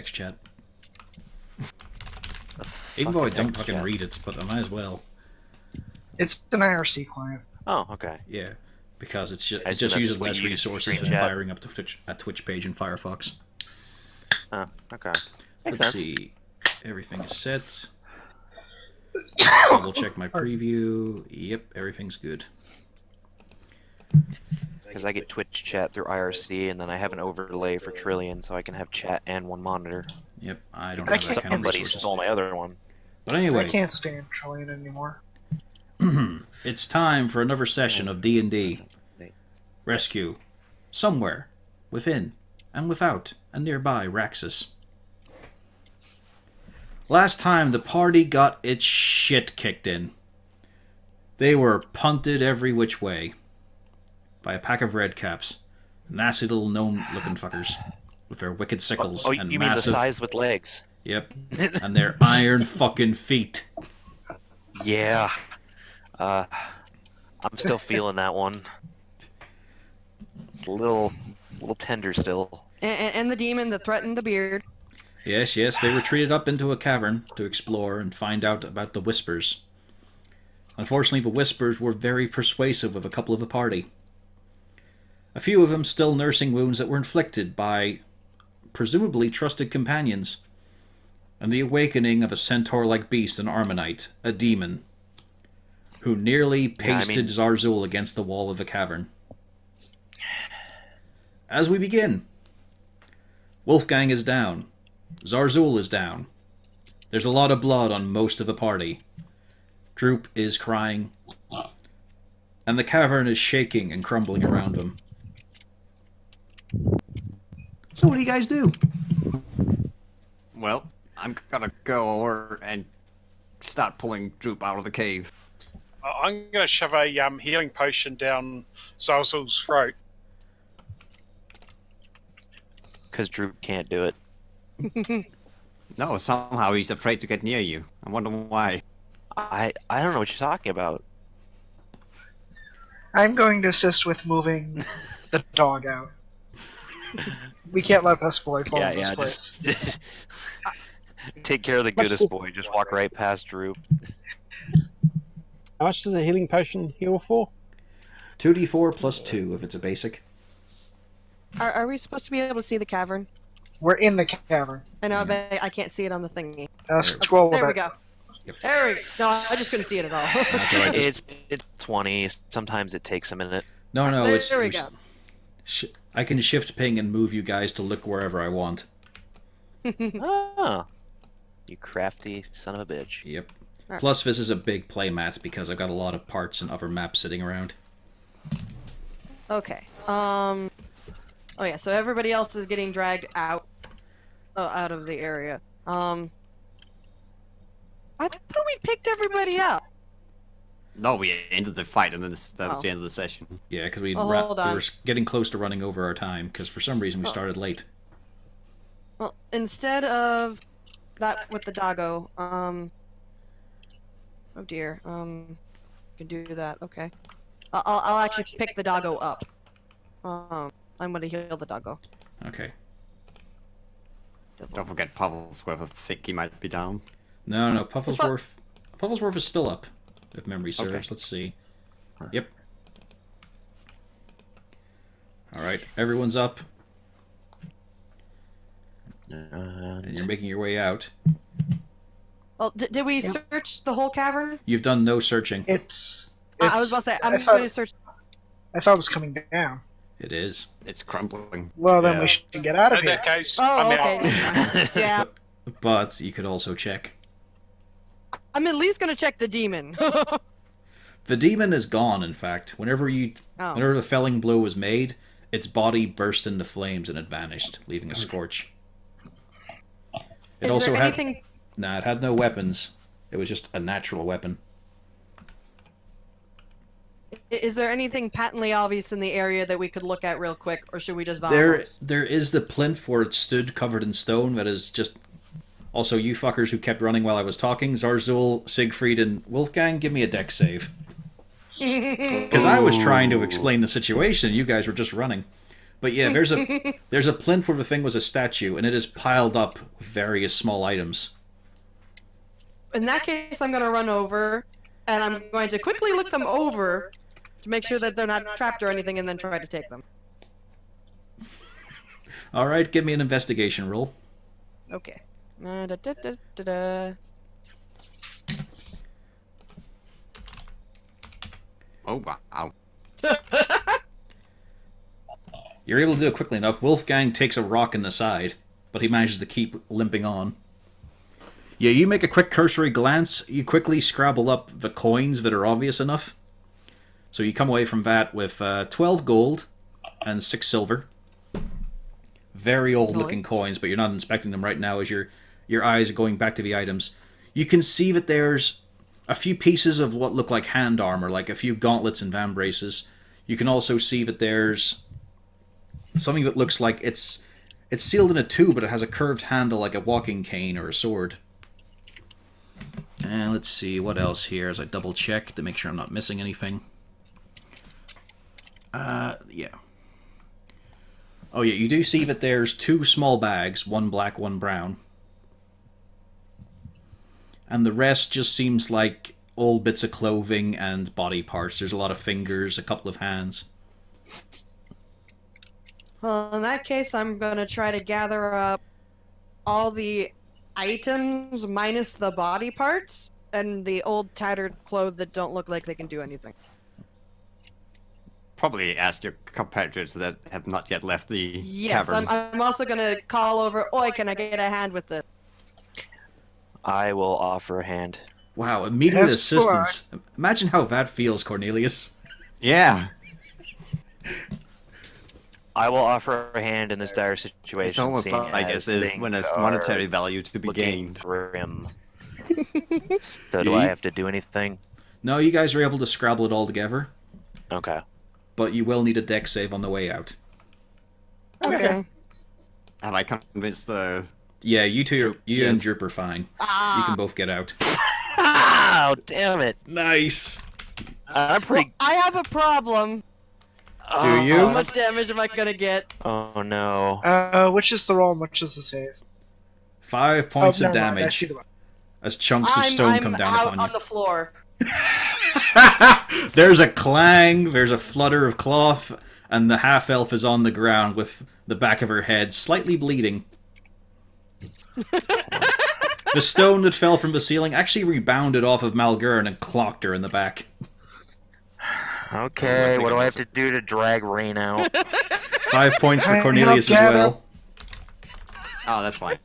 text chat. Even though I don't fucking read it, but I might as well. It's an IRC client. Oh, okay. Yeah, because it just that's uses what less you use for resources than screen chat. firing up a Twitch page in Firefox. Oh, okay. Makes Let's sense. see. Everything is set. Double check my preview. Yep, everything's good. Because I get Twitch chat through IRC, and then I have an overlay for Trillion, so I can have chat and one monitor. Yep, I don't I have that kind of Somebody resources. stole my other one. But I anyway, can't stand Trillion anymore. it's time for another session of D&D. Rescue. Somewhere. Within. And without. And nearby Raxis. Last time the party got its shit kicked in. They were punted every which way. By a pack of redcaps. Nasty little gnome-looking fuckers. With their wicked sickles Oh, and you mean the massive... size with legs? Yep. And their iron fucking feet. Yeah. I'm still feeling that one. It's a little tender still. And the demon that threatened the beard. Yes, they retreated up into a cavern to explore and find out about the Whispers. Unfortunately, the Whispers were very persuasive with a couple of the party. A few of them still nursing wounds that were inflicted by presumably trusted companions, and the awakening of a centaur-like beast, an Armonite, a demon, who nearly pasted Zarzul against the wall of the cavern. As we begin, Wolfgang is down. Zarzul is down. There's a lot of blood on most of the party. Droop is crying. And the cavern is shaking and crumbling around them. So what do you guys do? Well, I'm gonna go over and start pulling Droop out of the cave. I'm going to shove a healing potion down Zalzul's throat. Because Droop can't do it. No, somehow he's afraid to get near you. I wonder why. I don't know what you're talking about. I'm going to assist with moving the dog out. We can't let this boy fall in this place. just take care of the goodest boy. Just walk right past Droop. How much does a healing potion heal for? 2d4 plus 2 if it's a basic. Are we supposed to be able to see the cavern? We're in the cavern. I know, but I can't see it on the thingy. Scroll There a we bit. go. There we go. No, I just couldn't see it at all. That's all right. It's 20. Sometimes it takes a minute. No, There we go. I can shift ping and move you guys to look wherever I want. Oh, you crafty son of a bitch. Yep. Right. Plus, this is a big play mat because I've got a lot of parts and other maps sitting around. Okay. Oh yeah. So everybody else is getting dragged out of the area. I thought we picked everybody up. No, we ended the fight and then that was Oh. the end of the session. Yeah, because we hold on. were getting close to running over our time because for some reason we started late. Well, instead of that with the doggo, oh dear, can do that. Okay. I'll actually pick the doggo up. I'm gonna heal the doggo. Okay. Don't forget Pufflesworth. I think he might be down. No, Pufflesworth is still up, if memory serves. Okay. Let's see. Yep. Alright, everyone's up, and you're making your way out. Well, did we Yeah. search the whole cavern? You've done no searching. It's I was about to say, I'm I thought- going to search. I thought it was coming down. It is. It's crumbling. Well, then Yeah. we should get out of In here. that case, Oh, I'm okay. out. Yeah, But you could also check. I'm at least going to check the demon. The demon is gone, in fact. Whenever Oh. the felling blow was made, its body burst into flames and it vanished, leaving a scorch. It Is also there had... anything? Nah, it had no weapons. It was just a natural weapon. Is there anything patently obvious in the area that we could look at real quick, or should we just vomit? There is the plinth where it stood covered in stone that is just... Also, you fuckers who kept running while I was talking, Zarzul, Siegfried, and Wolfgang, give me a dex save. Because I was trying to explain the situation, and you guys were just running. But yeah, there's a plinth where the thing was a statue, and it is piled up with various small items. In that case, I'm gonna run over, and I'm going to quickly look them over to make sure that they're not trapped or anything, and then try to take them. All right, give me an investigation roll. Okay. Da. Oh, wow. You're able to do it quickly enough. Wolfgang takes a rock in the side, but he manages to keep limping on. Yeah, you make a quick cursory glance. You quickly scrabble up the coins that are obvious enough. So you come away from that with 12 gold and 6 silver. Very old-looking coins, but you're not inspecting them right now as your eyes are going back to the items. You can see that there's a few pieces of what look like hand armor, like a few gauntlets and vambraces. You can also see that there's something that looks like it's sealed in a tube, but it has a curved handle like a walking cane or a sword. And let's see what else here as I double check to make sure I'm not missing anything. Yeah. Oh yeah, you do see that there's 2 small bags, one black, one brown. And the rest just seems like old bits of clothing and body parts. There's a lot of fingers, a couple of hands. Well, in that case, I'm gonna try to gather up all the items minus the body parts and the old tattered clothes that don't look like they can do anything. Probably ask your compatriots that have not yet left the Yes, cavern. I'm also gonna call over, Oi, can I get a hand with this? I will offer a hand. Wow, immediate Yes, assistance. Imagine how that feels, Cornelius. Yeah. I will offer a hand in this dire situation. It's almost seeing like as as if things when it's are monetary value to be looking gained. grim. So do I have to do anything? No, you guys are able to scrabble it all together, Okay. but you will need a dex save on the way out. Okay. Have I convinced the... Yeah, you two, you and Yes. Droop are fine. You Ah! can both get out. Oh, damn it! Nice. I'm pretty. I have a problem. Do you? How much damage am I gonna get? Oh no. Which is the roll, which is the save? 5 points of never mind, I see damage the as chunks of stone come down out upon on you. the floor. There's a clang, there's a flutter of cloth, and the half-elf is on the ground with the back of her head slightly bleeding. The stone that fell from the ceiling actually rebounded off of Malgurn and clocked her in the back. Okay, what do I have to do to drag Rain out? 5 points for Hey, Cornelius as help, well. Oh, that's fine.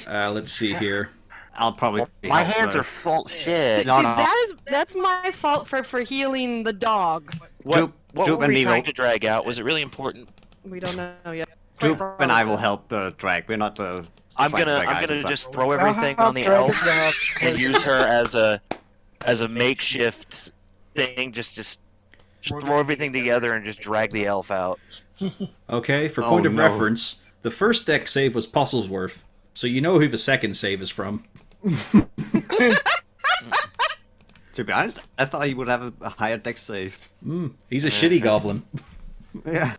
Let's see here. I'll probably... My help hands the- are full See, shit. No, no. that's my fault for healing the dog. What Droop were and we me trying will- to drag out? Was it really important? We don't know yet. Droop and I will help the drag. We're not I'm trying to gonna drag items up. just throw everything on the elf and use her as a makeshift thing. Just throw everything together and just drag the elf out. Okay, for Oh, point of no. reference, the first deck save was Postlesworth, so you know who the second save is from. To be honest, I thought he would have a higher dex save. He's a shitty goblin. Yeah.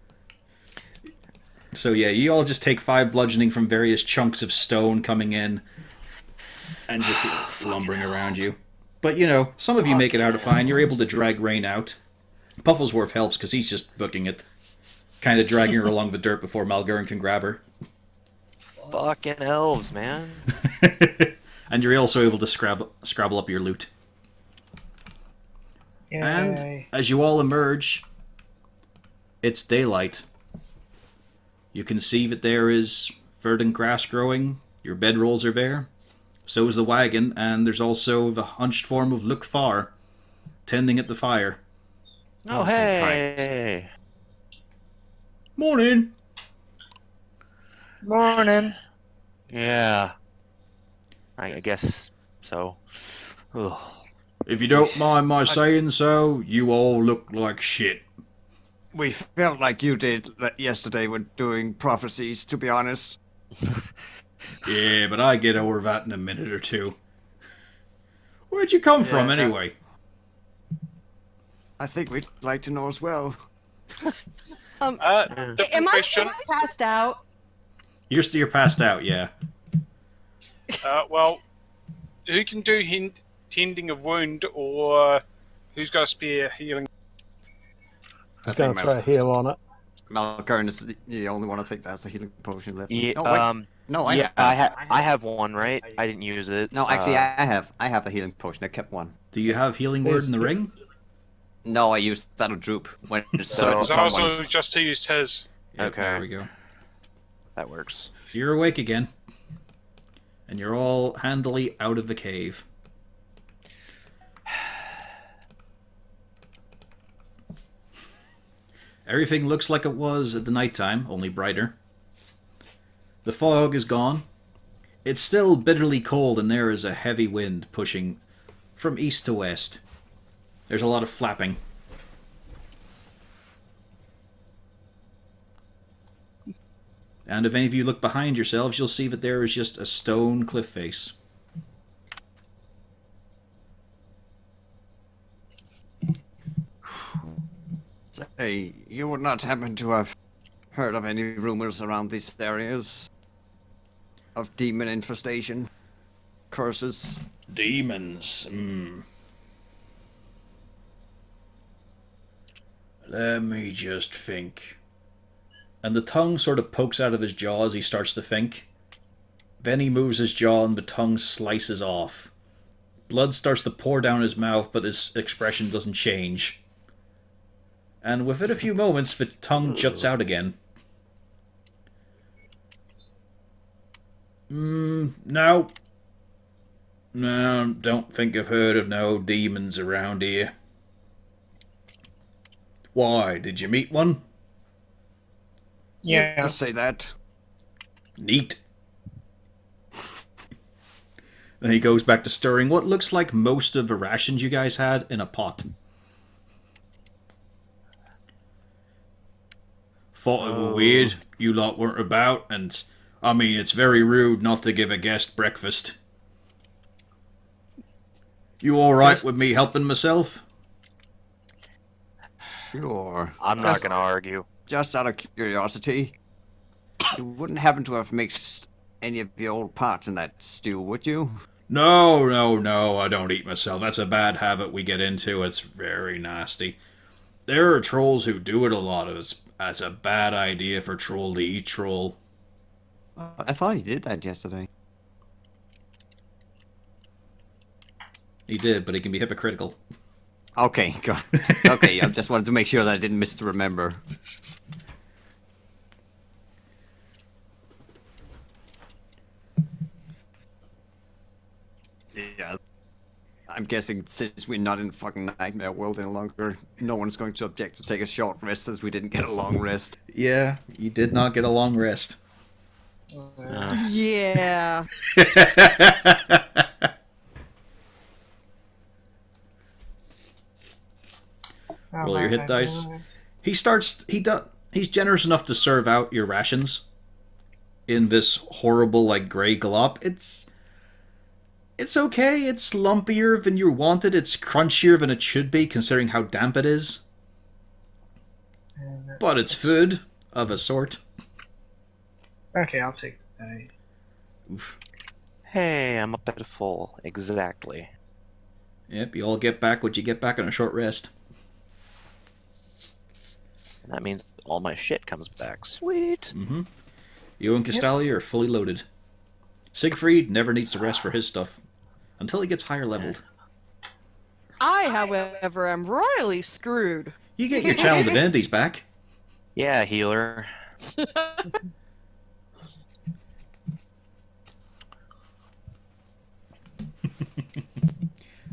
So yeah, you all just take 5 bludgeoning from various chunks of stone coming in and just lumbering around you. But you know, some of you make it out fine. You're able to drag Rain out. Pufflesworth helps because he's just booking it. Kind of dragging her along the dirt before Malgurn can grab her. Fucking elves, man. And you're also able to scrabble up your loot. And Yay. as you all emerge, it's daylight. You can see that there is verdant grass growing, your bedrolls are there, so is the wagon, and there's also the hunched form of Look Far, tending at the fire. Oh, thank hey. Morning! Morning. Yeah. I guess so. Ugh. If you don't mind my saying so, you all look like shit. We felt like you did yesterday when doing prophecies, to be honest. Yeah, but I get over that in a minute or two. Where'd you come from, Yeah. anyway? I think we'd like to know as well. Am Different I question. still passed out? You're passed out, yeah. Well, who can do tending a wound, or who's got a spare healing? I Just going think to throw a heal on it. Malkern is the only one I think that has a healing potion left. Yeah, Oh, wait. No, I yeah, have. I have one, right? I didn't use it. No, actually, I have. I have a healing potion. I kept one. Do you have healing word in the ring? No, I used that on Droop when it's So- So I also just used his. Yep, Okay. There we go. That works. So you're awake again. And you're all handily out of the cave. Everything looks like it was at the nighttime, only brighter. The fog is gone. It's still bitterly cold and there is a heavy wind pushing from east to west. There's a lot of flapping. And if any of you look behind yourselves, you'll see that there is just a stone cliff face. Say, you would not happen to have heard of any rumors around these areas of demon infestation, curses? Demons. Let me just think. And the tongue sort of pokes out of his jaw as he starts to think. Then he moves his jaw and the tongue slices off. Blood starts to pour down his mouth, but his expression doesn't change. And within a few moments, the tongue juts out again. No. No, don't think I've heard of no demons around here. Why, did you meet one? Yeah. Let's say that. Neat. Then he goes back to stirring what looks like most of the rations you guys had in a pot. Thought it were weird you lot weren't about, and I mean it's very rude not to give a guest breakfast. You alright with me helping myself? Sure. I'm not gonna argue. Just out of curiosity, you wouldn't happen to have mixed any of the old parts in that stew, would you? No, I don't eat myself. That's a bad habit we get into. It's very nasty. There are trolls who do it a lot. It's a bad idea for troll to eat troll. I thought he did that yesterday. He did, but he can be hypocritical. Okay, God. Okay, I just wanted to make sure that I didn't misremember. Yeah. I'm guessing since we're not in fucking nightmare world any longer, no one's going to object to take a short rest since we didn't get a long rest. Yeah, you did not get a long rest. Yeah. Roll your hit dice. He's generous enough to serve out your rations in this horrible, like, grey glop. It's okay. It's lumpier than you wanted. It's crunchier than it should be, considering how damp it is. But it's food of a sort. Okay, I'll take that. Oof. Hey, I'm up at full. Exactly. Yep, you all get back what you get back on a short rest. And that means all my shit comes back. Sweet. Mm-hmm. You and Castalia are fully loaded. Siegfried never needs to rest for his stuff until he gets higher leveled. I, however, am royally screwed. You get your channel divinities back. Yeah, healer.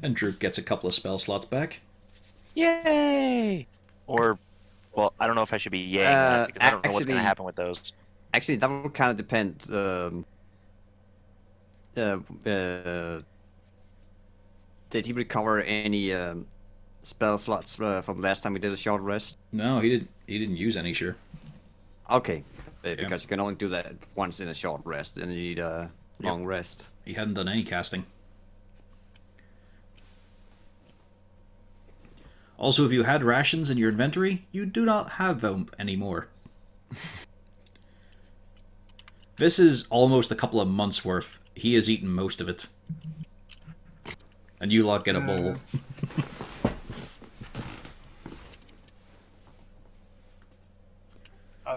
And Droop gets a couple of spell slots back. Yay! Or, well, I don't know if I should be yaying that because I don't know what's going to actually- happen with those. Actually, that would kind of depend. Did he recover any spell slots from last time we did a short rest? No, he didn't use any, sure. Okay, because you can only do that once in a short rest, and you need a long rest. He hadn't done any casting. Also, if you had rations in your inventory, you do not have them anymore. This is almost a couple of months' worth. He has eaten most of it. And you lot get a bowl.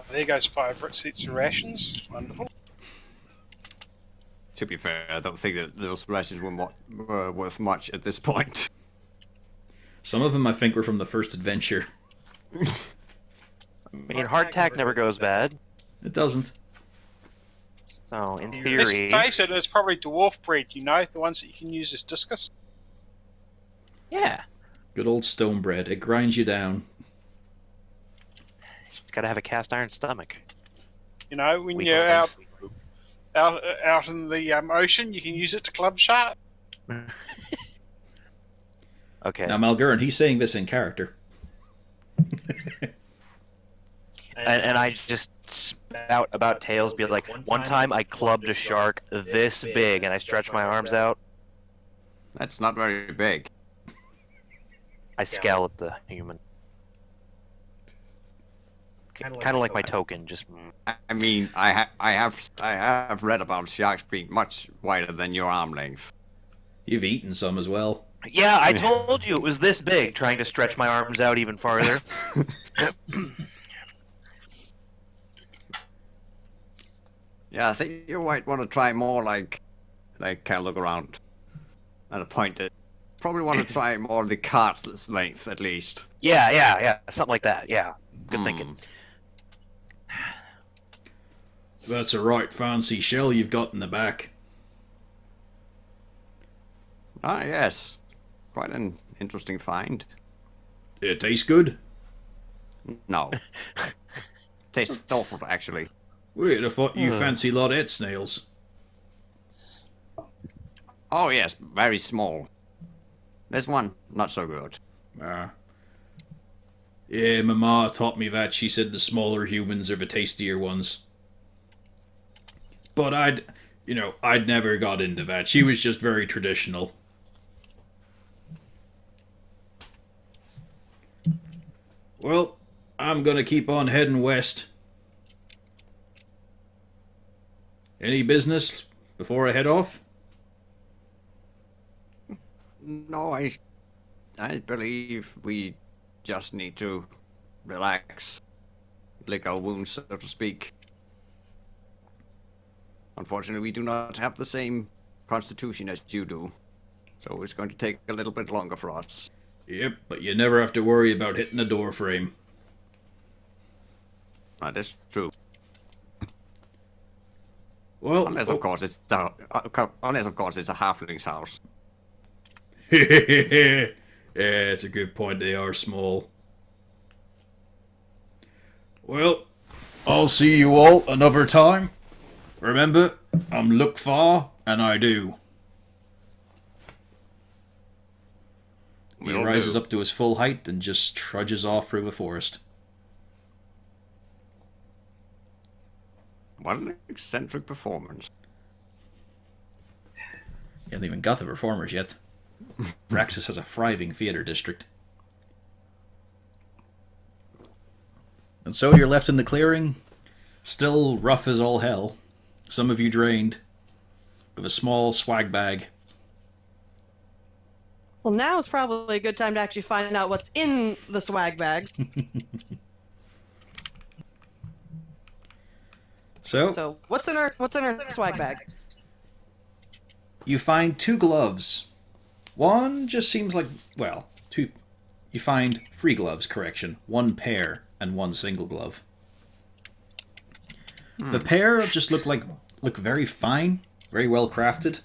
There goes 5 seats of rations. Wonderful. To be fair, I don't think that those rations were worth much at this point. Some of them, I think, were from the first adventure. I mean, hardtack never goes bad. It doesn't. So, in Let's theory... face it, it's probably dwarf bread, you know? The ones that you can use as discus. Yeah. Good old stone bread. It grinds you down. Just gotta have a cast iron stomach. You know, when We you're don't out in the ocean, you can use it to club shark. Okay. Now, Malgurin, he's saying this in character. And I just spout about Tails, be like, one time I clubbed a shark this big, and I stretched my arms out. That's not very big. I scowl at the human. Kind of like my token, just... I mean, I have read about sharks being much wider than your arm length. You've eaten some as well. Yeah, I told you it was this big, trying to stretch my arms out even farther. Yeah, I think you might want to try more like kind of look around and point it. Probably want to try more the cart's length at least. Yeah, something like that. Yeah, good thinking. That's a right fancy shell you've got in the back. Ah, yes. Quite an interesting find. It tastes good. No. Tastes awful, actually. Wait, I thought you fancy lot ate snails. Oh, yes, very small. This one, not so good. Yeah, my ma taught me that. She said the smaller humans are the tastier ones. But I'd never got into that. She was just very traditional. Well, I'm gonna keep on heading west. Any business before I head off? No, I believe we just need to relax, lick our wounds, so to speak. Unfortunately, we do not have the same constitution as you do, so it's going to take a little bit longer for us. Yep, but you never have to worry about hitting a door frame. That is true. Well, Unless, of course, it's a halfling's house. yeah, it's a good point. They are small. Well, I'll see you all another time. Remember, I'm look far, and I do. He rises up to his full height and just trudges off through the forest. What an eccentric performance. You haven't even got the performers yet. Raxis has a thriving theater district. And so you're left in the clearing, still rough as all hell. Some of you drained, with a small swag bag. Well, now is probably a good time to actually find out what's in the swag bags. So, what's in our swag bags? You find 2 gloves. One just seems like, well, 2. You find 3 gloves, correction. 1 pair and 1 single glove. The pair just look very fine, very well crafted.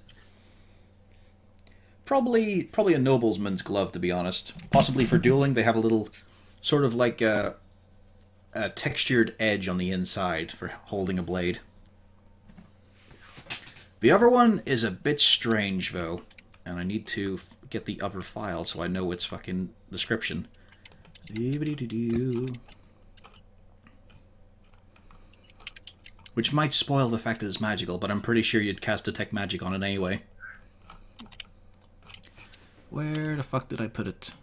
Probably a nobleman's glove, to be honest. Possibly for dueling. They have a little sort of like a textured edge on the inside for holding a blade. The other one is a bit strange, though, and I need to get the other file so I know its fucking description. Which might spoil the fact that it's magical, but I'm pretty sure you'd cast Detect Magic on it anyway. Where the fuck did I put it?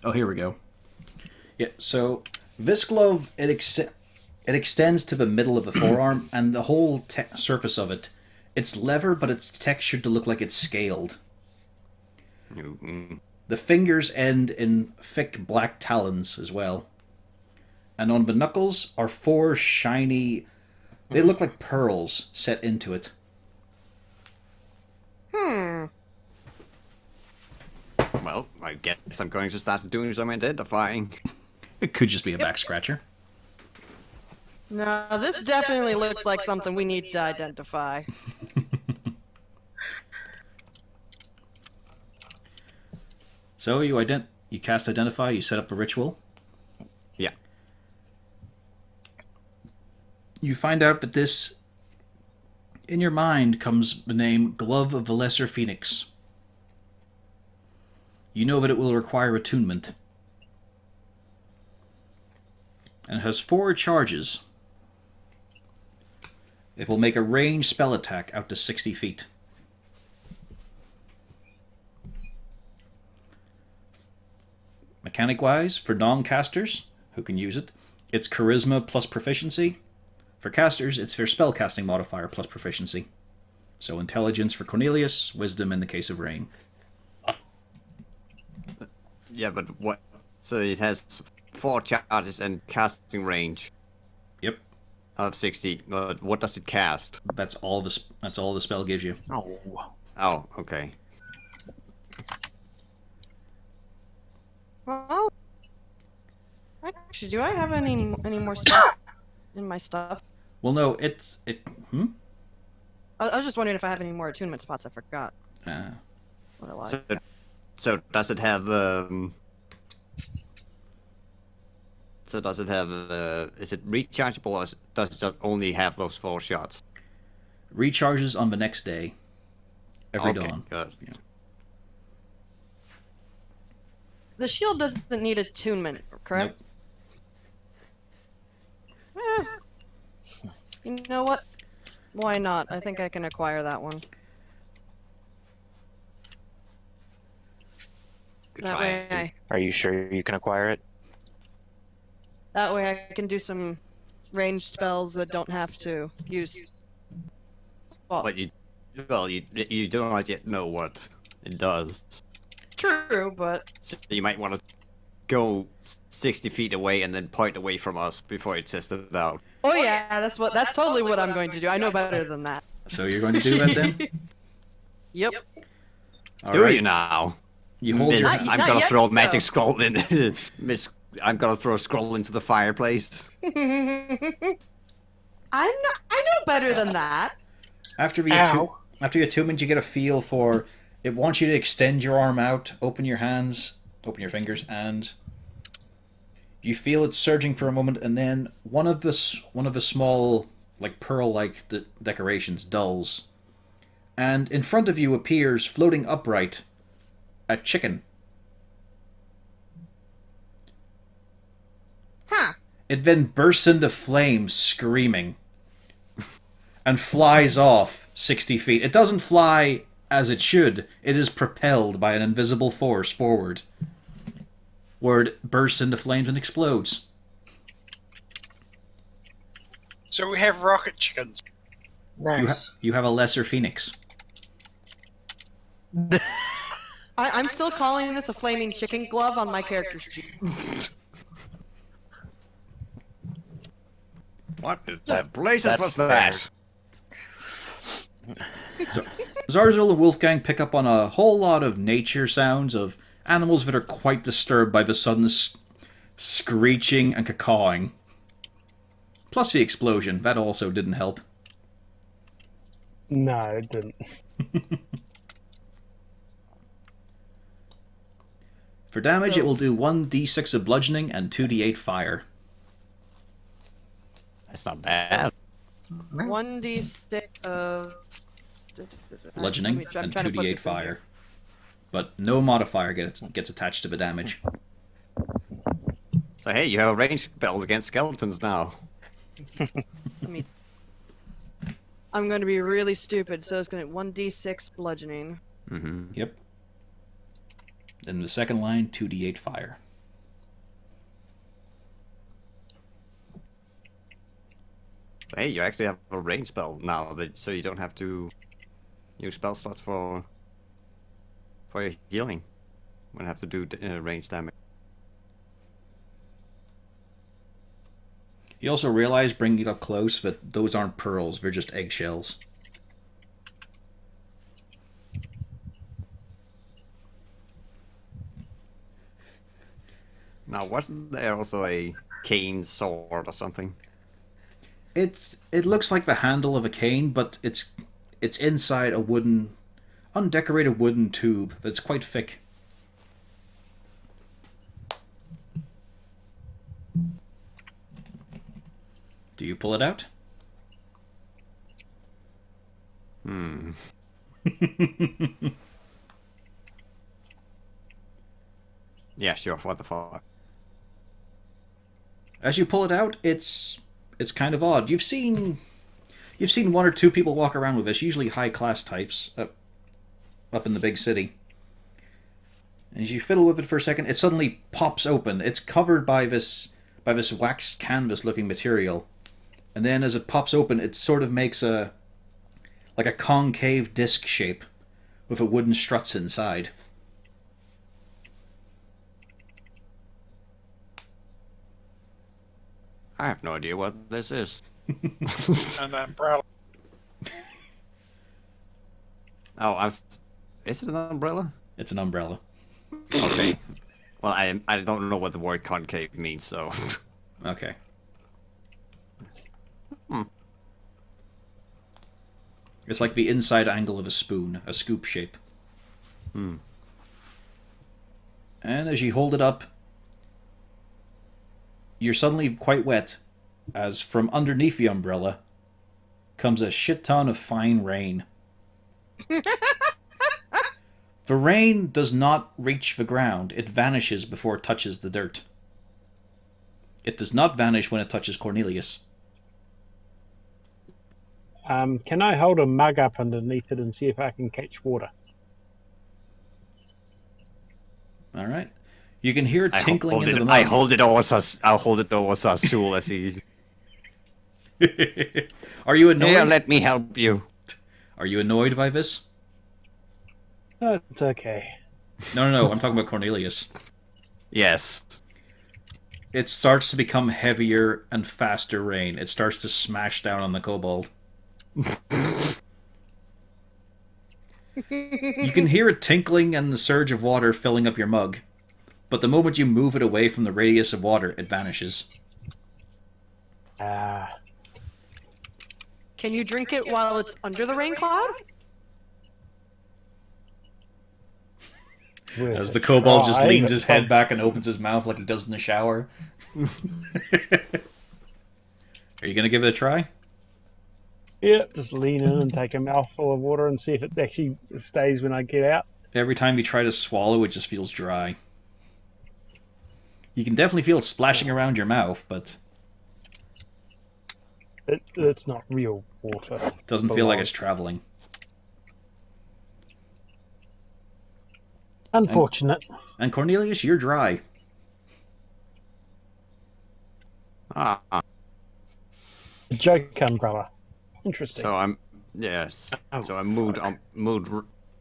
Oh, here we go. Yeah, so this glove, it extends to the middle of the forearm, and the whole surface of it, it's leather, but it's textured to look like it's scaled. Mm-hmm. The fingers end in thick black talons as well. And on the knuckles are 4 shiny... They look like pearls set into it. Well, I guess I'm going to start doing some identifying. It could just be a back scratcher. No, this definitely looks like something we need to identify. So you cast Identify, you set up a ritual. Yeah. You find out that this... In your mind comes the name Glove of the Lesser Phoenix. You know that it will require attunement. And it has 4 charges. It will make a ranged spell attack out to 60 feet. Mechanic-wise, for non-casters, who can use it, it's Charisma plus Proficiency. For casters, it's their spellcasting modifier plus Proficiency. So Intelligence for Cornelius, Wisdom in the case of Rain. Yeah, but what? So it has 4 charges and casting range Yep, of 60. But what does it cast? that's all the spell gives you. Oh. Oh, okay. Well, actually, do I have any more stuff in my stuff? Well, no, I was just wondering if I have any more attunement spots. I forgot what I like. So does it have So does it have is it rechargeable, or does it only have those 4 shots? Recharges on the next day. Every dawn. Good. Yeah. The shield doesn't need attunement, correct? Eh. You know what? Why not? I think I can acquire that one. Good That try. way, Are you sure you can acquire it? I can do some ranged spells that don't have to use. But you don't yet know what it does. True, but So you might want to go 60 feet away and then point away from us before you test it out. oh yeah, that's totally what I'm going to do. I know better than that. So you're going to do that then? Yep. All Do right. you now? You hold Miss, your... Not- I'm not gonna yet, throw a though. magic scroll in. Miss, I'm gonna throw a scroll into the fireplace. I know better than that. After the Ow. attunement, you get a feel for... It wants you to extend your arm out, open your hands, open your fingers, and you feel it surging for a moment, and then one of the small, like pearl-like decorations dulls, and in front of you appears, floating upright, a chicken. Huh. It then bursts into flames, screaming, and flies off 60 feet. It doesn't fly as it should. It is propelled by an invisible force forward, where it bursts into flames and explodes. So we have rocket chickens. Nice. You have a lesser phoenix. I'm still calling this a flaming chicken glove on my character's sheet. What is that? Blazes was that? So, Zarzul and Wolfgang pick up on a whole lot of nature sounds of animals that are quite disturbed by the sudden screeching and cawing. Plus the explosion. That also didn't help. No, it didn't. For damage, it will do 1d6 of bludgeoning and 2d8 fire. That's not bad. 1d6 of Bludgeoning I'm and trying to put 2d8 this in fire. here. But no modifier gets attached to the damage. So hey, you have a ranged spell against skeletons now. I'm going to be really stupid, so it's going to 1d6 bludgeoning. Mm-hmm. Yep. Then the second line, 2d8 fire. Hey, you actually have a range spell now, so you don't have to use spell slots for your healing. When you have to do range damage. You also realize, bringing it up close, that those aren't pearls, they're just eggshells. Now, wasn't there also a cane sword or something? It looks like the handle of a cane, but it's inside a wooden, undecorated wooden tube that's quite thick. Do you pull it out? Yeah, sure. What the fuck? As you pull it out, it's kind of odd. You've seen one or two people walk around with this, usually high class types up in the big city. And as you fiddle with it for a second, it suddenly pops open. It's covered by this waxed canvas looking material. And then as it pops open, it sort of makes a concave disc shape with a wooden struts inside. I have no idea what this is. An umbrella. Oh, is it an umbrella? It's an umbrella. Okay. Well, I don't know what the word concave means, so. Okay. It's like the inside angle of a spoon, a scoop shape. And as you hold it up, you're suddenly quite wet, as from underneath the umbrella comes a shit ton of fine rain. The rain does not reach the ground, it vanishes before it touches the dirt. It does not vanish when it touches Cornelius. Can I hold a mug up underneath it and see if I can catch water? Alright. You can hear it tinkling into the mud. I'll hold it over Sazul as he... Are you annoyed? Here, let me help you. Are you annoyed by this? Oh, it's okay. No, I'm talking about Cornelius. Yes. It starts to become heavier and faster rain. It starts to smash down on the kobold. You can hear it tinkling and the surge of water filling up your mug. But the moment you move it away from the radius of water, it vanishes. Can you drink it while it's under the rain cloud? As the kobold just leans his head back and opens his mouth like he does in the shower. Are you going to give it a try? Yeah, just lean in and take a mouthful of water and see if it actually stays when I get out. Every time you try to swallow, it just feels dry. You can definitely feel it splashing around your mouth, but... It's not real water. Doesn't feel like it's traveling. Unfortunate. And Cornelius, you're dry. Ah. A joke umbrella. Interesting. So I'm... Yes. Oh, So I'm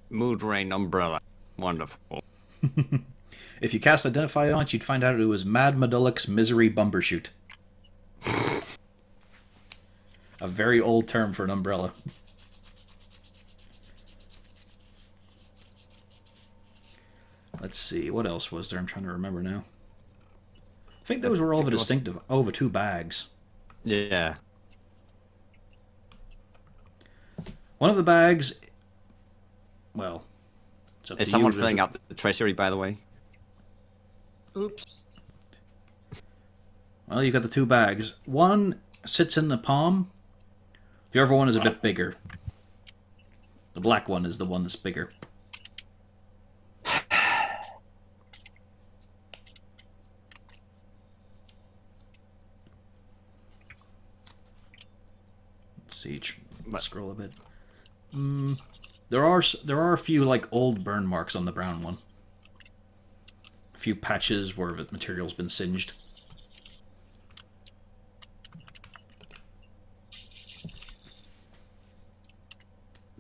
mood rain umbrella. Wonderful. If you cast Identify on it, you'd find out it was Mad Medulloch's Misery Bumbershoot. A very old term for an umbrella. Let's see, what else was there? I'm trying to remember now. I think those were all the distinctive... Oh, the two bags. Yeah. One of the bags... Well, it's up Is to someone you. filling out the treasury, by the way? Oops. Well, you got the two bags. One sits in the palm. The other one is a bit bigger. The black one is the one that's bigger. Let's see. Scroll a bit. There are a few like old burn marks on the brown one. A few patches where the material's been singed.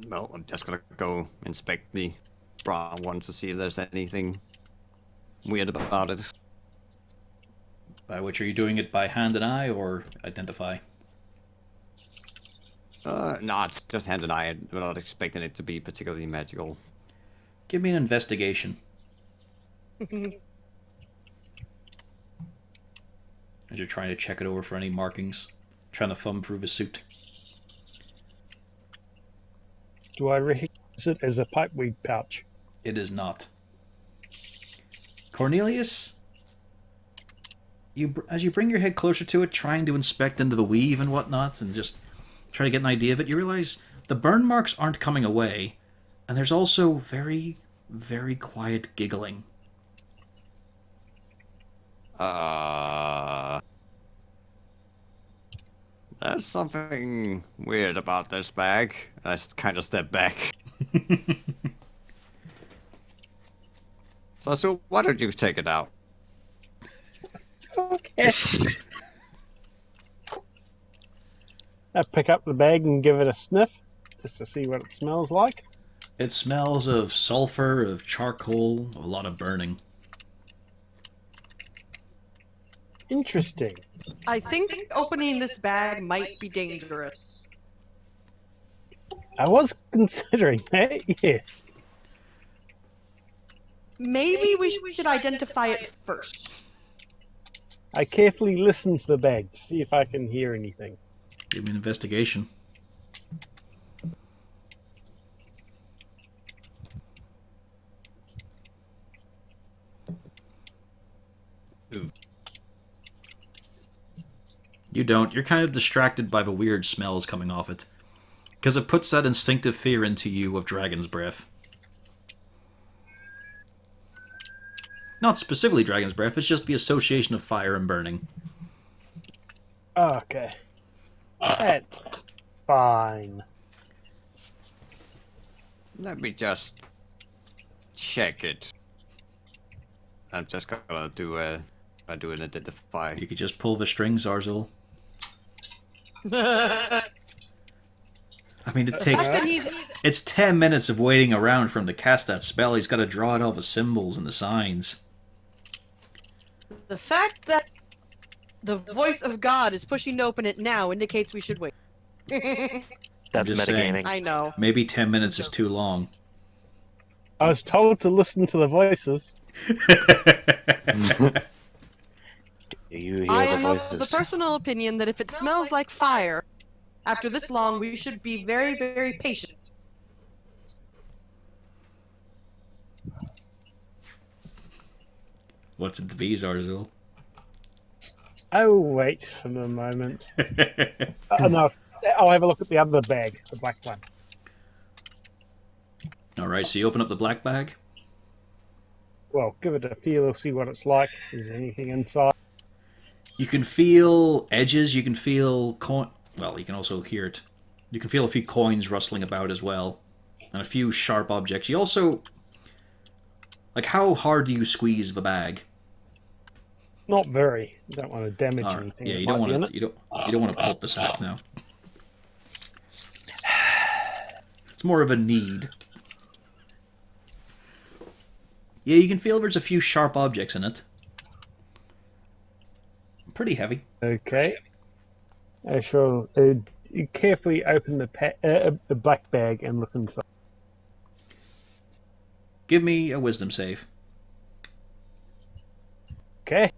Well, I'm just gonna go inspect the brown one to see if there's anything weird about it. By which, are you doing it by hand and eye or identify? Not just hand and eye. We're not expecting it to be particularly magical. Give me an investigation. As you're trying to check it over for any markings. Trying to thumb through the suit. Do I recognize it as a pipeweed pouch? It is not. Cornelius, as you bring your head closer to it, trying to inspect into the weave and whatnot, and just try to get an idea of it, you realize the burn marks aren't coming away, and there's also very, very quiet giggling. There's something weird about this bag. I kind of step back. So why don't you take it out? Okay. I pick up the bag and give it a sniff, just to see what it smells like. It smells of sulfur, of charcoal, of a lot of burning. Interesting. I think opening this bag might be dangerous. I was considering that, yes. Maybe we should identify it first. I carefully listen to the bag to see if I can hear anything. Give me an investigation. Ooh. You don't. You're kind of distracted by the weird smells coming off it. Because it puts that instinctive fear into you of dragon's breath. Not specifically dragon's breath, it's just the association of fire and burning. Okay. That's fine. Let me just check it. I'm just gonna do an identify. You could just pull the strings, Zarzul. I mean, it takes... It's 10 minutes of waiting around for him to cast that spell. He's got to draw out all the symbols and the signs. The fact that the voice of God is pushing to open it now indicates we should wait. That's just saying. metagaming. I know. Maybe 10 minutes is too long. I was told to listen to the voices. Do you hear I the am of voices? the personal opinion that if it smells like fire, after this long, we should be very, very patient. What's it to be, Zarzul? Oh, wait for a moment. No, I'll have a look at the other bag, the black one. Alright, so you open up the black bag. Well, give it a feel, see what it's like. Is there anything inside? You can feel edges, you can feel well, you can also hear it. You can feel a few coins rustling about as well. And a few sharp objects. You also... Like, how hard do you squeeze the bag? Not very. You don't want to damage Alright, anything. yeah, that you don't might be in want it. to. You don't want to pulp the sack now. It's more of a need. Yeah, you can feel there's a few sharp objects in it. Pretty heavy. Okay. I shall you carefully open the black bag and look inside. Give me a wisdom save. Okay.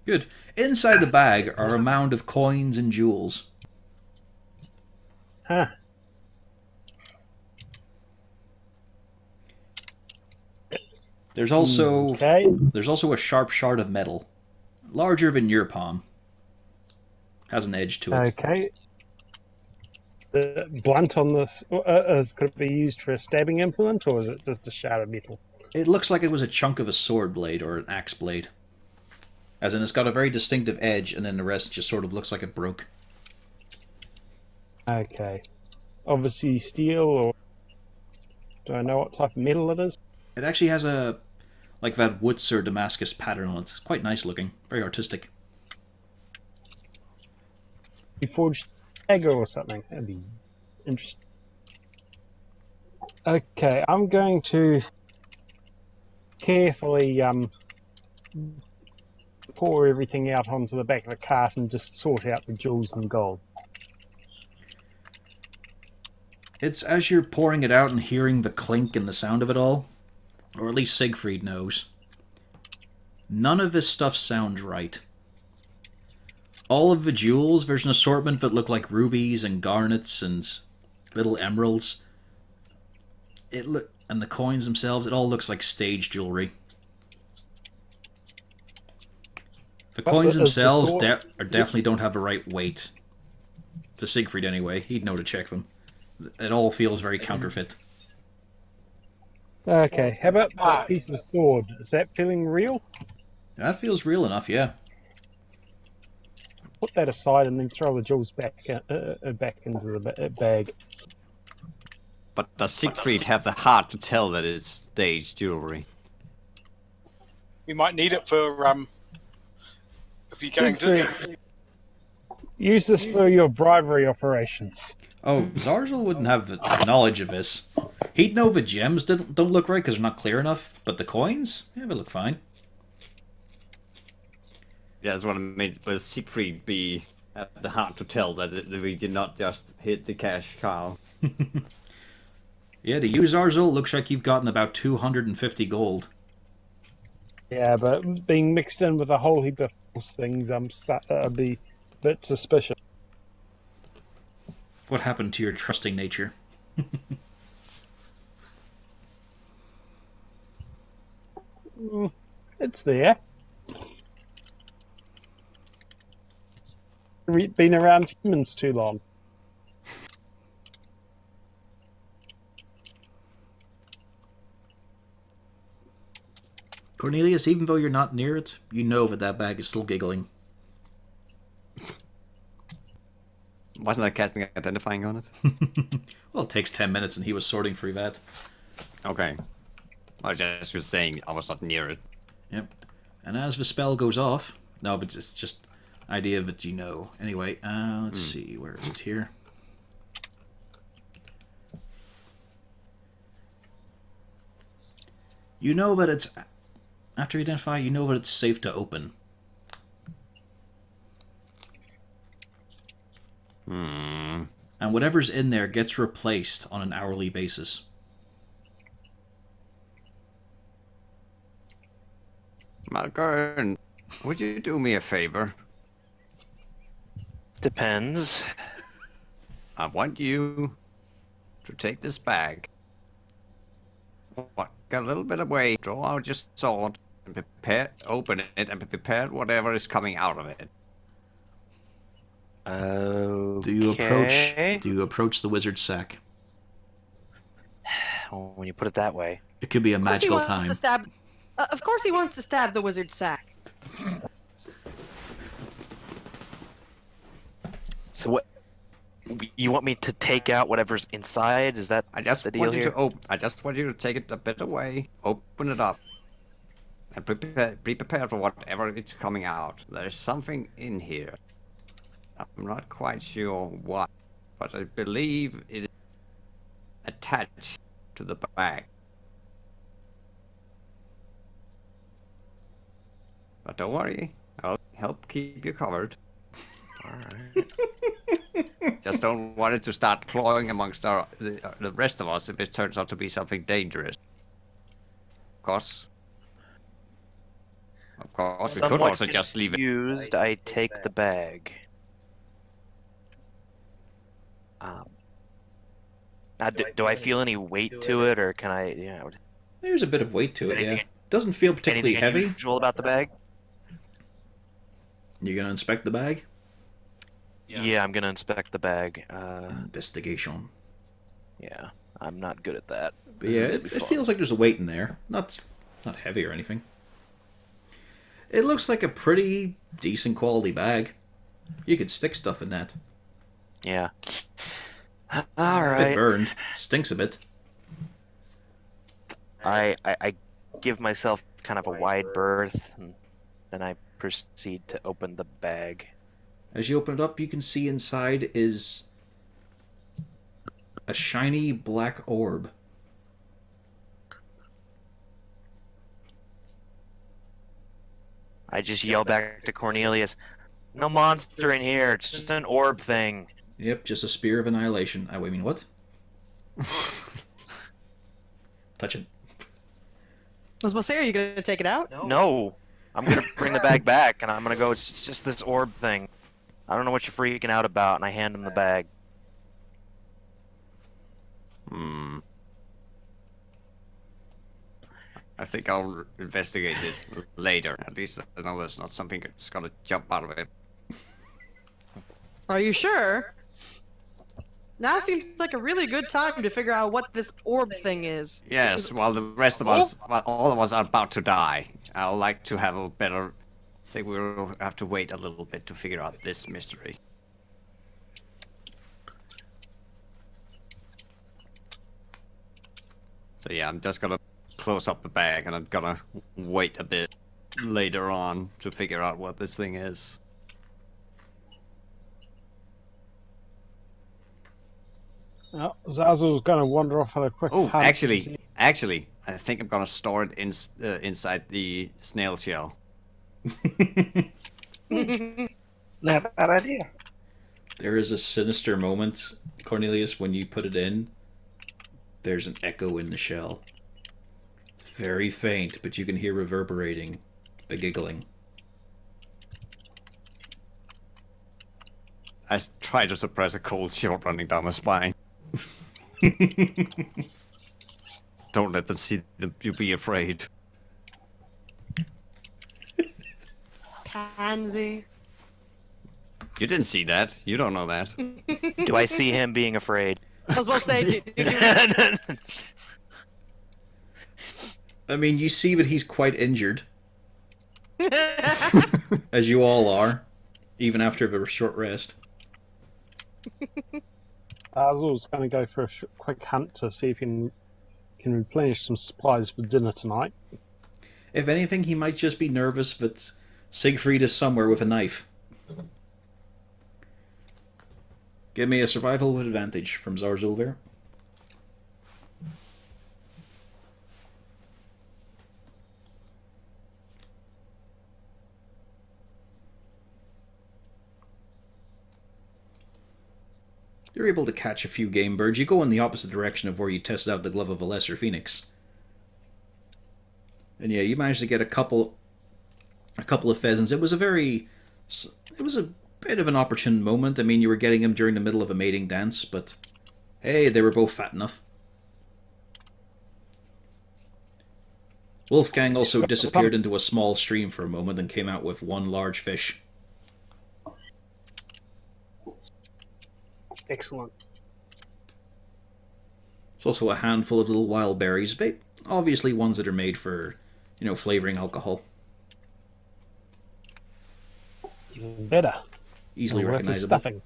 Good. Inside the bag are a mound of coins and jewels. Huh. There's also Okay. there's also a sharp shard of metal, larger than your palm. Has an edge to it. Okay. The blunt on this, could it be used for a stabbing implement, or is it just a shard of metal? It looks like it was a chunk of a sword blade or an axe blade. As in, it's got a very distinctive edge, and then the rest just sort of looks like it broke. Okay. Obviously steel, or do I know what type of metal it is? It actually has a like that Woods or Damascus pattern on it. It's quite nice looking, very artistic. You forged egg or something. That'd be interesting. Okay, I'm going to carefully pour everything out onto the back of the cart and just sort out the jewels and gold. It's as you're pouring it out and hearing the clink and the sound of it all, or at least Siegfried knows. None of this stuff sounds right. All of the jewels, there's an assortment that look like rubies and garnets and little emeralds. And the coins themselves, it all looks like stage jewelry. The coins themselves definitely don't have the right weight. To Siegfried anyway, he'd know to check them. It all feels very counterfeit. Okay, how about that piece of sword? Is that feeling real? That feels real enough, yeah. Put that aside and then throw the jewels back into the bag. But does Siegfried have the heart to tell that it's stage jewelry? We might need it for if you're going to. Use this for your bribery operations. Oh, Zarzel wouldn't have the knowledge of this. He'd know the gems don't look right because they're not clear enough, but the coins, yeah, they look fine. Yeah, that's what I mean. Will Siegfried have the heart to tell that we did not just hit the cash cow? Yeah, to you, Zarzel, looks like you've gotten about 250 gold. Yeah, but being mixed in with a whole heap of false things, I'm a bit suspicious. What happened to your trusting nature? It's there. Been around humans too long. Cornelius, even though you're not near it, you know that bag is still giggling. Wasn't I casting identifying on it? Well, it takes 10 minutes and he was sorting through that. Okay. I was just saying I was not near it. Yep. And as the spell goes off... No, but it's just idea that you know. Anyway, let's see. Where is it here? You know that it's... After you identify, you know that it's safe to open. And whatever's in there gets replaced on an hourly basis. Malgorn, would you do me a favor? Depends. I want you to take this bag. Walk a little bit away, draw out your sword, and open it, and prepare whatever is coming out of it. Okay. Do you approach the wizard's sack? Well, when you put it that way. It could be a magical Of course he time. wants to stab. Of course he wants to stab the wizard's sack. So what? You want me to take out whatever's inside? Is that I just the deal want you here? to I just want you to take it a bit away, open it up, and be prepared for whatever is coming out. There's something in here. I'm not quite sure what, but I believe it is attached to the bag. But don't worry, I'll help keep you covered. Alright. Just don't want it to start clawing amongst the rest of us if it turns out to be something dangerous. Of course, we could Somewhat also just leave it. Used, I take the bag. Now, do I feel any weight to it, or can I, There's a bit of weight to Is it, anything- yeah. Doesn't feel particularly anything heavy. unusual about the bag? You gonna inspect the bag? Yeah, I'm gonna inspect the bag. Investigation. Yeah, I'm not good at that. But This yeah, is gonna it be fun. feels like there's a weight in there. Not heavy or anything. It looks like a pretty decent quality bag. You could stick stuff in that. Yeah. A bit Alright. burned. Stinks a bit. I give myself kind of a wide berth, and then I proceed to open the bag. As you open it up, you can see inside is a shiny black orb. I just yell back to Cornelius, "No monster in here. It's just an orb thing." Yep, just a spear of annihilation. I mean, what? Touch it. I was about to say, are you gonna take it out? No, I'm gonna bring the bag back, and I'm gonna go. It's just this orb thing. I don't know what you're freaking out about, and I hand him the bag. I think I'll investigate this later. At least I know there's not something that's gonna jump out of it. Are you sure? Now seems like a really good time to figure out what this orb thing is. Yes, while the rest of us, while all of us are about to die, I'd like to have a better... I think we'll have to wait a little bit to figure out this mystery. So yeah, I'm just gonna close up the bag and I'm gonna wait a bit later on to figure out what this thing is. Zazzle's going to wander off on a quick Oh, hunt. actually, I think I'm gonna store it inside the snail shell. Not a bad idea. There is a sinister moment, Cornelius, when you put it in. There's an echo in the shell. It's very faint, but you can hear reverberating, the giggling. I try to suppress a cold chill running down my spine. Don't let them see you be afraid. Pansy. You didn't see that. You don't know that. Do I see him being afraid? I was about to say, did you I mean, you see that he's quite injured, as you all are, even after a short rest. Zazzle's going to go for a quick hunt to see if he can replenish some supplies for dinner tonight. If anything, he might just be nervous that Siegfried is somewhere with a knife. Give me a survival with advantage from Zarzulver. You're able to catch a few game birds. You go in the opposite direction of where you tested out the glove of a lesser phoenix. And yeah, you managed to get a couple of pheasants. It was a bit of an opportune moment. I mean, you were getting them during the middle of a mating dance, but hey, they were both fat enough. Wolfgang also disappeared into a small stream for a moment and came out with one large fish. Excellent. There's also a handful of little wild berries, but obviously ones that are made for, flavoring alcohol. Even better. Easily Worth the recognizable. stuffing.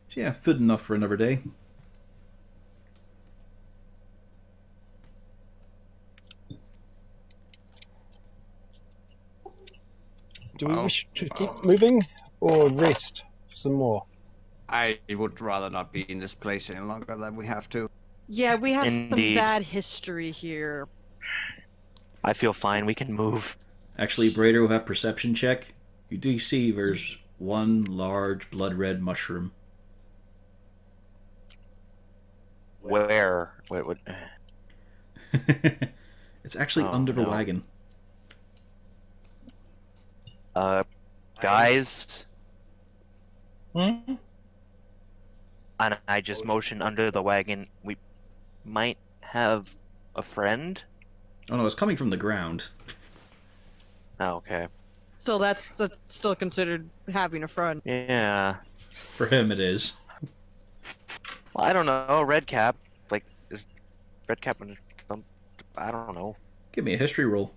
So yeah, food enough for another day. Do we wish to keep moving or rest some more? I would rather not be in this place any longer than we have to. Yeah, we have Indeed. some bad history here. I feel fine. We can move. Actually, Brader will have perception check. You do see there's one large blood-red mushroom. Where? What? It's actually Oh, under the no. wagon. Guys. Hmm? And I just motion under the wagon. We might have a friend. Oh no, it's coming from the ground. Oh, okay. So that's still considered having a friend. Yeah. For him, it is. Well, I don't know. Red Cap. Like, is Red Cap? I don't know. Give me a history roll.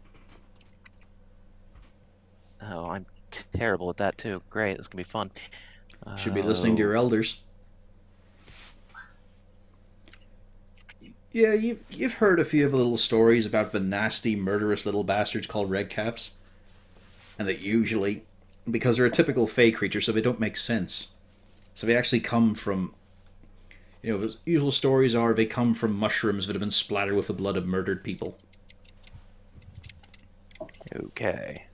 Oh, I'm terrible at that too. Great. This can be fun. Should be listening to your elders. Yeah, you've heard a few of the little stories about the nasty, murderous little bastards called red caps. and that usually, because they're a typical fey creature, so they don't make sense. So they actually come from, the usual stories are they come from mushrooms that have been splattered with the blood of murdered people. Okay.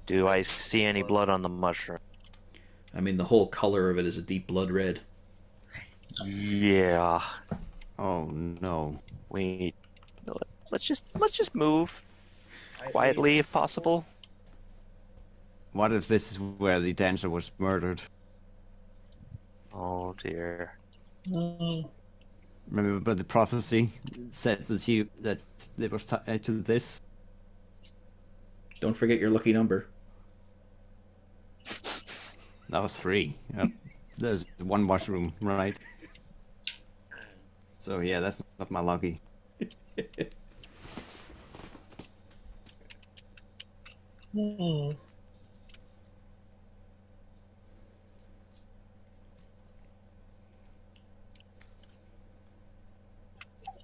Do I see any blood on the mushroom? I mean, the whole color of it is a deep blood red. Yeah. Oh no. Wait. Let's just move quietly if possible. What if this is where the dancer was murdered? Oh dear. Remember the prophecy said that they were tied to this? Don't forget your lucky number. That was 3. There's 1 mushroom, right? So yeah, that's not my lucky.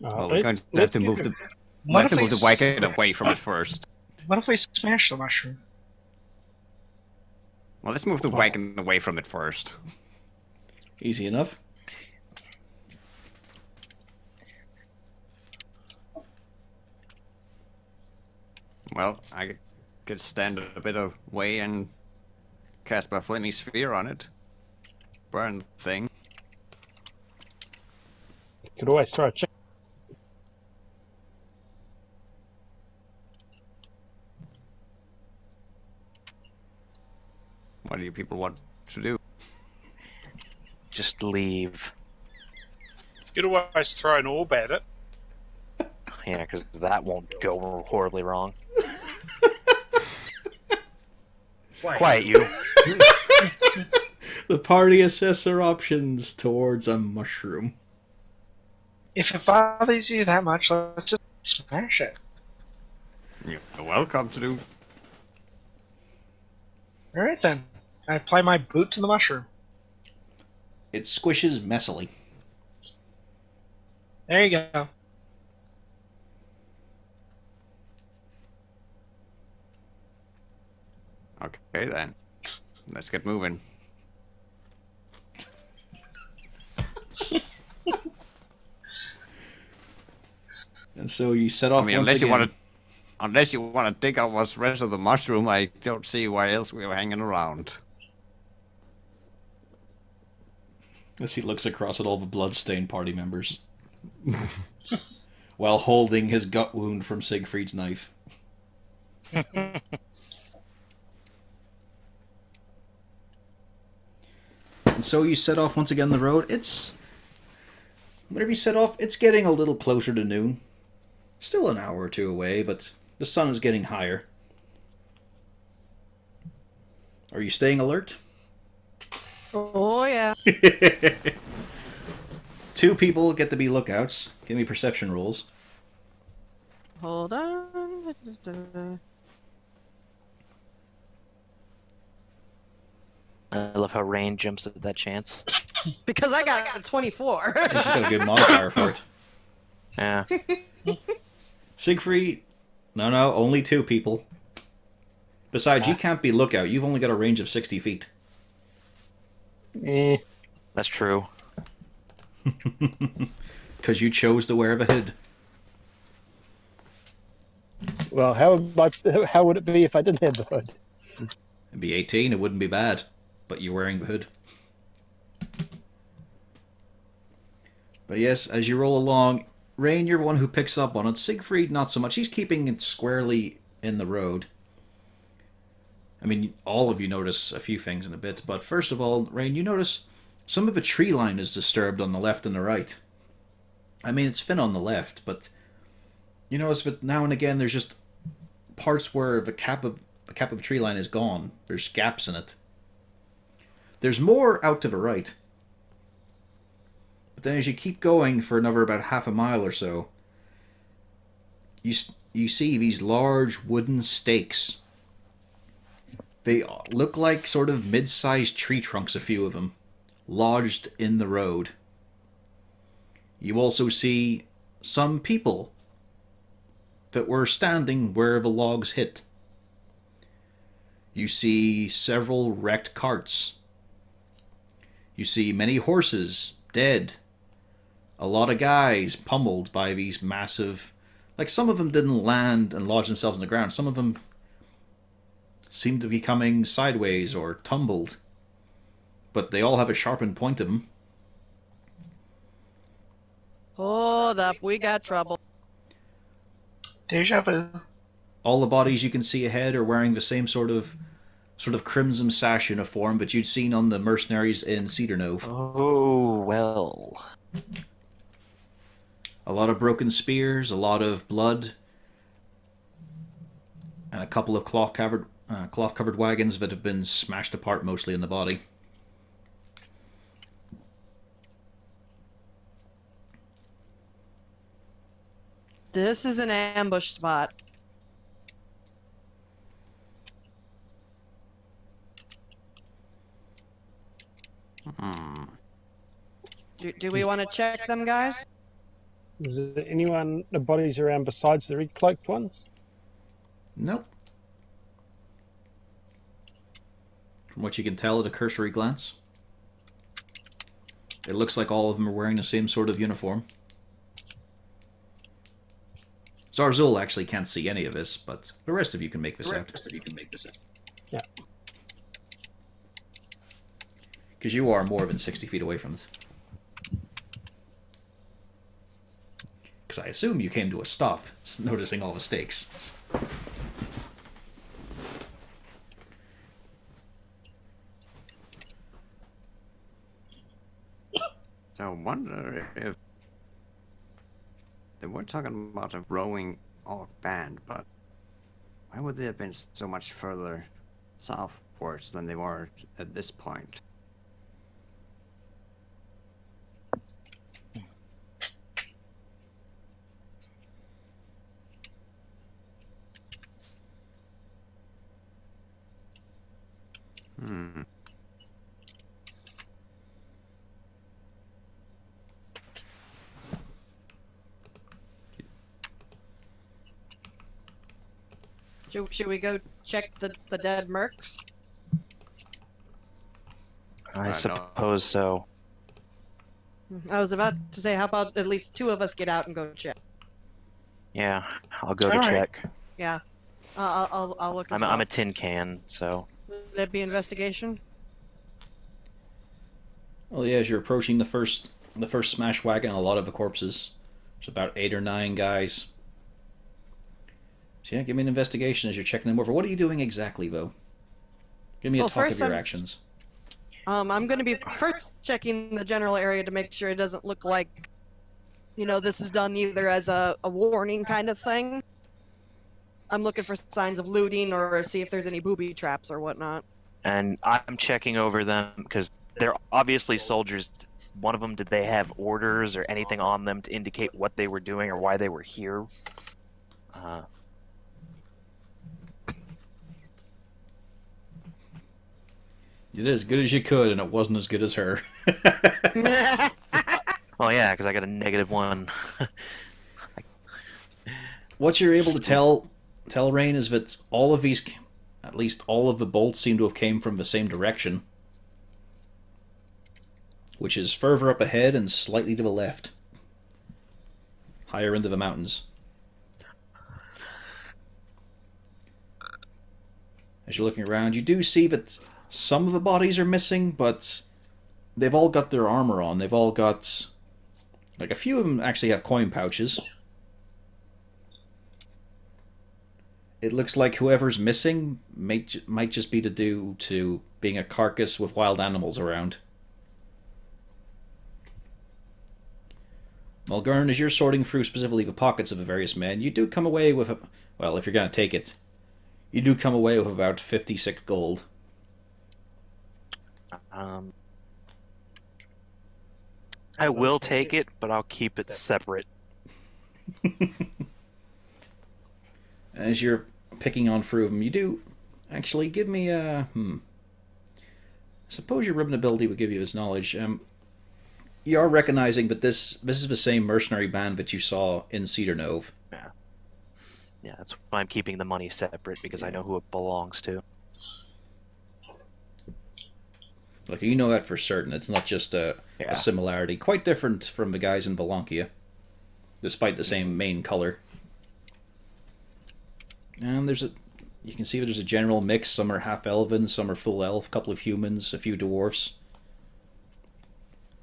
Well, we're going to have to move the wagon away from it first. What if we smash the mushroom? Well, let's move the wagon away from it first. Easy enough. Well, I could stand a bit away and cast my flaming sphere on it. Burn the thing. You could always throw a chicken. What do you people want to do? Just leave. You could always throw an orb at it. Yeah, because that won't go horribly wrong. Quiet you. The party assess their options towards a mushroom. If it bothers you that much, let's just smash it. You're welcome to do. Alright then. I apply my boot to the mushroom. It squishes messily. There you go. Okay then. Let's get moving. And so you set off. I mean, unless you want to dig out what's rest of the mushroom, I don't see why else we were hanging around. As he looks across at all the bloodstained party members, while holding his gut wound from Siegfried's knife. And so you set off once again the road. Whenever you set off, it's getting a little closer to noon. Still an hour or 2 away, but the sun is getting higher. Are you staying alert? Oh, yeah. 2 people get to be lookouts. Give me perception rolls. Hold on. I love how Rain jumps at that chance. Because I got a 24. She's got a good modifier for it. Yeah. Siegfried, no, only 2 people. Besides, you can't be lookout. You've only got a range of 60 feet. That's true. Because you chose to wear the hood. Well, how would it be if I didn't have the hood? It'd be 18, it wouldn't be bad. But you're wearing the hood. But yes, as you roll along, Rain, you're the one who picks up on it. Siegfried, not so much. He's keeping it squarely in the road. I mean, all of you notice a few things in a bit, but first of all, Rain, you notice some of the tree line is disturbed on the left and the right. I mean, it's thin on the left, but you notice that now and again there's just parts where the cap of the tree line is gone. There's gaps in it. There's more out to the right. But then as you keep going for another about half a mile or so, you see these large wooden stakes. They look like sort of mid-sized tree trunks, a few of them, lodged in the road. You also see some people that were standing where the logs hit. You see several wrecked carts. You see many horses dead. A lot of guys pummeled by these massive... Like, some of them didn't land and lodge themselves in the ground. Some of them seemed to be coming sideways or tumbled. But they all have a sharpened point to them. Hold up, we got trouble. Deja vu. All the bodies you can see ahead are wearing the same sort of crimson sash uniform that you'd seen on the mercenaries in Cedar Nove. Oh, well. A lot of broken spears, a lot of blood, and a couple of cloth-covered wagons that have been smashed apart mostly in the body. This is an ambush spot. Hmm. Do we want to check them, guys? Is there anyone, the bodies around besides the red cloaked ones? Nope. From what you can tell at a cursory glance, it looks like all of them are wearing the same sort of uniform. Zarzul actually can't see any of this, but the rest of you can make this out. Yeah. Because you are more than 60 feet away from it. Because I assume you came to a stop, noticing all the stakes. So I wonder if they were talking about a rowing orc band, but why would they have been so much further southwards than they were at this point? Hmm. Should we go check the dead mercs? I suppose so. I was about to say, how about at least two of us get out and go check? Yeah, I'll go to All right. check. Yeah. I'll look. As I'm well. a tin can, so. Would that be investigation? Well, yeah, as you're approaching the first smash wagon, a lot of the corpses. There's about 8 or 9 guys. So yeah, give me an investigation as you're checking them over. What are you doing exactly, though? Give me a Well, talk of first your I'm- actions. I'm going to be first checking the general area to make sure it doesn't look like, this is done either as a warning kind of thing. I'm looking for signs of looting or see if there's any booby traps or whatnot. And I'm checking over them because they're obviously soldiers. One of them, did they have orders or anything on them to indicate what they were doing or why they were here? You did as good as you could, and it wasn't as good as her. Well, yeah, because I got a -1. What you're able to tell Rain is that all of these, at least all of the bolts, seem to have came from the same direction, which is further up ahead and slightly to the left, higher into the mountains. As you're looking around, you do see that some of the bodies are missing, but they've all got their armor on. They've all got... Like, a few of them actually have coin pouches. It looks like whoever's missing might just be due to being a carcass with wild animals around. Mulgurn, as you're sorting through specifically the pockets of the various men, you do come away with well, if you're going to take it, you do come away with about 56 gold. I will take it, but I'll keep it separate. As you're picking on through them, you do actually give me a... I suppose your ribbon ability would give you this knowledge. You are recognizing that this is the same mercenary band that you saw in Cedar Nove. Yeah, that's why I'm keeping the money separate, because I know who it belongs to. Like, you know that for certain. It's not just a similarity. Quite different from the guys in Valankia, despite the same main color. And you can see there's a general mix. Some are half-elven, some are full elf, a couple of humans, a few dwarfs.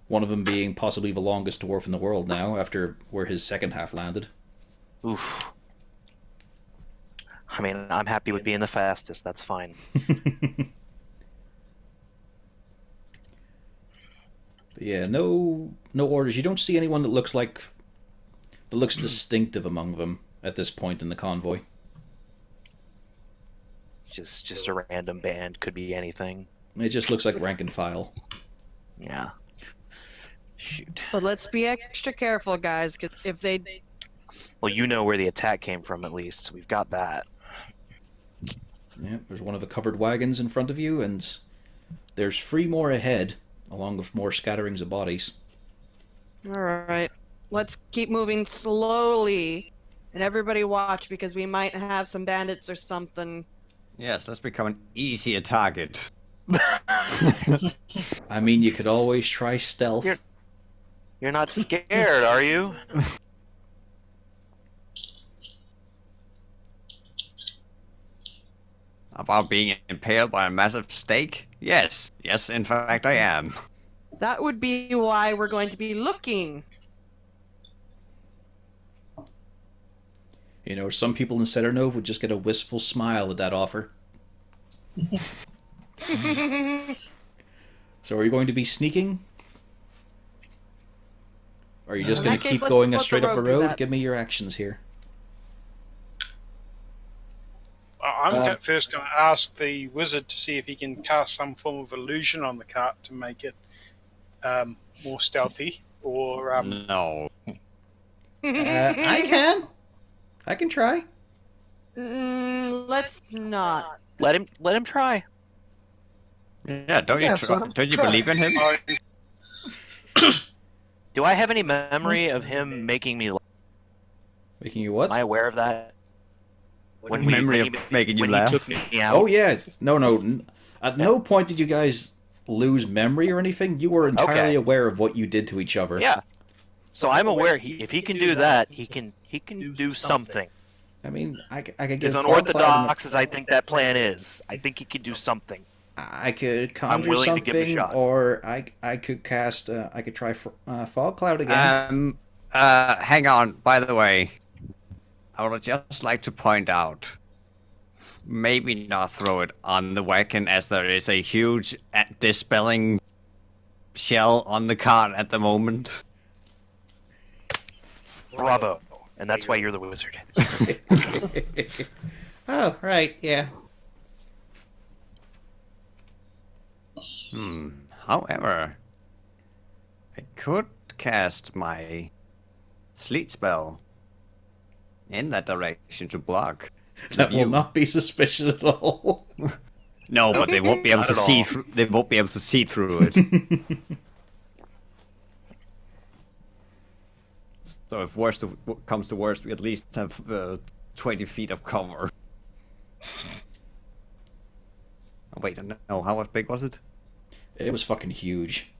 One of them being possibly the longest dwarf in the world now, after where his second half landed. Oof. I mean, I'm happy with being the fastest. That's fine. But yeah, no orders. You don't see anyone that looks distinctive among them at this point in the convoy. Just a random band, could be anything. It just looks like rank and file. Yeah. Shoot. But let's be extra careful, guys, because if they... Well, you know where the attack came from, at least. So we've got that. Yeah, there's one of the covered wagons in front of you, and there's 3 more ahead, along with more scatterings of bodies. Alright. Let's keep moving slowly. And everybody watch, because we might have some bandits or something. Yes, let's become an easier target. I mean, you could always try stealth. You're not scared, are you? About being impaled by a massive stake? Yes. Yes, in fact, I am. That would be why we're going to be looking. You know, some people in Ceternove would just get a wistful smile at that offer. So are you going to be sneaking? Or are you just In going that to case, keep going let's straight let up the the road do road? that. Give me your actions here. I'm first going to ask the wizard to see if he can cast some form of illusion on the cart to make it more stealthy. Or No. I can try. Let's not. Let him try. Yeah, don't Yeah, you so don't you try. believe in him? Do I have any memory of him making me laugh? Making you what? Am I aware of that? Memory of making you when laugh? he took me out. Oh yeah, no. At no point did you guys lose memory or anything. You were entirely Okay. aware of what you did to each other. Yeah. So I'm aware if he can do that, he can do something. I mean, I could get As Fog unorthodox as I think that plan is, I think he can do something. I could conjure willing to give it a something, shot. or I could cast. I could try Fog Cloud again. Hang on. By the way, I would just like to point out, maybe not throw it on the wagon, as there is a huge dispelling shell on the cart at the moment. Bravo. And that's why you're the wizard. Oh right, yeah. However, I could cast my sleet spell in that direction to block. That will you. not be suspicious at all. No, but they won't be able Not to at see. all. They won't be able to see through it. So if worst comes to worst, we at least have 20 feet of cover. Oh, wait, no. How big was it? It was fucking huge.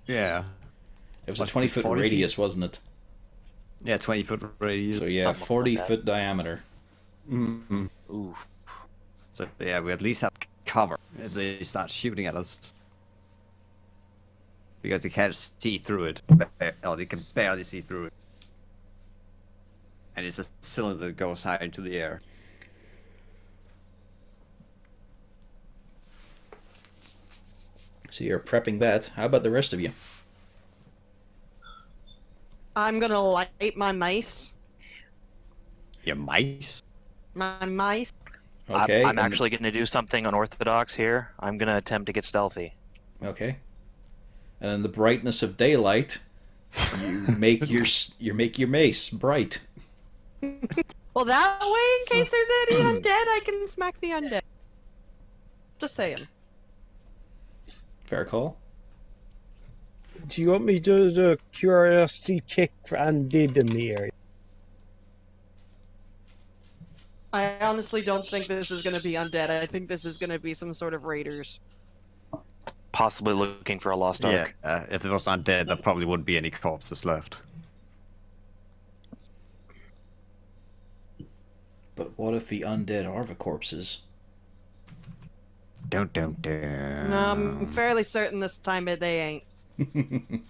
Yeah. It was a Must 20-foot be 40 radius, wasn't it? Yeah, 20-foot radius. So yeah, Something like 40-foot diameter. Mm-hmm. Ooh. So yeah, we at least have cover if they start shooting at us. Because they can't see through it. Oh, they can barely see through it. And it's a cylinder that goes high into the air. So you're prepping that. How about the rest of you? I'm gonna light my mice. Your mice? My mice. Okay. I'm and- actually going to do something unorthodox here. I'm going to attempt to get stealthy. Okay. And in the brightness of daylight, you make your mace bright. Well, that way, in case there's any undead, I can smack the undead. Just saying. Fair call. Do you want me to do the curiosity check for undead in the area? I honestly don't think this is gonna be undead. I think this is gonna be some sort of raiders. possibly looking for a lost ark. Yeah, if it was undead, there probably wouldn't be any corpses left. But what if the undead are the corpses? Don't. I'm fairly certain this time of day ain't.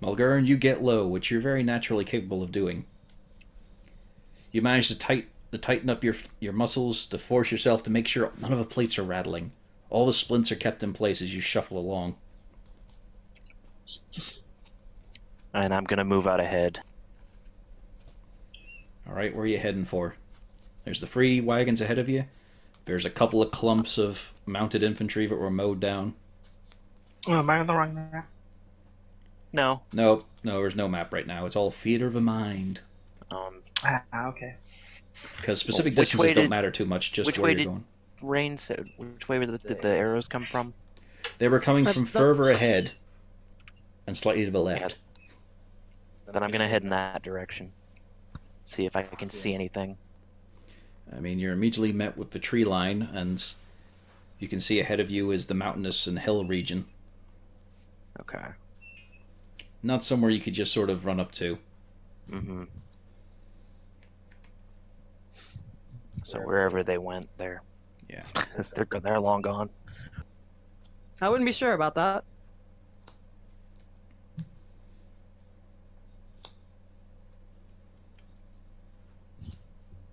Malgurn, you get low, which you're very naturally capable of doing. You manage to tighten up your muscles to force yourself to make sure none of the plates are rattling. All the splints are kept in place as you shuffle along. And I'm gonna move out ahead. Alright, where are you heading for? There's the free wagons ahead of you. There's a couple of clumps of mounted infantry that were mowed down. Oh, am I on the wrong map? No. No, there's no map right now. It's all theater of the mind. Okay. Because specific Which way distances don't did- matter too much, just which where way you're did- going. Rain said, which way did the arrows come from? They were coming But from the- further ahead and slightly to the left. Then I'm gonna head in that direction. See if I can see anything. I mean, you're immediately met with the tree line, and you can see ahead of you is the mountainous and hill region. Okay. Not somewhere you could just sort of run up to. Mm-hmm. So wherever they went, they're Yeah. they're long gone. I wouldn't be sure about that.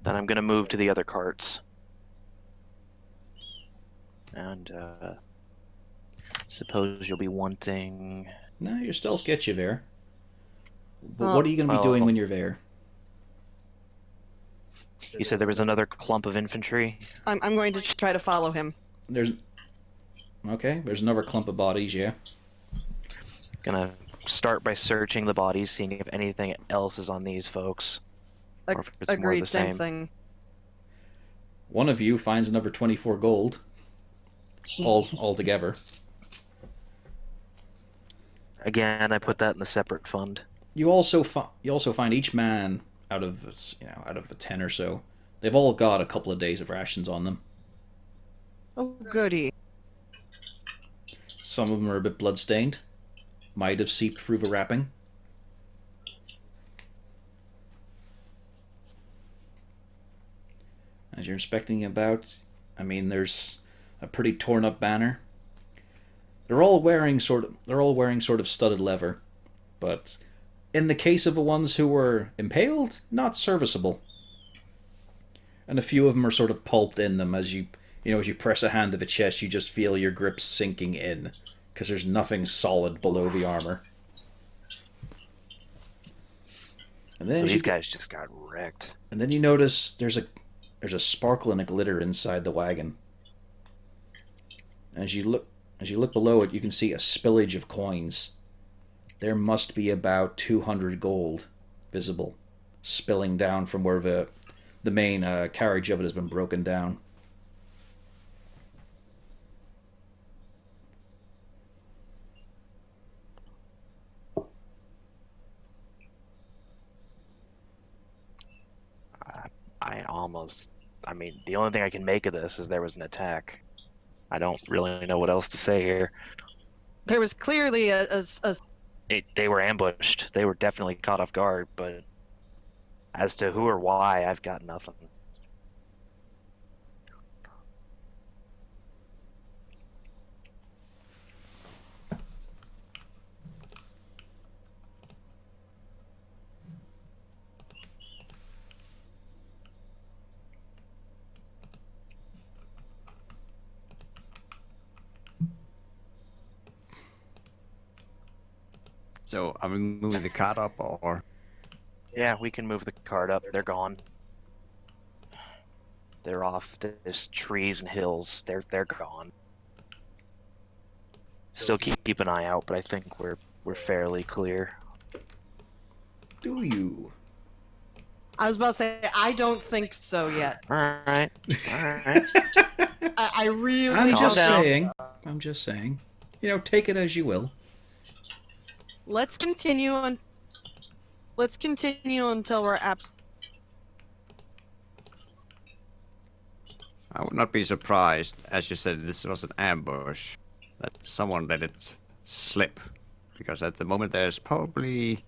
Then I'm gonna move to the other carts. And suppose you'll be wanting. No, your stealth gets you there. But Well- what are you going to be doing when you're there? You said there was another clump of infantry. I'm going to try to follow him. There's another clump of bodies, yeah. Gonna start by searching the bodies, seeing if anything else is on these folks. Or if it's more of Agreed, the same same. thing. One of you finds another 24 gold. All together. Again, I put that in the separate fund. You also find each man out of the 10 or so. They've all got a couple of days of rations on them. Oh, goody. Some of them are a bit bloodstained. Might have seeped through the wrapping. As you're inspecting about, I mean, there's a pretty torn up banner. They're all wearing sort of studded leather, but in the case of the ones who were impaled, not serviceable. And a few of them are sort of pulped in them as you press a hand to the chest, you just feel your grip sinking in because there's nothing solid below the armor. And then So as these you guys just got wrecked. And then you notice there's a sparkle and a glitter inside the wagon. As you look below it, you can see a spillage of coins. There must be about 200 gold visible, spilling down from where the main carriage of it has been broken down. I mean, the only thing I can make of this is there was an attack. I don't really know what else to say here. There was clearly They were ambushed. They were definitely caught off guard, but as to who or why, I've got nothing. So, are we moving the cart up, or? Yeah, we can move the cart up. They're gone. They're off. There's trees and hills. They're gone. Still keep an eye out, but I think we're fairly clear. Do you? I was about to say, I don't think so yet. All right. I really I'm don't just know. saying. I'm just saying. Take it as you will. Let's continue until we're I would not be surprised, as you said, this was an ambush, that someone let it slip. Because at the moment there's probably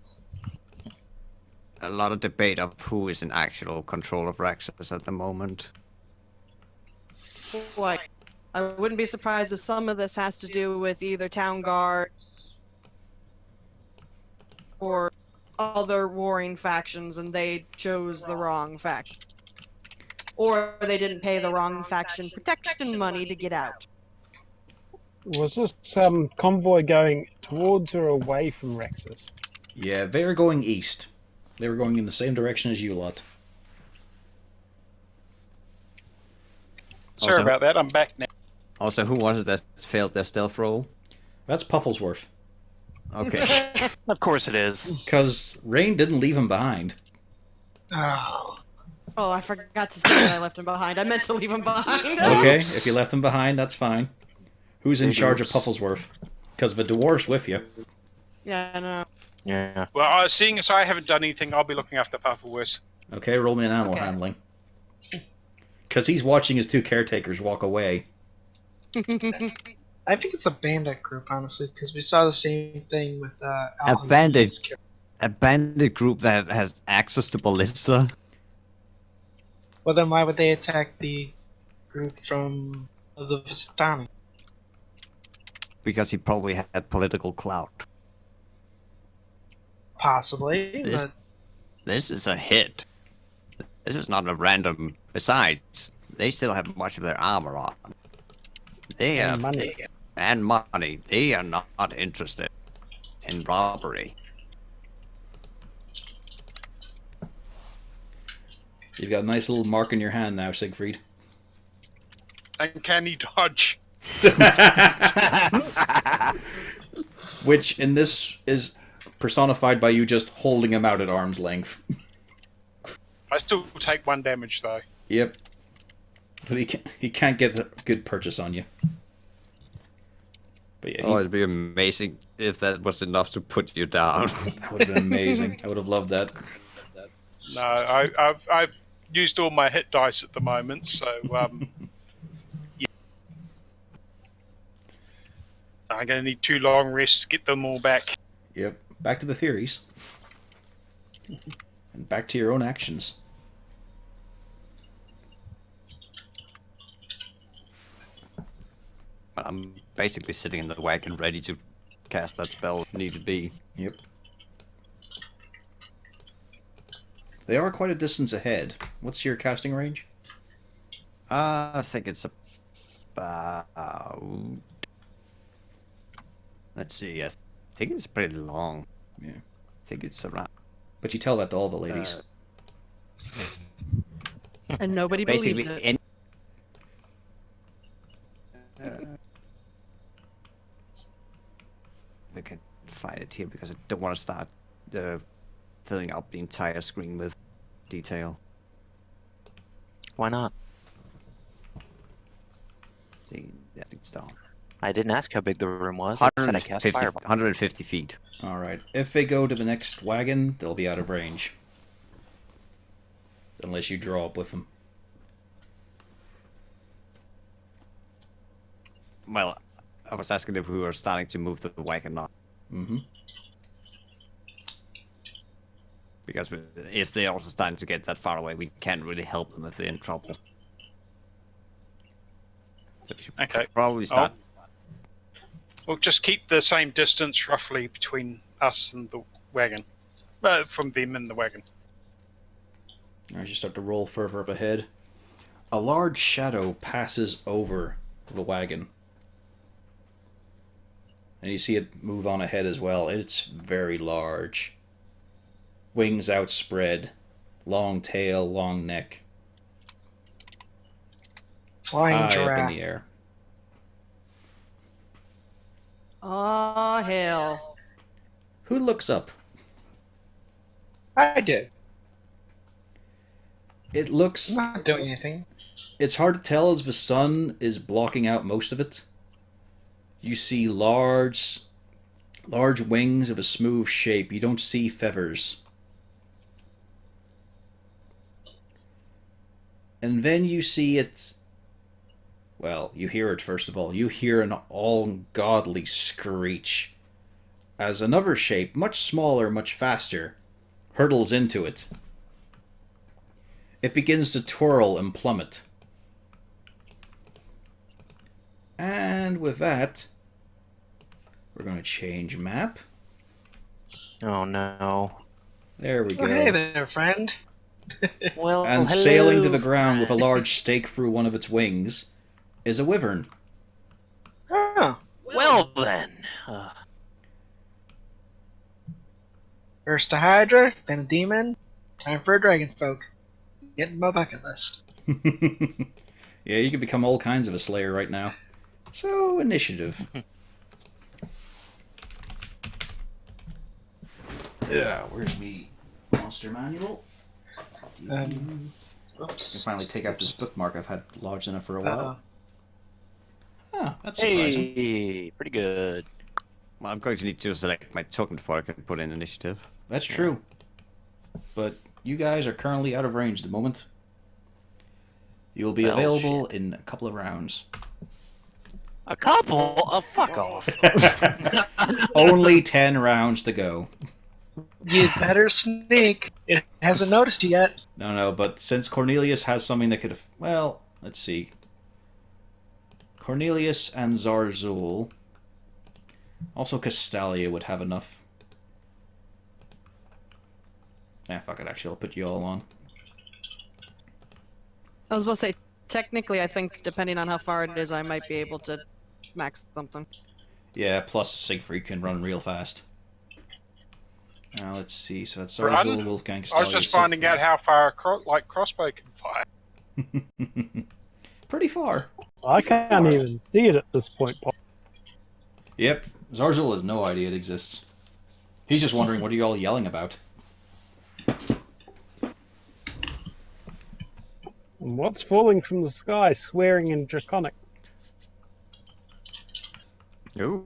a lot of debate of who is in actual control of Raxis at the moment. Like, I wouldn't be surprised if some of this has to do with either town guards or other warring factions and they chose the wrong faction. Or they didn't pay the wrong faction protection money to get out. Was this convoy going towards or away from Raxis? Yeah, they were going east. They were going in the same direction as you lot. Sorry about that. I'm back now. Also, who was it that failed their stealth roll? That's Pufflesworth. Okay. Of course it is. Because Rain didn't leave him behind. Oh. Oh, I forgot to say that I left him behind. I meant to leave him behind. Okay, if you left him behind, that's fine. Who's in charge of Pufflesworth? Because the dwarf's with you. Yeah, I know. Yeah. Well, seeing as I haven't done anything, I'll be looking after Pufflewurst. Okay, roll me an animal Okay. handling. Because he's watching his two caretakers walk away. I think it's a bandit group, honestly, because we saw the same thing with Alvin's bandit. character. A bandit group that has access to ballista? Well, then why would they attack the group from the Vistani? Because he probably had political clout. Possibly, This- but This is a hit. This is not a random. Besides, they still have much of their armor on. They And have money. and money. They are not interested in robbery. You've got a nice little mark in your hand now, Siegfried. Uncanny dodge. Which, in this, is personified by you just holding him out at arm's length. I still take 1 damage though. Yep. But he can't get a good purchase on you. But yeah, Oh, it'd be amazing if that was enough to put you down. that would have been amazing. I would have loved that. No, I've used all my hit dice at the moment, so yeah. I'm going to need 2 long rests to get them all back. Yep. Back to the theories. And back to your own actions. I'm basically sitting in the wagon ready to cast that spell if need be. Yep. They are quite a distance ahead. What's your casting range? I think it's about... Let's see, I think it's pretty long. Yeah. I think it's around... But you tell that to all the ladies. And nobody basically believes it. any... we can find it here because I don't want to start filling up the entire screen with detail. Why not? See, I think it's down. I didn't ask how big the room was. I said I cast 150, fireball. 150 feet. Alright. If they go to the next wagon, they'll be out of range. Unless you draw up with them. Well, I was asking if we were starting to move the wagon now. Mm-hmm. Because if they're also starting to get that far away, we can't really help them if they're in trouble. So we should Okay. probably start. We'll just keep the same distance roughly between us and the wagon. From them and the wagon. Alright, you start to roll further up ahead. A large shadow passes over the wagon. And you see it move on ahead as well. It's very large. Wings outspread. Long tail, long neck. flying High up in giraffe. the air. Oh, hell. Who looks up? I did. It looks... I'm not doing anything. It's hard to tell as the sun is blocking out most of it. You see large wings of a smooth shape. You don't see feathers. And then you see it Well, you hear it first of all. You hear an ungodly screech as another shape, much smaller, much faster, hurtles into it. It begins to twirl and plummet. And with that, we're going to change map. Oh no. There we go. Oh, hey there, friend. Well, And hello, sailing to the ground with a friend. large stake through one of its wings is a wyvern. Oh, Well then. first a Hydra, then a demon. Time for a dragon folk. Getting my bucket list. Yeah, you can become all kinds of a slayer right now. So, initiative. Yeah, where's me monster manual? I can Oops. finally take out this bookmark I've had lodged in it for a while. Uh-oh. Ah, that's surprising. Hey, pretty good. Well, I'm going to need to select my token before I can put in initiative. That's true. But you guys are currently out of range at the moment. You'll be Well, available in a couple of rounds. A couple? Fuck off. Only 10 rounds to go. You'd better sneak. It hasn't noticed you yet. No, but since Cornelius has something that could have... Well, let's see. Cornelius and Zarzul. Also Castalia would have enough. Fuck it, actually, I'll put you all on. I was about to say, technically, I think depending on how far it is, I might be able to max something. Yeah, plus Siegfried can run real fast. Now let's see, so that's Run? Zarzul, Wolfgang, I Castalia, was just finding out how far a crossbow can fire. Siegfried. Pretty far. I can't even see it at this point. Paul. Yep, Zarzul has no idea it exists. He's just wondering, what are you all yelling about? And what's falling from the sky, swearing in Draconic? Ooh.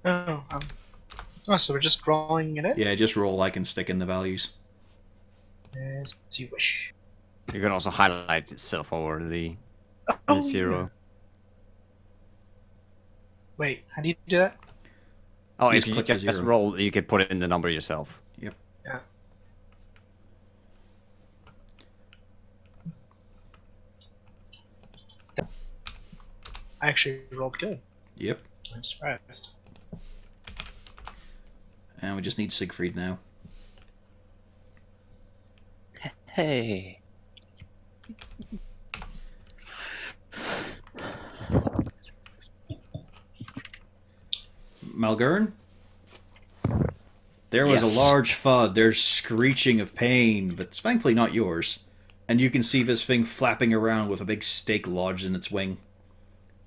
So we're just rolling it in? Yeah, just roll I can stick in the values. As you wish. You can also highlight itself over the Oh, zero. Wait, how do you do that? Oh, Just if you click the just zero. roll, you can put it in the number yourself. Yep. Yeah. I actually rolled good. Yep. I'm surprised. And we just need Siegfried now. Hey. Malgern? There was Yes. a large thud. There's screeching of pain, but it's thankfully not yours. And you can see this thing flapping around with a big stake lodged in its wing.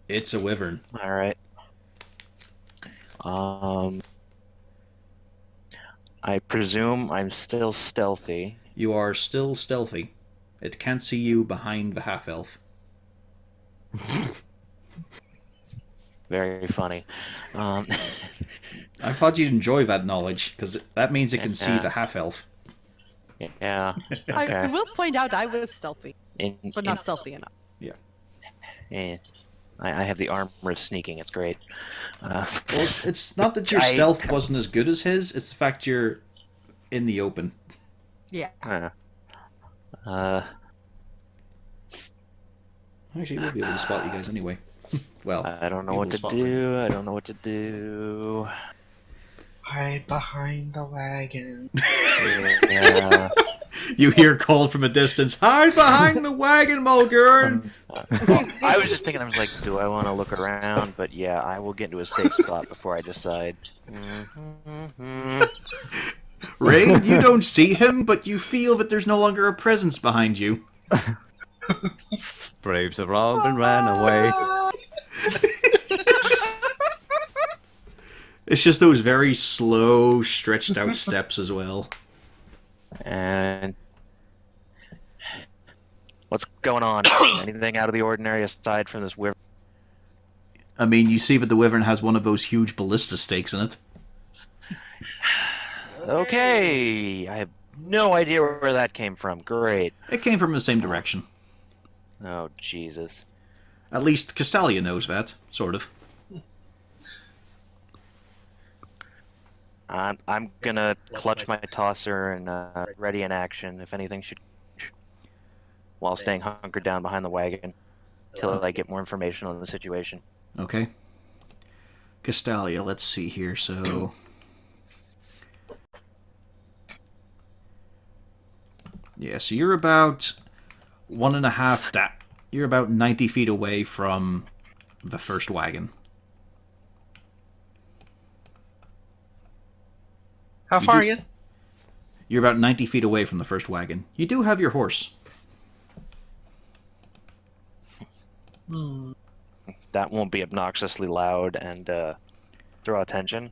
It's a wyvern. Alright. I presume I'm still stealthy. You are still stealthy. It can't see you behind the half-elf. Very funny. I thought you'd enjoy that knowledge, because that means it can see Yeah. the half-elf. Yeah. I Okay. will point out I was stealthy, In- but not stealthy enough. I have the armor of sneaking. It's great. Well, it's not that your I- stealth wasn't as good as his, it's the fact you're in the open. Yeah. Actually, we'll be able to spot you guys anyway. Well, I don't know you what will to spot do. I don't know what to do. Hide behind the wagon. Yeah. you hear called from a distance, "Hide behind the wagon, Mulgurn!" I was just thinking, I was like, do I want to look around? But yeah, I will get into a safe spot before I decide. Ray, you don't see him, but you feel that there's no longer a presence behind you. Braves have all been ran away. It's just those very slow, stretched out steps as well. And what's going on? Anything out of the ordinary aside from this weird? I mean, you see that the wyvern has one of those huge ballista stakes in it. Okay, I have no idea where that came from. Great. It came from the same direction. Oh, Jesus. At least Castalia knows that, sort of. I'm gonna clutch my tosser and ready in action if anything should, while staying hunkered down behind the wagon till I get more information on the situation. Okay. Castalia, let's see here. So, yeah. So you're about 1.5. You're about 90 feet away from the first wagon. How far again? You're about 90 feet away from the first wagon. You do have your horse. That won't be obnoxiously loud and draw attention.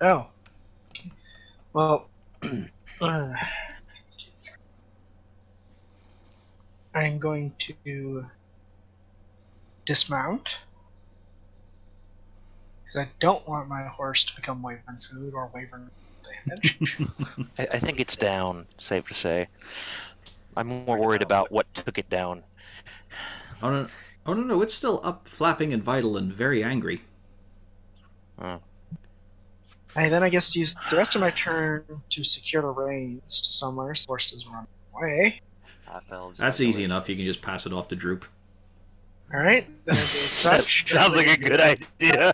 Oh. Well, I'm going to dismount. Because I don't want my horse to become wyvern food or wyvern damage. I think it's down, safe to say. I'm more worried about what took it down. Oh no, it's still up, flapping and vital and very angry. Oh. I then I guess use the rest of my turn to secure the reins to somewhere so the horse doesn't run away. That's easy enough. You can just pass it off to Droop. Alright, then I do such. Sounds like a good idea.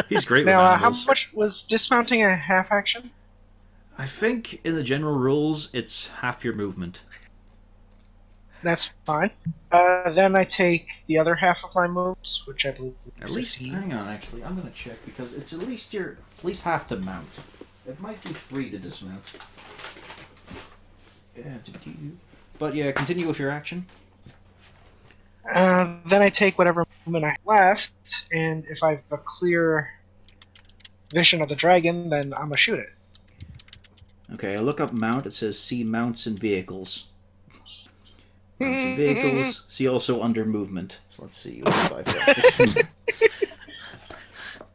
He's great Now, with how animals. much was dismounting a half action? I think in the general rules, it's half your movement. That's fine. Then I take the other half of my moves, which I believe. At least, hang on. Actually, I'm gonna check because it's at least half to mount. It might be 3 to dismount. Yeah, but yeah, continue with your action. Then I take whatever movement I have left, and if I have a clear vision of the dragon, then I'm gonna shoot it. Okay, I look up mount. It says see mounts and vehicles. Mounts and vehicles. See also under movement. So let's see. What have I got?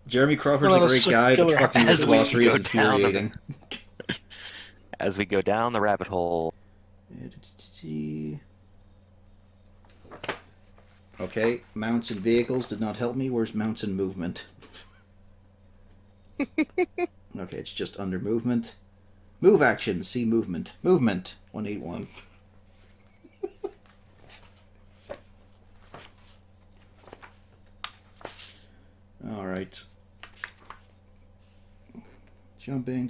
Jeremy Crawford's a great guy, but fucking his glossary is infuriating. As we go down the rabbit hole. Okay, mounts and vehicles did not help me. Where's mounts and movement? Okay, it's just under movement. Move action, see movement. Movement, 181. Alright. Jumping,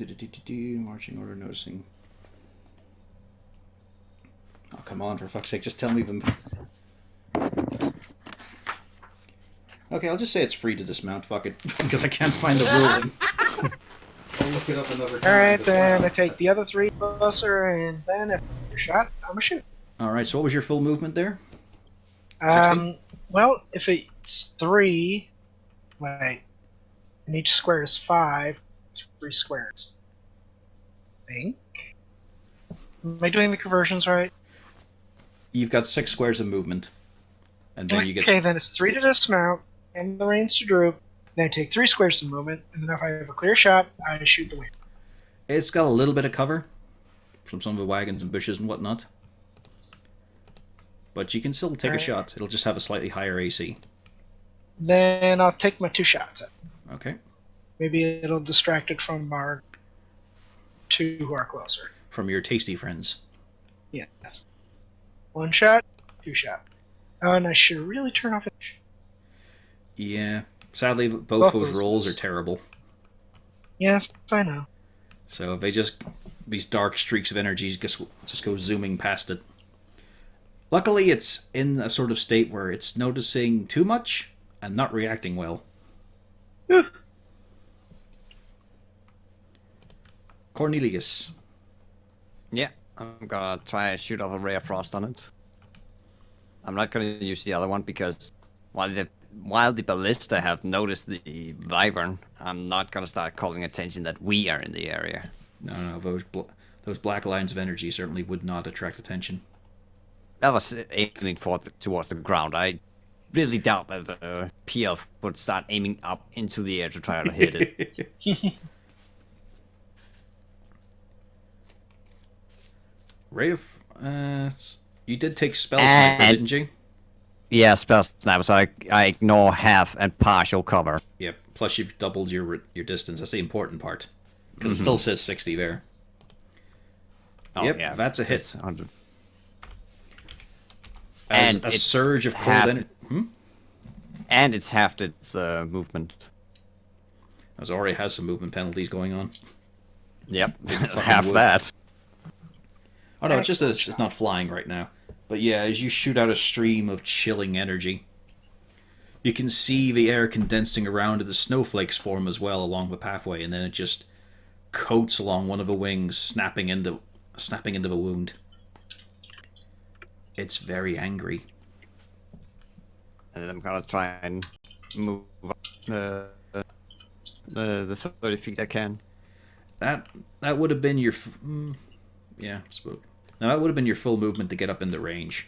marching order, noticing. Oh, come on, for fuck's sake, just tell me them. Okay, I'll just say it's free to dismount, fuck it. Because I can't find the ruling. I'll look it up another time. Alright, then I take the other 3 closer, and then if you're shot, I'm gonna shoot. Alright, so what was your full movement there? Well, if it's 3, wait, and each square is 5, 3 squares. I think. Am I doing the conversions right? You've got 6 squares of movement. And then you get... Okay, then it's 3 to dismount, and the reins to droop, then I take 3 squares of movement, and then if I have a clear shot, I shoot the wing. It's got a little bit of cover from some of the wagons and bushes and whatnot. But you can still take a shot. It'll just have a slightly higher AC. Then I'll take my 2 shots at it. Okay. Maybe it'll distract it from our 2 who are closer. From your tasty friends. Yes. 1 shot, 2 shot. Oh, and I should really turn off it. Yeah. Sadly, both those rolls are terrible. Yes, I know. So they just... These dark streaks of energy just go zooming past it. Luckily, it's in a sort of state where it's noticing too much and not reacting well. Cornelius. Yeah, I'm gonna try to shoot off a ray of frost on it. I'm not gonna use the other one because while the ballista have noticed the wyvern, I'm not gonna start calling attention that we are in the area. No, those black lines of energy certainly would not attract attention. That was aiming towards the ground. I really doubt that the PL would start aiming up into the air to try to hit it. Ray of... you did take spell sniper, And- didn't you? Yeah, spell sniper, so I ignore half and partial cover. Yep. Plus you've doubled your distance. That's the important part. Because it still says 60 there. Oh, Yep, yeah, that's a hit. it's 100. As And a it's surge of cold half- energy... And it's halved its movement. It already has some movement penalties going on. Yep, fucking half wood. that. Oh no, it's just that it's not flying right now. But yeah, as you shoot out a stream of chilling energy, you can see the air condensing around and the snowflakes form as well along the pathway, and then it just coats along one of the wings, snapping into the wound. It's very angry. And then I'm gonna try and move up the 30 feet I can. That would have been your yeah, I suppose. Now that would have been your full movement to get up into range.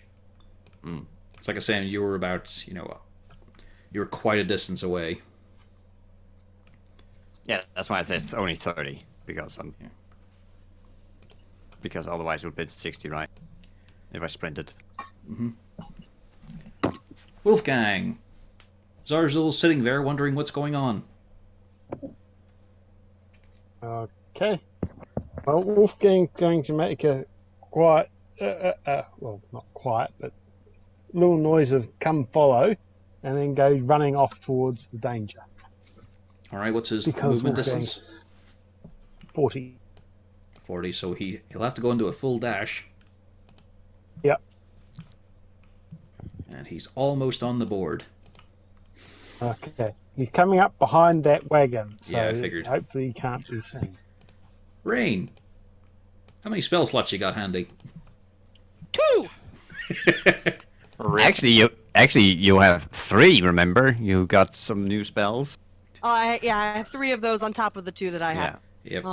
It's like I was saying, you were about you were quite a distance away. Yeah, that's why I said it's only 30 because because otherwise it would be 60, right? If I sprinted. Wolfgang! Zarzul sitting there wondering what's going on. Okay. Well, Wolfgang's going to make a quiet, well, not quiet, but little noise of come follow, and then go running off towards the danger. Alright, what's his Because movement Wolfgang- distance? 40. 40, so he'll have to go into a full dash. Yep. And he's almost on the board. Okay. He's coming up behind that wagon, so Yeah, I figured. hopefully he can't be seen. Rain! How many spell slots you got handy? 2! Actually, you have 3. Remember, you got some new spells. Oh, I have 3 of those on top of the 2 that I Yeah. have. Yep.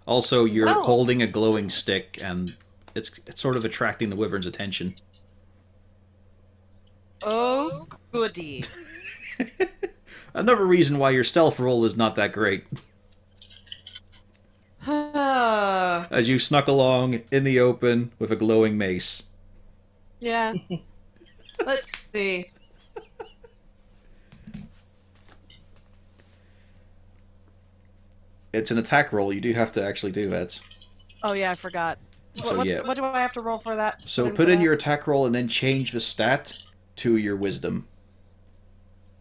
Also, you're Oh. holding a glowing stick, and it's sort of attracting the wyvern's attention. Oh, goody. Another reason why your stealth roll is not that great. As you snuck along in the open with a glowing mace. Yeah. Let's see. It's an attack roll. You do have to actually do that. Oh yeah, I forgot. So, yeah. What do I have to roll for that? So for put in that? your attack roll and then change the stat to your wisdom.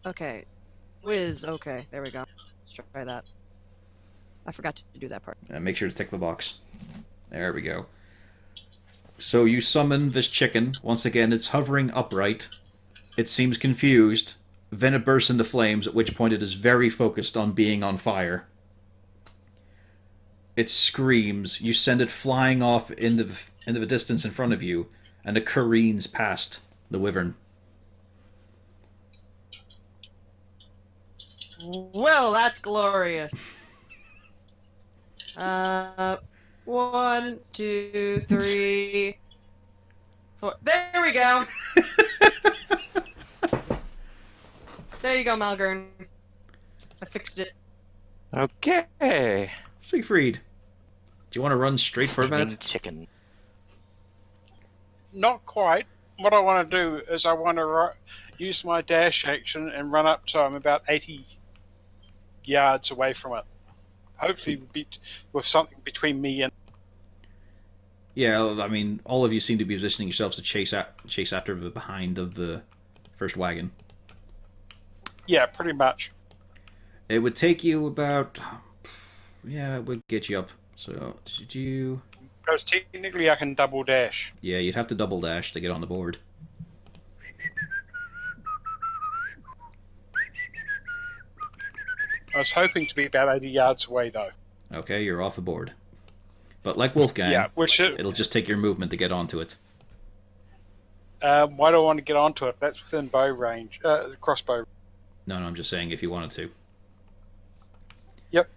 Okay. Whiz. Okay, there we go. Let's try that. I forgot to do that part. And make sure to tick the box. There we go. So you summon this chicken. Once again, it's hovering upright. It seems confused. Then it bursts into flames, at which point it is very focused on being on fire. It screams. You send it flying off into the distance in front of you, and it careens past the wyvern. Well, that's glorious. 1, 2, 3, 4. There we go. There you go, Malgern. I fixed it. Okay. Siegfried, do you want to run straight for Steaming that? chicken. Not quite. What I want to do is I want to use my dash action and run up to him about 80 yards away from it. Hopefully with something between me and... Yeah, I mean, all of you seem to be positioning yourselves to chase after the behind of the first wagon. Yeah, pretty much. It would take you about... Yeah, it would get you up. So, did you... Because technically I can double dash. Yeah, you'd have to double dash to get on the board. I was hoping to be about 80 yards away though. Okay, you're off the board. But like Wolfgang, Yeah, which it'll just take your movement to get onto it. why do I want to get onto it? That's within bow range, crossbow. No, I'm just saying if you wanted to. Yep.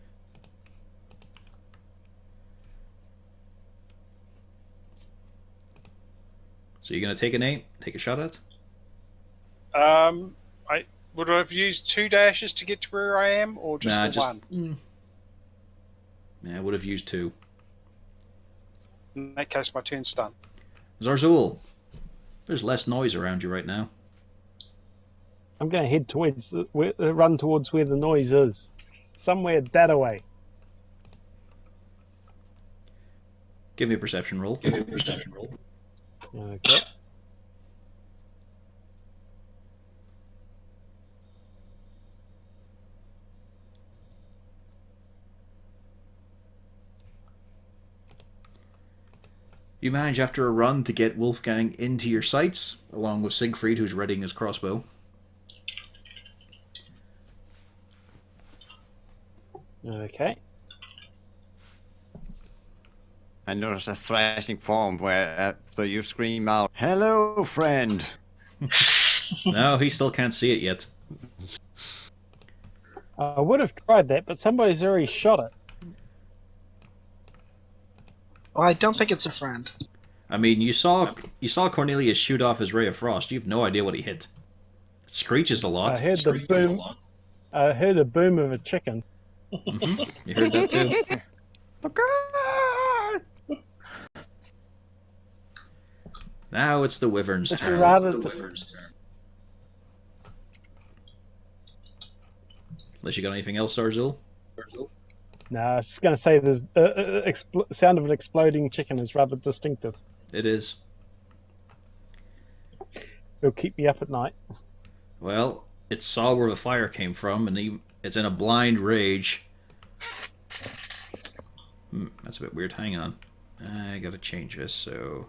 So you're going to take an aim? Take a shot at? I would I have used 2 dashes to get to where I am, or just Nah, the one? Yeah, I would have used 2. In that case, my turn's done. Zarzul, there's less noise around you right now. I'm going to head towards, run towards where the noise is. Somewhere that away. Give me a perception roll. Okay. You manage after a run to get Wolfgang into your sights, along with Siegfried, who's readying his crossbow. Okay. I notice a thrashing form where after you scream out, "Hello, friend!" No, he still can't see it yet. I would have tried that, but somebody's already shot it. Well, I don't think it's a friend. I mean, you saw Cornelius shoot off his ray of frost. You have no idea what he hit. It screeches a lot. I heard the boom. I heard a boom of a chicken. Mhm. You heard that too. Now it's the Wyvern's It's turn. rather Unless you got anything else, Zarzul? No, I was just going to say the sound of an exploding chicken is rather distinctive. It is. It'll keep me up at night. Well, it saw where the fire came from, and it's in a blind rage. That's a bit weird. Hang on. I gotta change this, so...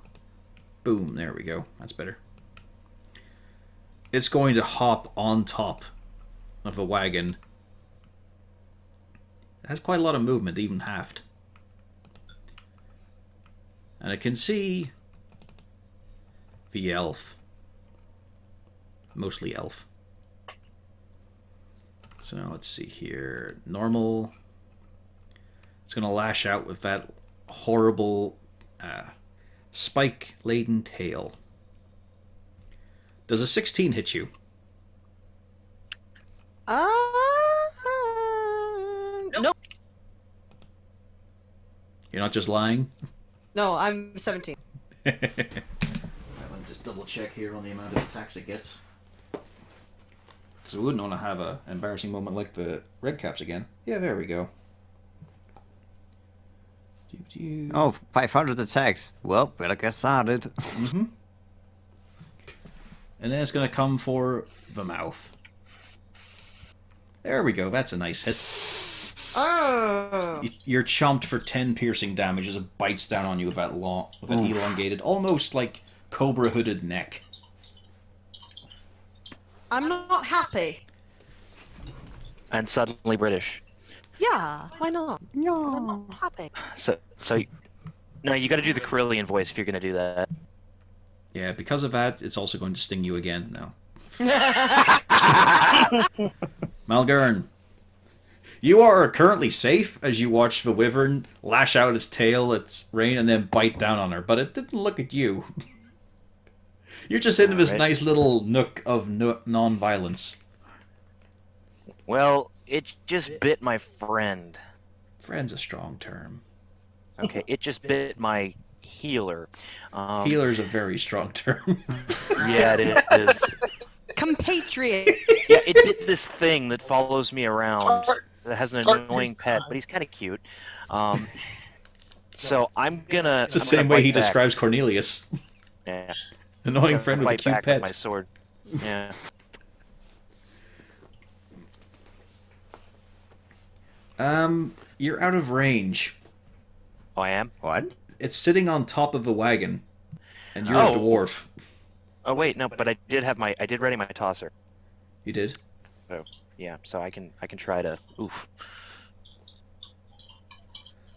Boom, there we go. That's better. It's going to hop on top of the wagon. It has quite a lot of movement, even halved. And I can see the elf. Mostly elf. So let's see here. Normal. It's going to lash out with that horrible spike-laden tail. Does a 16 hit you? No. You're not just lying? No, I'm 17. Let me just double check here on the amount of attacks it gets. Because we wouldn't want to have an embarrassing moment like the red caps again. Yeah, there we go. Oh, 500 attacks. Well, better get started. Mm-hmm. And then it's going to come for the mouth. There we go. That's a nice hit. Oh. You're chomped for 10 piercing damage as it bites down on you with that elongated, almost like cobra hooded neck. I'm not happy. And suddenly British. Yeah, why not? 'Cause I'm not happy. No, you got to do the Carillion voice if you're gonna do that. Yeah, because of that, it's also going to sting you again. No. Malgern, you are currently safe as you watch the wyvern lash out its tail, its rein, and then bite down on her, but it didn't look at you. You're just into this nice little nook of non-violence. Well, it just bit my friend. Friend's a strong term. Okay, it just bit my healer. Healer's a very strong term. Yeah, it is. Compatriot. Yeah, it bit this thing that follows me around. That has an annoying pet, but he's kind of cute. So I'm gonna. It's the same way he describes Cornelius. Yeah. Annoying friend with a cute back pet. with my sword. Yeah. You're out of range. Oh, I am? What? It's sitting on top of the wagon, and you're a Oh. dwarf. Oh wait, no, but I did ready my tosser. You did? Yeah, so I can try to oof.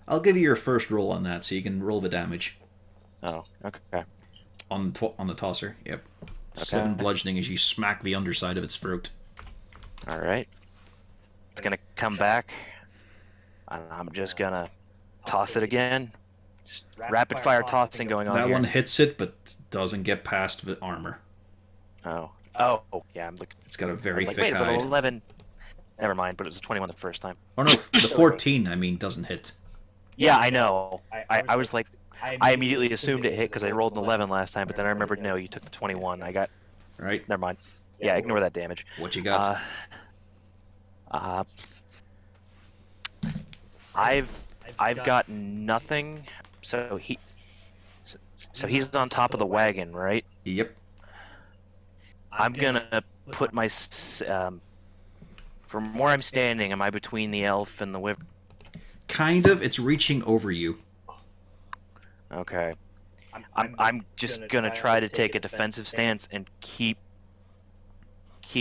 I'll give you your first roll on that, so you can roll the damage Oh, okay. on the tosser. Yep. 7 bludgeoning as you smack the underside of its throat. All right. It's gonna come back. And I'm just gonna toss it again. Just rapid fire tossing going on That here. one hits it, but doesn't get past the armor. Oh, yeah. I'm looking. It's got a I very was like, thick wait, but hide. 11. Never mind, but it was a 21 the first time. Oh no, the 14, I mean, doesn't hit. Yeah, I know. I was like, I immediately assumed it hit because I rolled an 11 last time, but then I remembered, no, you took the 21. I got... Right. Never mind. Yeah, ignore that damage. What you got? I've got nothing. So he's on top of the wagon, right? Yep. I'm gonna put my from where I'm standing. Am I between the elf and the wyvern? Kind of. It's reaching over you. Okay. I'm just gonna try to take a defensive stance and keep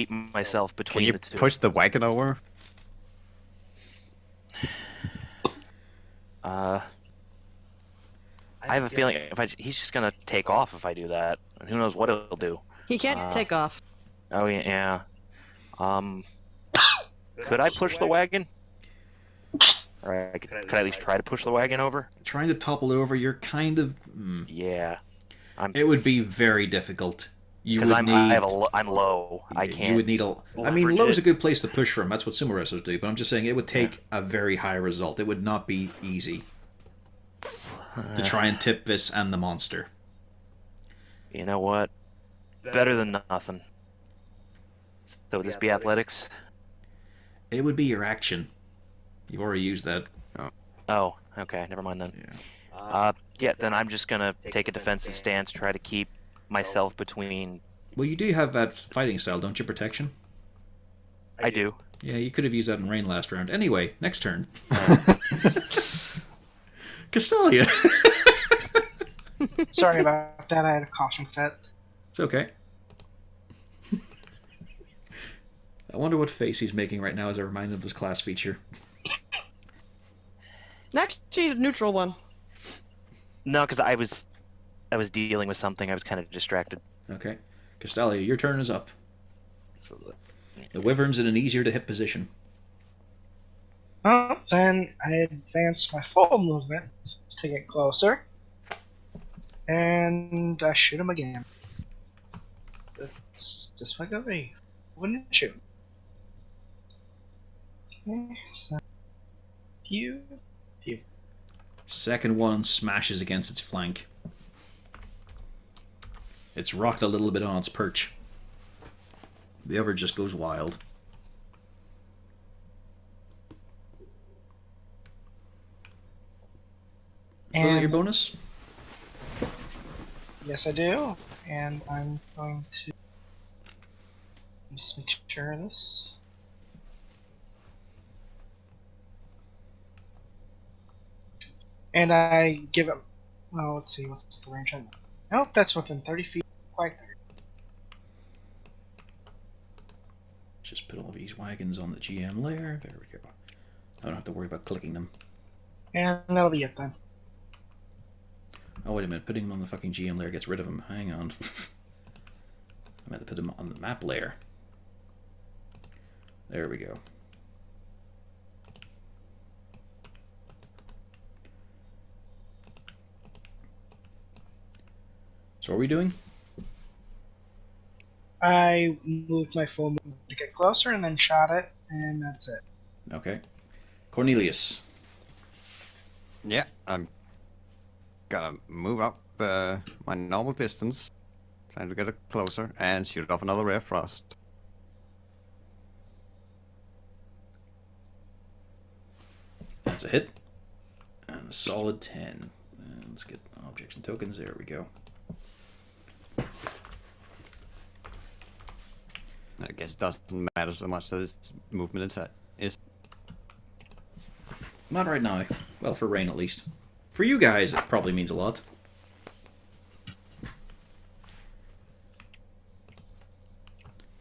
myself Can between you the two. push the wagon over? I have a feeling he's just gonna take off if I do that, and who knows what it'll do. He can't take off. Oh yeah. Could I push the wagon? Or could I at least try to push the wagon over? Trying to topple it over, you're kind of... Yeah. It would be very difficult. Because I'm low. I can't. You would need a... I mean, low is a good place to push from. That's what sumo wrestlers do. But I'm just saying it would take a very high result. It would not be easy to try and tip this and the monster. You know what? Better than nothing. So would this be athletics? It would be your action. You've already used that. Oh, okay. Never mind then. Yeah, then I'm just gonna take a defensive stance, try to keep myself between... Well, you do have that fighting style, don't you? Protection? I do. Yeah, you could have used that in rain last round. Anyway, next turn. Castalia. Sorry about that. I had a coughing fit. It's okay. I wonder what face he's making right now as a reminder of his class feature. Actually, a neutral one. No, because I was dealing with something. I was kind of distracted. Okay. Castalia, your turn is up. So The wyvern's in an easier to hit position. Well, then I advance my full movement to get closer. And I shoot him again. That's just like a wouldn't shoot. Okay, so pew. Second one smashes against its flank. It's rocked a little bit on its perch. The other just goes wild. Is that your bonus? Yes, I do. And I'm going to just make sure of this. And I give him. Well, let's see. What's the range on that? Nope, that's within 30 feet. Quite 30. Just put all these wagons on the GM layer. There we go. I don't have to worry about clicking them. And that'll be it then. Oh, wait a minute. Putting them on the fucking GM layer gets rid of them. Hang on. I meant to put them on the map layer. There we go. So what are we doing? I moved my full movement to get closer and then shot it, and that's it. Okay. Cornelius. Yeah, I'm gonna move up my normal distance, trying to get it closer, and shoot off another ray of frost. That's a hit. And a solid 10. And let's get objects and tokens. There we go. I guess it doesn't matter so much that its movement is. Not right now. Well, for Rain at least. For you guys, it probably means a lot.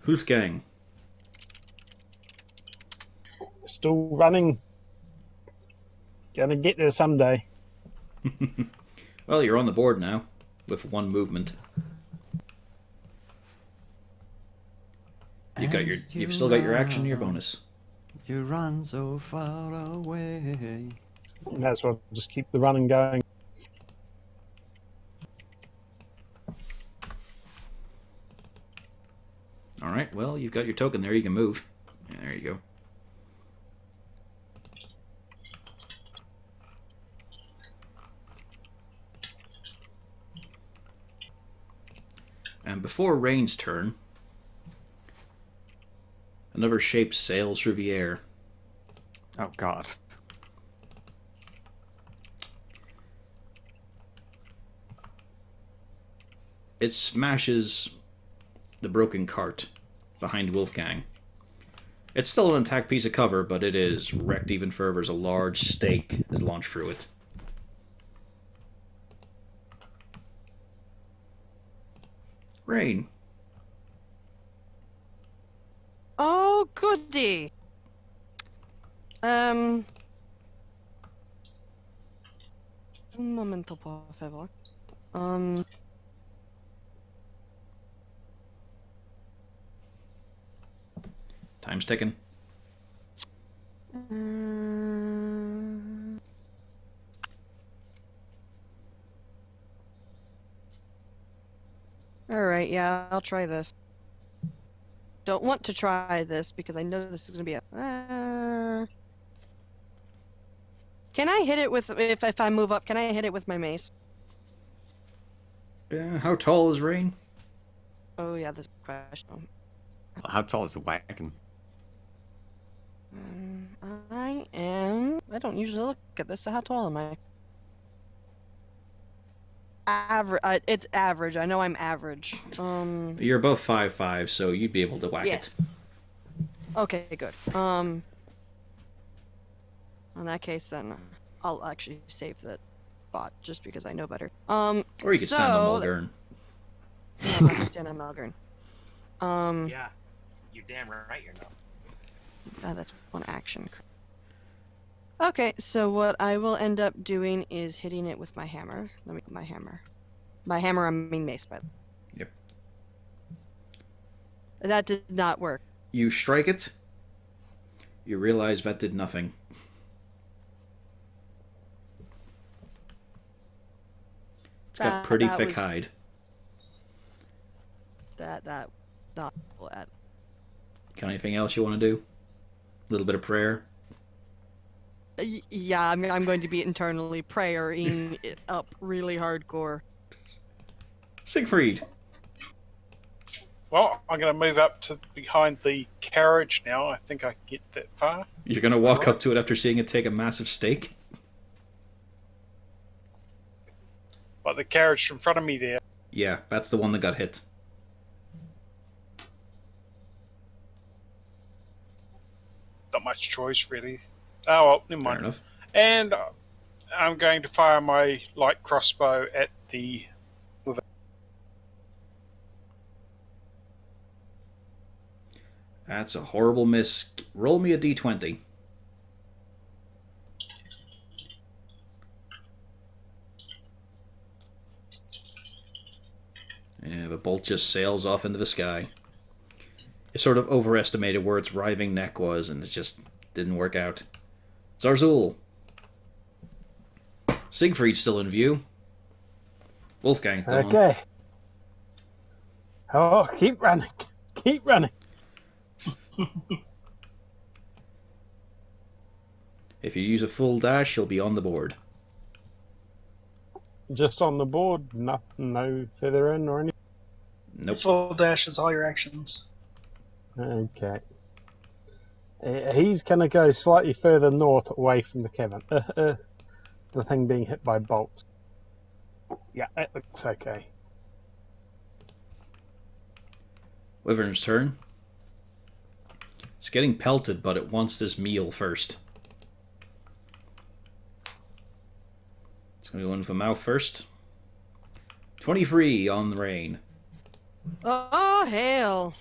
Wolfgang. Still running. Gonna get there someday. Well, you're on the board now, with one movement. You've still got your action and your bonus. You run so far away. And that's what just keep the running going. Alright, well, you've got your token there, you can move. Yeah, there you go. And before Rain's turn, another shape sails through the air. Oh God. It smashes the broken cart behind Wolfgang. It's still an intact piece of cover, but it is wrecked even further as a large stake is launched through it. Rain. Oh, goody. Un momento, por favor. Time's ticking. Alright, yeah, I'll try this. Don't want to try this because I know this is gonna be a. Can I hit it with if I move up? Can I hit it with my mace? How tall is Rain? Oh yeah, that's a question. How tall is the wagon? I am. I don't usually look at this. So how tall am I? Average. It's average. I know I'm average. You're above 5'5", so you'd be able to whack Yes. it. Okay, good. In that case, then I'll actually save that bot just because I know better. Or you could stand on so- Mulgurn. No, I can stand on Malgern. Yeah, you're damn right you're not. That's one action. Okay, so what I will end up doing is hitting it with my hammer. Let me put my hammer. My hammer, I mean mace, by the way. Yep. That did not work. You strike it. You realize that did nothing. It's got pretty that thick was- hide. That not at. Got anything else you want to do? A little bit of prayer. Yeah, I'm going to be internally praying it up really hardcore. Siegfried. Well, I'm going to move up to behind the carriage now. I think I can get that far. You're going to walk up to it after seeing it take a massive stake? Like the carriage in front of me there. Yeah, that's the one that got hit. Not much choice, really. Oh, well, never Fair mind. enough. And I'm going to fire my light crossbow at the... That's a horrible miss. Roll me a d20. Yeah, the bolt just sails off into the sky. It sort of overestimated where its writhing neck was, and it just didn't work out. Zarzul. Siegfried's still in view. Wolfgang, go on. Okay. Oh, keep running. Keep running. If you use a full dash, you'll be on the board. Just on the board, nothing, no feather in or anything. Nope. Full dash is all your actions. Okay. He's going to go slightly further north away from the cavern. The thing being hit by bolts. Yeah, it looks okay. Wyvern's turn. It's getting pelted, but it wants this meal first. It's going to go in for mouth first. 23 on the rain. Oh hell!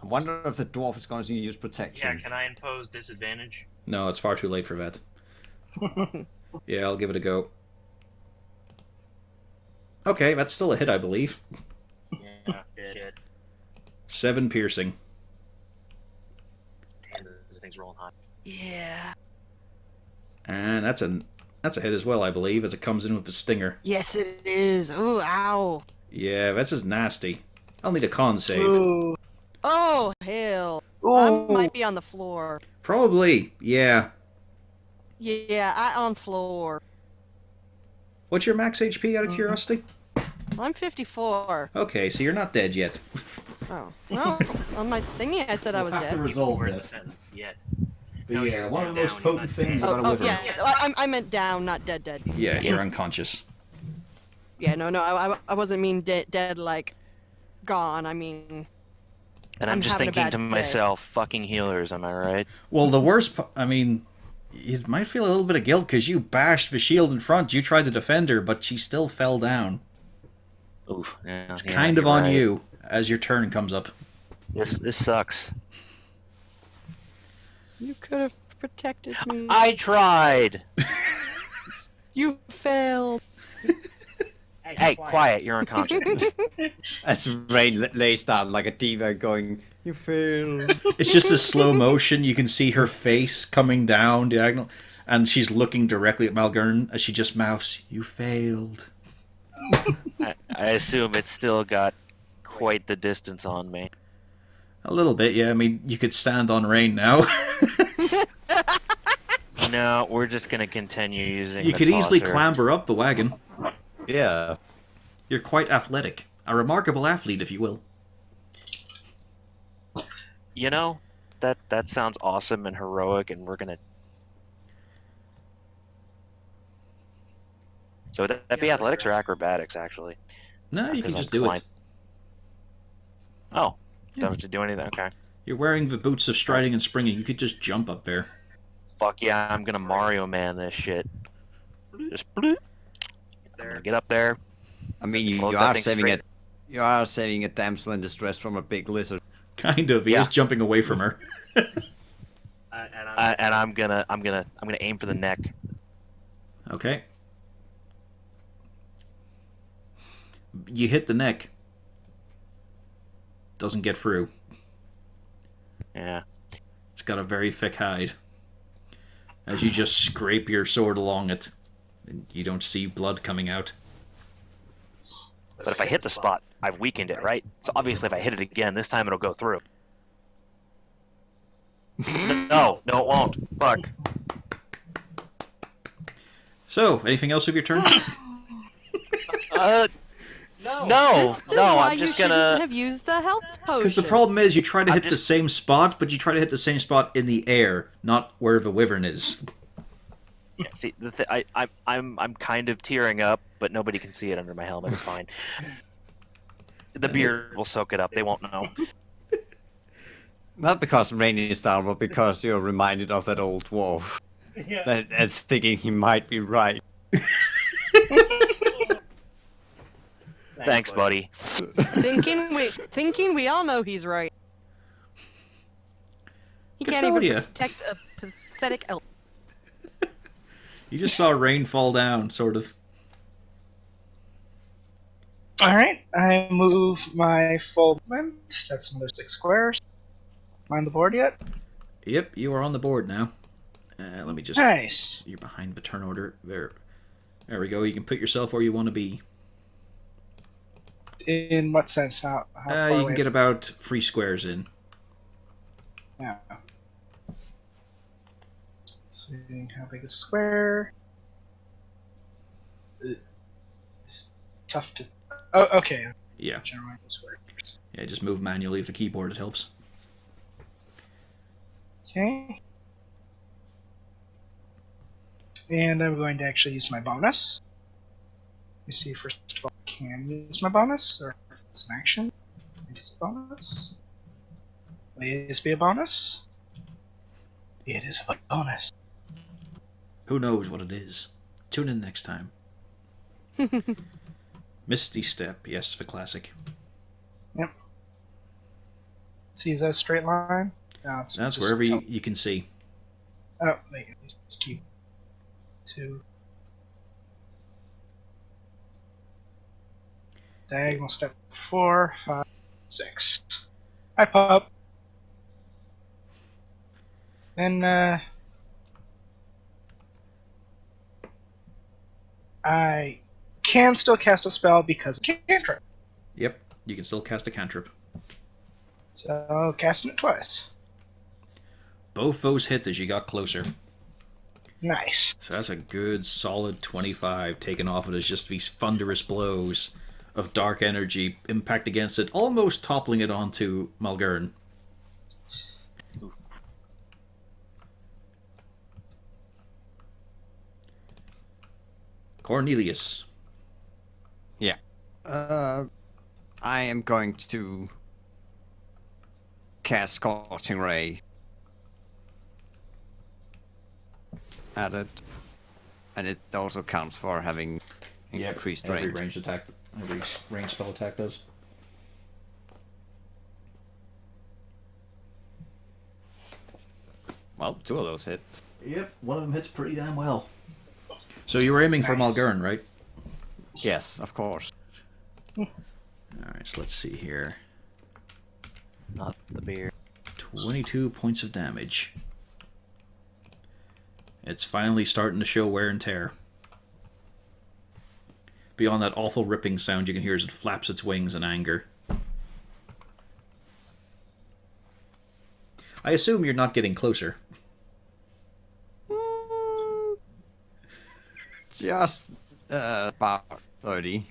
I wonder if the dwarf is going to use Yeah, protection. can I impose disadvantage? No, it's far too late for that. Yeah, I'll give it a go. Okay, that's still a hit, I believe. Yeah, shit. 7 piercing. Damn, this thing's rolling hot. Yeah. And that's a hit as well, I believe, as it comes in with a stinger. Yes, it is. Ooh, ow. Yeah, that's just nasty. I'll need a con save. Ooh. Oh hell! Ooh. I might be on the floor. Probably, yeah. Yeah, I on floor. What's your max HP out of curiosity? I'm 54. Okay, so you're not dead yet. Oh. No, on my thingy I said I was We'll have to dead. resolve Word the that. sentence yet. But yeah, one of the most potent things Oh, about a oh wyvern. yeah, I meant down, not dead. Yeah, you're unconscious. Yeah, no, I wasn't mean dead like gone. I mean, And I'm I'm just having a thinking bad to day. myself, fucking healers, am I right? Well, the worst, I mean, you might feel a little bit of guilt because you bashed the shield in front. You tried to defend her, but she still fell down. Oof. Yeah, It's yeah, kind of you're on right. you as your turn comes up. This sucks. You could have protected me. I tried. You failed. Hey, quiet! You're unconscious. As Rain lays down like a diva going, you failed. It's just a slow motion. You can see her face coming down diagonal, and she's looking directly at Malgern as she just mouths, "You failed." I assume it's still got quite the distance on me. A little bit, yeah. I mean, you could stand on Rain now. No, we're just gonna continue using. You the could easily tosser. clamber up the wagon. Yeah. You're quite athletic. A remarkable athlete, if you will. You know, that sounds awesome and heroic, and we're gonna. So would that be athletics or acrobatics, actually? No, you can Because just I'm do flying. it. Oh, Yeah. don't have to do anything. Okay. You're wearing the boots of striding and springing. You could just jump up there. Fuck yeah, I'm gonna Mario Man this shit. Just bloop. I'm gonna get up there. I mean, you Load that are thing saving straight. it. You are saving a damsel in distress from a big lizard. Kind of. He Yeah. is jumping away from her. And I'm gonna aim for the neck. Okay. You hit the neck. Doesn't get through. Yeah. It's got a very thick hide. As you just scrape your sword along it, and you don't see blood coming out. But if I hit the spot, I've weakened it, right? So obviously if I hit it again, this time it'll go through. No, it won't. Fuck. So, anything else with your turn? No, This is why I'm just you shouldn't gonna. have used the health potion. Because the problem is, you try to I'm hit the just- same spot, but you try to hit the same spot in the air, not where the wyvern is. See, I'm kind of tearing up, but nobody can see it under my helmet. It's fine. The beard will soak it up. They won't know. Not because Rain is down, but because you're reminded of that old dwarf. And thinking he might be right. Thanks, buddy. thinking we all know he's right. He can't even Cassilia. protect a pathetic elf. You just saw rain fall down, sort of. Alright, I move my full movement. That's another 6 squares. Am I on the board yet? Yep, you are on the board now. Let me just... Nice. You're behind the turn order. There we go. You can put yourself where you want to be. In what sense? How far You away? can get about 3 squares in. Yeah. Let's see, how big is a square? It's tough to... Oh, okay. Yeah. General square. Yeah, just move manually with the keyboard. It helps. Okay. And I'm going to actually use my bonus. Let me see, first of all, I can use my bonus, or if it's an action. Maybe it's a bonus. Please be a bonus. It is a bonus. Who knows what it is? Tune in next time. Misty Step. Yes, the classic. See, is that a straight line? No, it's That's just wherever you can see. Oh, wait, let's keep 2. Diagonal step 4, 5, 6. Hi, pup. Then, I can still cast a spell because I cantrip. Yep, you can still cast a cantrip. So, casting it twice. Both those hit as you got closer. Nice. So that's a good solid 25 taken off it as just these thunderous blows of dark energy impact against it, almost toppling it onto Malgern. Cornelius. Yeah. I am going to cast Scorching Ray at it. And it also counts for having increased every range. ranged attack, every ranged spell attack does. Well, 2 of those hit. Yep, one of them hits pretty damn well. So you were aiming for Nice. Malgern, right? Yes, of course. Alright, so let's see here. Not the beer. 22 points of damage. It's finally starting to show wear and tear. Beyond that awful ripping sound you can hear as it flaps its wings in anger. I assume you're not getting closer. Just about 30.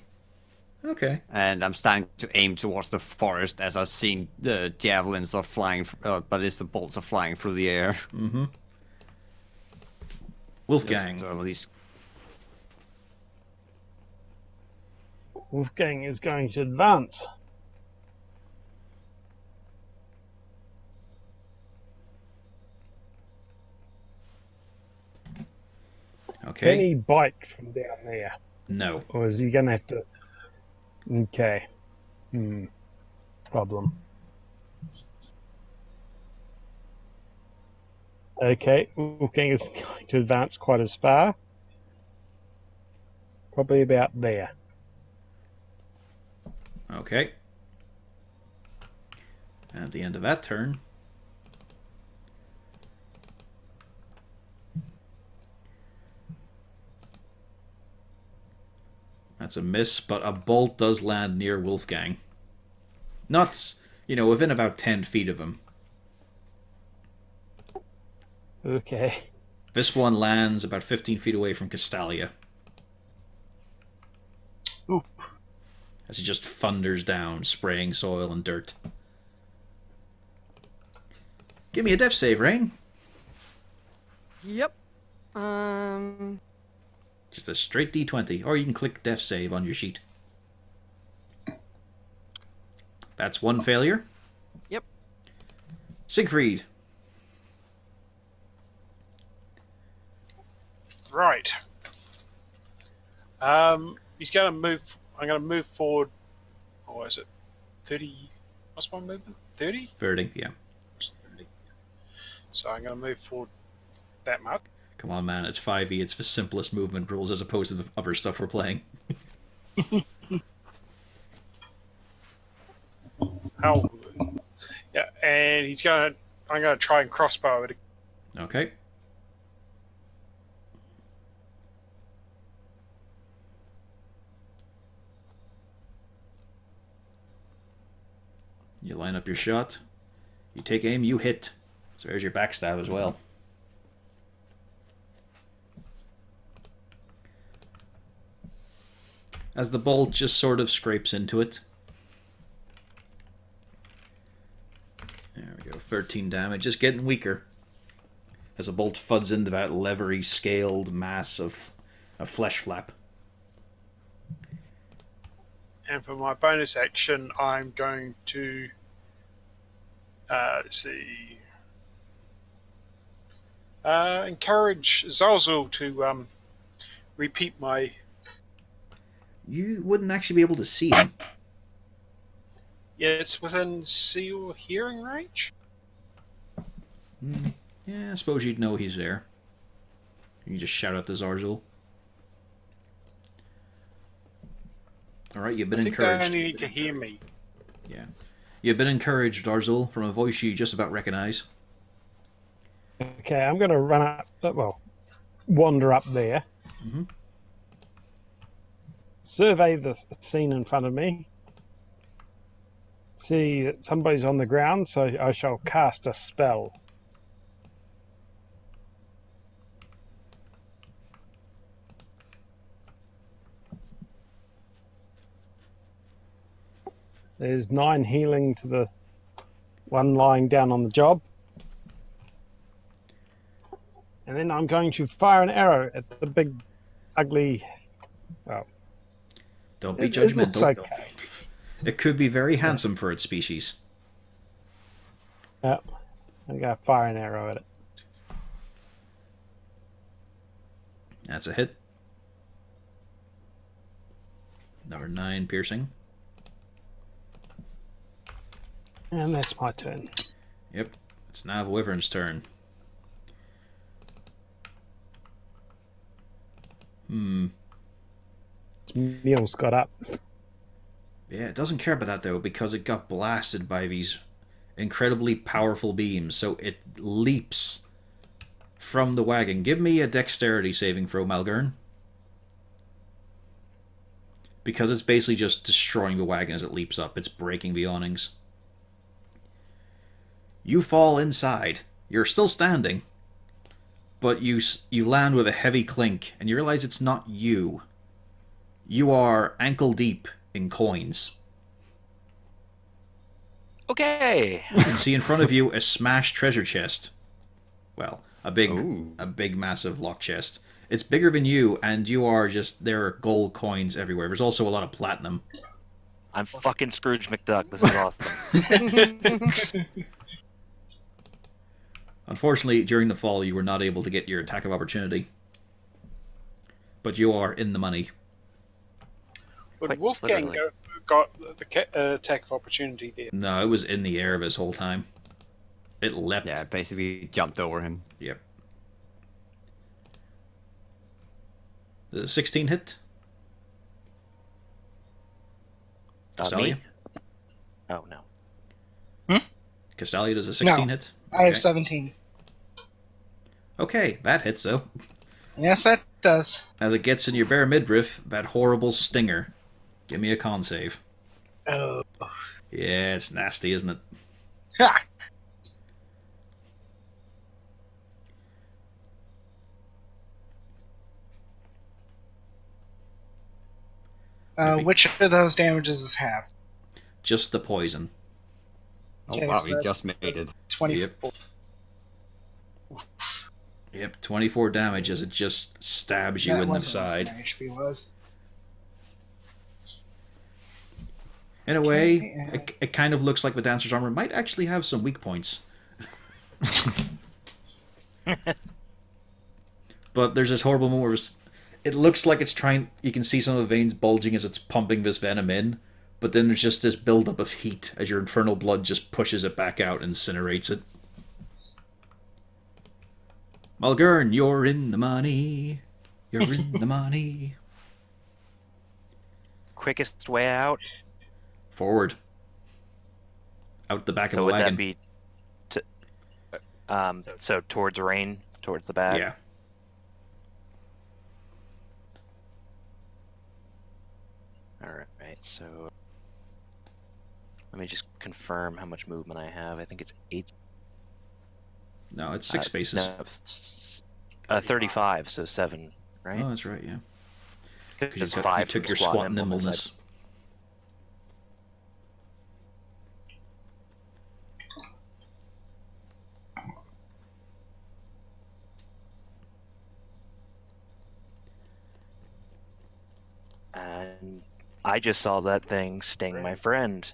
Okay. And I'm starting to aim towards the forest as I've seen the javelins are flying, ballista bolts are flying through the air. Mm-hmm. Wolfgang. Just, at least Wolfgang is going to advance. Can Okay. he bite from down there? No. Or is he going to have to... Okay. Problem. Okay, Wolfgang is going to advance quite as far. Probably about there. Okay. At the end of that turn, that's a miss, but a bolt does land near Wolfgang. Not, within about 10 feet of him. Okay. This one lands about 15 feet away from Castalia. Ooh. As he just thunders down, spraying soil and dirt. Give me a death save, Rain. Yep. Just a straight D20, or you can click death save on your sheet. That's one failure. Yep. Siegfried. Right. He's going to move. I'm going to move forward. Oh, what is it? 30. What's my movement? 30? 30, yeah. So I'm going to move forward that much. Come on, man, it's 5e, it's the simplest movement rules as opposed to the other stuff we're playing. Oh, yeah, and I'm going to try and crossbow it. Okay. You line up your shot. You take aim, you hit. So there's your backstab as well. As the bolt just sort of scrapes into it. There we go, 13 damage. Just getting weaker. As the bolt fuds into that leathery, scaled mass of a flesh flap. And for my bonus action, I'm going to let's see, encourage Zalzul to repeat my. You wouldn't actually be able to see him. Yeah, it's within see or hearing range. Yeah, I suppose you'd know he's there. You just shout out to Zarzul. Alright, you've been I think encouraged. they only need to hear me. Yeah. You've been encouraged, Darzul, from a voice you just about recognize. Okay, I'm going to run up, well, wander up there. Mhm. Survey the scene in front of me. See that somebody's on the ground, so I shall cast a spell. There's 9 healing to the one lying down on the job. And then I'm going to fire an arrow at the big, ugly... Well, Don't be it looks judgmental. okay. It could be very handsome for its species. Yeah, I'm going to fire an arrow at it. That's a hit. Number 9 piercing. And that's my turn. Yep. It's now the Wyvern's turn. Neil's got up. Yeah, it doesn't care about that though, because it got blasted by these incredibly powerful beams, so it leaps from the wagon. Give me a dexterity saving throw, Malgern. Because it's basically just destroying the wagon as it leaps up. It's breaking the awnings. You fall inside. You're still standing, but you land with a heavy clink, and you realize it's not you. You are ankle deep in coins. Okay. You can see in front of you a smashed treasure chest. Well, a big, Ooh. massive lock chest. It's bigger than you, and you are just... There are gold coins everywhere. There's also a lot of platinum. I'm fucking Scrooge McDuck. This is awesome. Unfortunately, during the fall, you were not able to get your attack of opportunity. But you are in the money. But Quite Wolfgang literally. got the attack of opportunity there. No, it was in the air this whole time. It leapt. Yeah, basically jumped over him. Yep. Does a 16 hit? Castalia? Me? Oh, no. Castalia, does a 16 hit? I have Okay. 17. Okay, that hits though. Yes, that does. As it gets in your bare midriff, that horrible stinger. Give me a con save. Oh. Yeah, it's nasty, isn't it? Ha! Maybe. Which of those damages does it have? Just the poison. Oh Okay, wow, so he that's just made it. 24. Yep, 24 damage as it just stabs you That in the wasn't what side. my HP was. In a way, Okay, it kind of looks like the Dancer's armor might actually have some weak points. But there's this horrible moment where it looks like it's trying... You can see some of the veins bulging as it's pumping this venom in, but then there's just this buildup of heat as your infernal blood just pushes it back out and incinerates it. Malgern, you're in the money. You're in the money. Quickest way out. Forward. Out the back of So the would wagon. that be so towards rain, towards the back? Yeah. Alright, so let me just confirm how much movement I have. I think it's 8. No, it's 6 spaces. No, 35, so 7, right? Oh, that's right, yeah. Because Because you 5 took from your squat squat implements. nimbleness. And I just saw that thing sting my friend.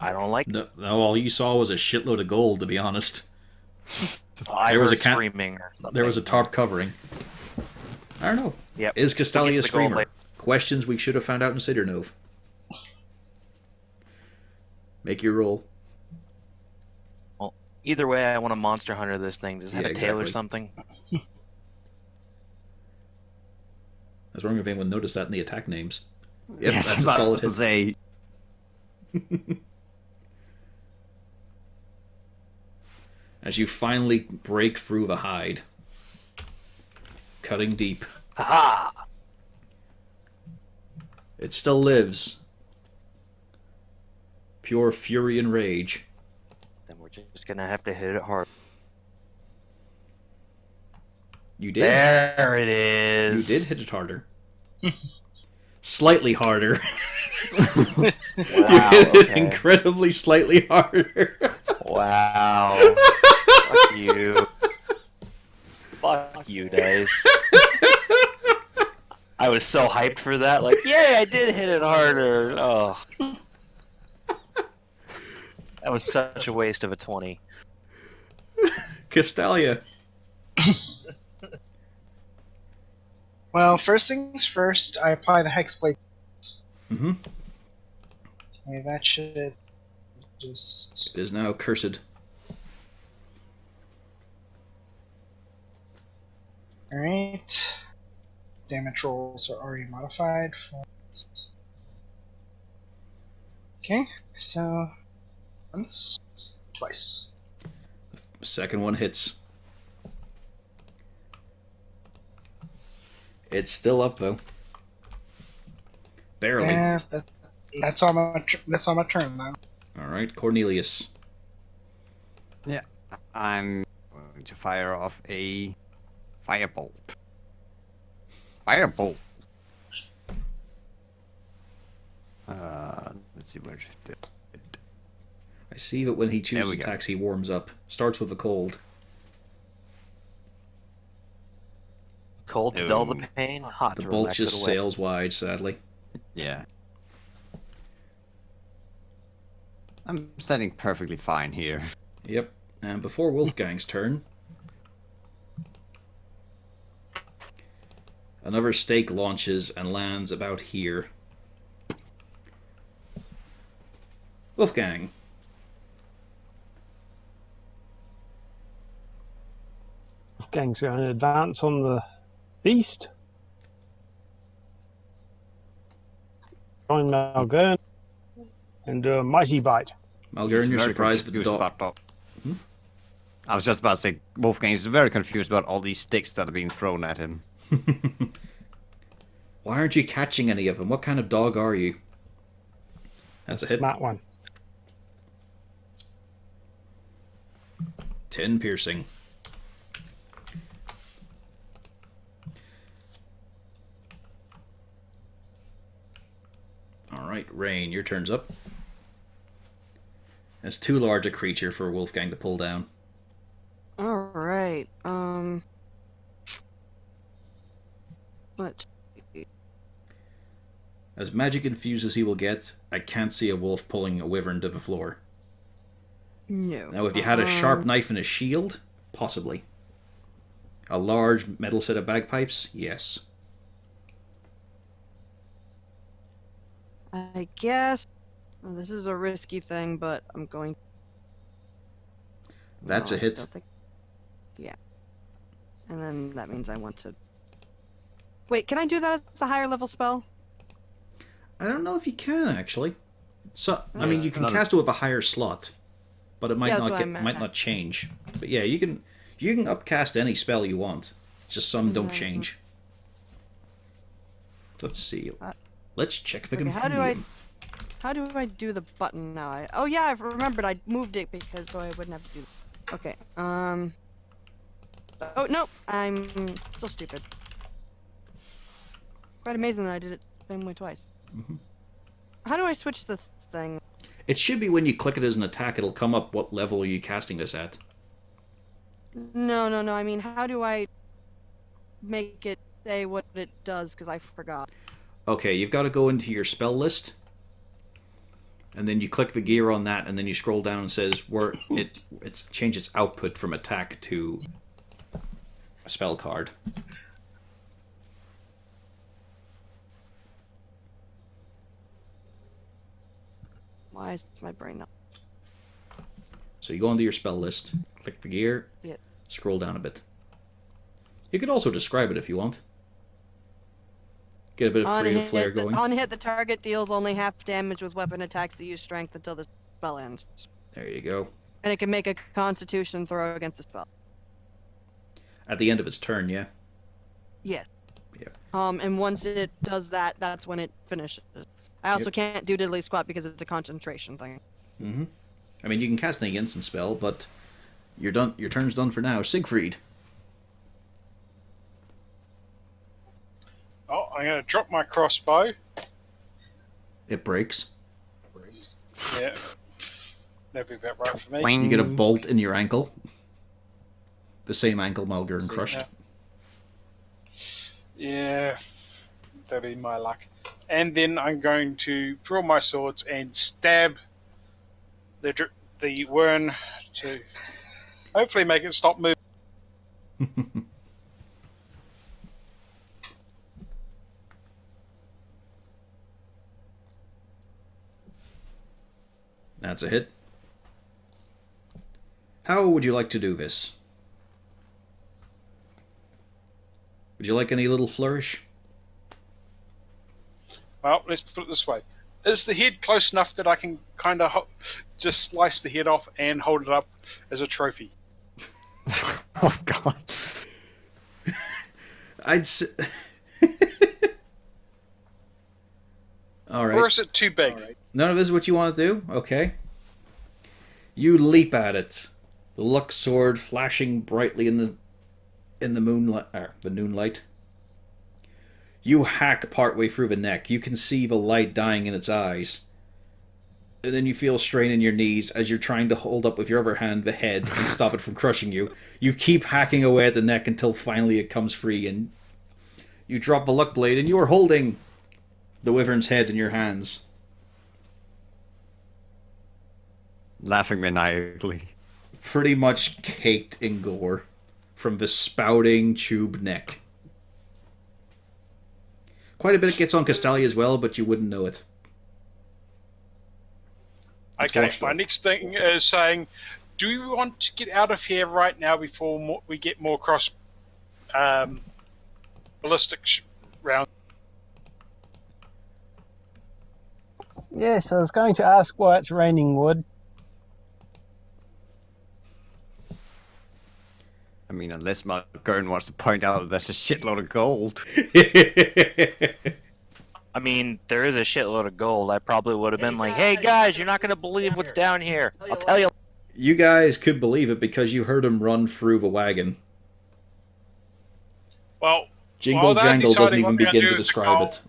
I don't like No, all you saw was a shitload of gold, to be honest. I There was heard a cat- screaming or something. There was a tarp covering. I don't know. Yep. Is Castalia We'll a get to the gold screamer? later. Questions we should have found out in Sidernove. Make your roll. Either way, I want to monster hunter this thing. Does it have Yeah, a tail or exactly. something? I was wondering if anyone noticed that in the attack names. Yep, Yes, that's a about solid to hit. say. As you finally break through the hide. Cutting deep. Aha! It still lives. Pure fury and rage. Then we're just gonna have to hit it hard. You did. There it You is. did hit it harder. Slightly harder. Wow. You hit it Okay. incredibly slightly harder. Wow. Fuck you. Fuck you, Dice. I was so hyped for that. Like, yay, I did hit it harder. Oh. That was such a waste of a 20. Castalia. Well, first things first, I apply the Hexblade. Mm-hmm. Okay, that should just... It is now cursed. Alright. Damage rolls are already modified. Okay, so once, twice. Second one hits. It's still up though. Barely. Yeah, that's all my turn now. All right, Cornelius. Yeah, I'm going to fire off a firebolt. Firebolt. Let's see where. I see that when he There chooses we go. attacks, he warms up. Starts with a cold. Cold to dull the Ooh. pain, hot The to bolt relax it just away. sails wide, sadly. Yeah. I'm standing perfectly fine here. Yep. And before Wolfgang's turn, another stake launches and lands about here. Wolfgang. Wolfgang's going to advance on the beast. Join Malgern and do a mighty bite. Malgern, He's you're very surprised with the confused dog. about all- I was just about to say, Wolfgang is very confused about all these sticks that are being thrown at him. Why aren't you catching any of them? What kind of dog are you? That's a hit. Smart one. 10 piercing. Alright, Rain, your turn's up. It's too large a creature for Wolfgang to pull down. Alright, let's see. As magic infused as he will get, I can't see a wolf pulling a wyvern to the floor. No. Now, if you had a sharp knife and a shield, possibly. A large metal set of bagpipes, yes. I guess well, this is a risky thing, but I'm going. That's No, a I hit. don't think- Yeah, and then that means I want to. Wait, can I do that as a higher level spell? I don't know if you can, actually. So, I mean, you can Not a- cast it with a higher slot, but it might Yeah, that's not what I get, meant. might not change. But yeah, you can upcast any spell you want. Just some don't Mhm. change. Let's see. Uh, Let's check the okay, compendium. how do I do the button now? Oh yeah, I've remembered. I moved it because so I wouldn't have to do. Okay. Oh no, I'm still stupid. Quite amazing that I did it the same way twice. Mhm. How do I switch this thing? It should be when you click it as an attack, it'll come up what level are you casting this at. No. I mean, how do I make it say what it does? Because I forgot. Okay, you've got to go into your spell list, and then you click the gear on that, and then you scroll down and it says where it changes output from attack to a spell card. Why is my brain not? So you go into your spell list, click the gear, Yeah. scroll down a bit. You could also describe it if you want. Get a bit of creative flair going. On hit, the target deals only half damage with weapon attacks that use strength until the spell ends, There you go. and it can make a Constitution throw against the spell. At the end of its turn, yeah. Yes. Yeah. And once it does that, that's when it finishes. I also Yep. can't do diddly squat because it's a concentration thing. Mm-hmm. I mean, you can cast any instant spell, but you're done. Your turn's done for now. Siegfried. Oh, I'm going to drop my crossbow. it breaks. Yeah. That'd be about right for me. You get a bolt in your ankle. The same ankle Malgern crushed. Yeah. That'd be my luck. And then I'm going to draw my swords and stab the worm to hopefully make it stop moving. That's a hit. How would you like to do this? Would you like any little flourish? Well, let's put it this way. Is the head close enough that I can kind of just slice the head off and hold it up as a trophy? Oh god. I'd say... Alright. Or is it too big? None of this is what you want to do? Okay. You leap at it. The luck sword flashing brightly in the moonlight, the noonlight. You hack partway through the neck. You can see the light dying in its eyes. And then you feel a strain in your knees as you're trying to hold up with your other hand the head and stop it from crushing you. You keep hacking away at the neck until finally it comes free, and you drop the luck blade, and you are holding the wyvern's head in your hands. Laughing maniacally. Pretty much caked in gore from the spouting tube neck. Quite a bit gets on Castalia as well, but you wouldn't know it. Okay, my next thing is saying, do we want to get out of here right now before we get more cross ballistic rounds? Yes, I was going to ask why it's raining wood. I mean, unless Malgern wants to point out that there's a shitload of gold. I mean, there is a shitload of gold. I probably would have been like, hey guys, you're not going to believe what's down here. I'll tell you. You guys could believe it because you heard him run through the wagon. Well, Jingle Jangle doesn't even begin to describe it.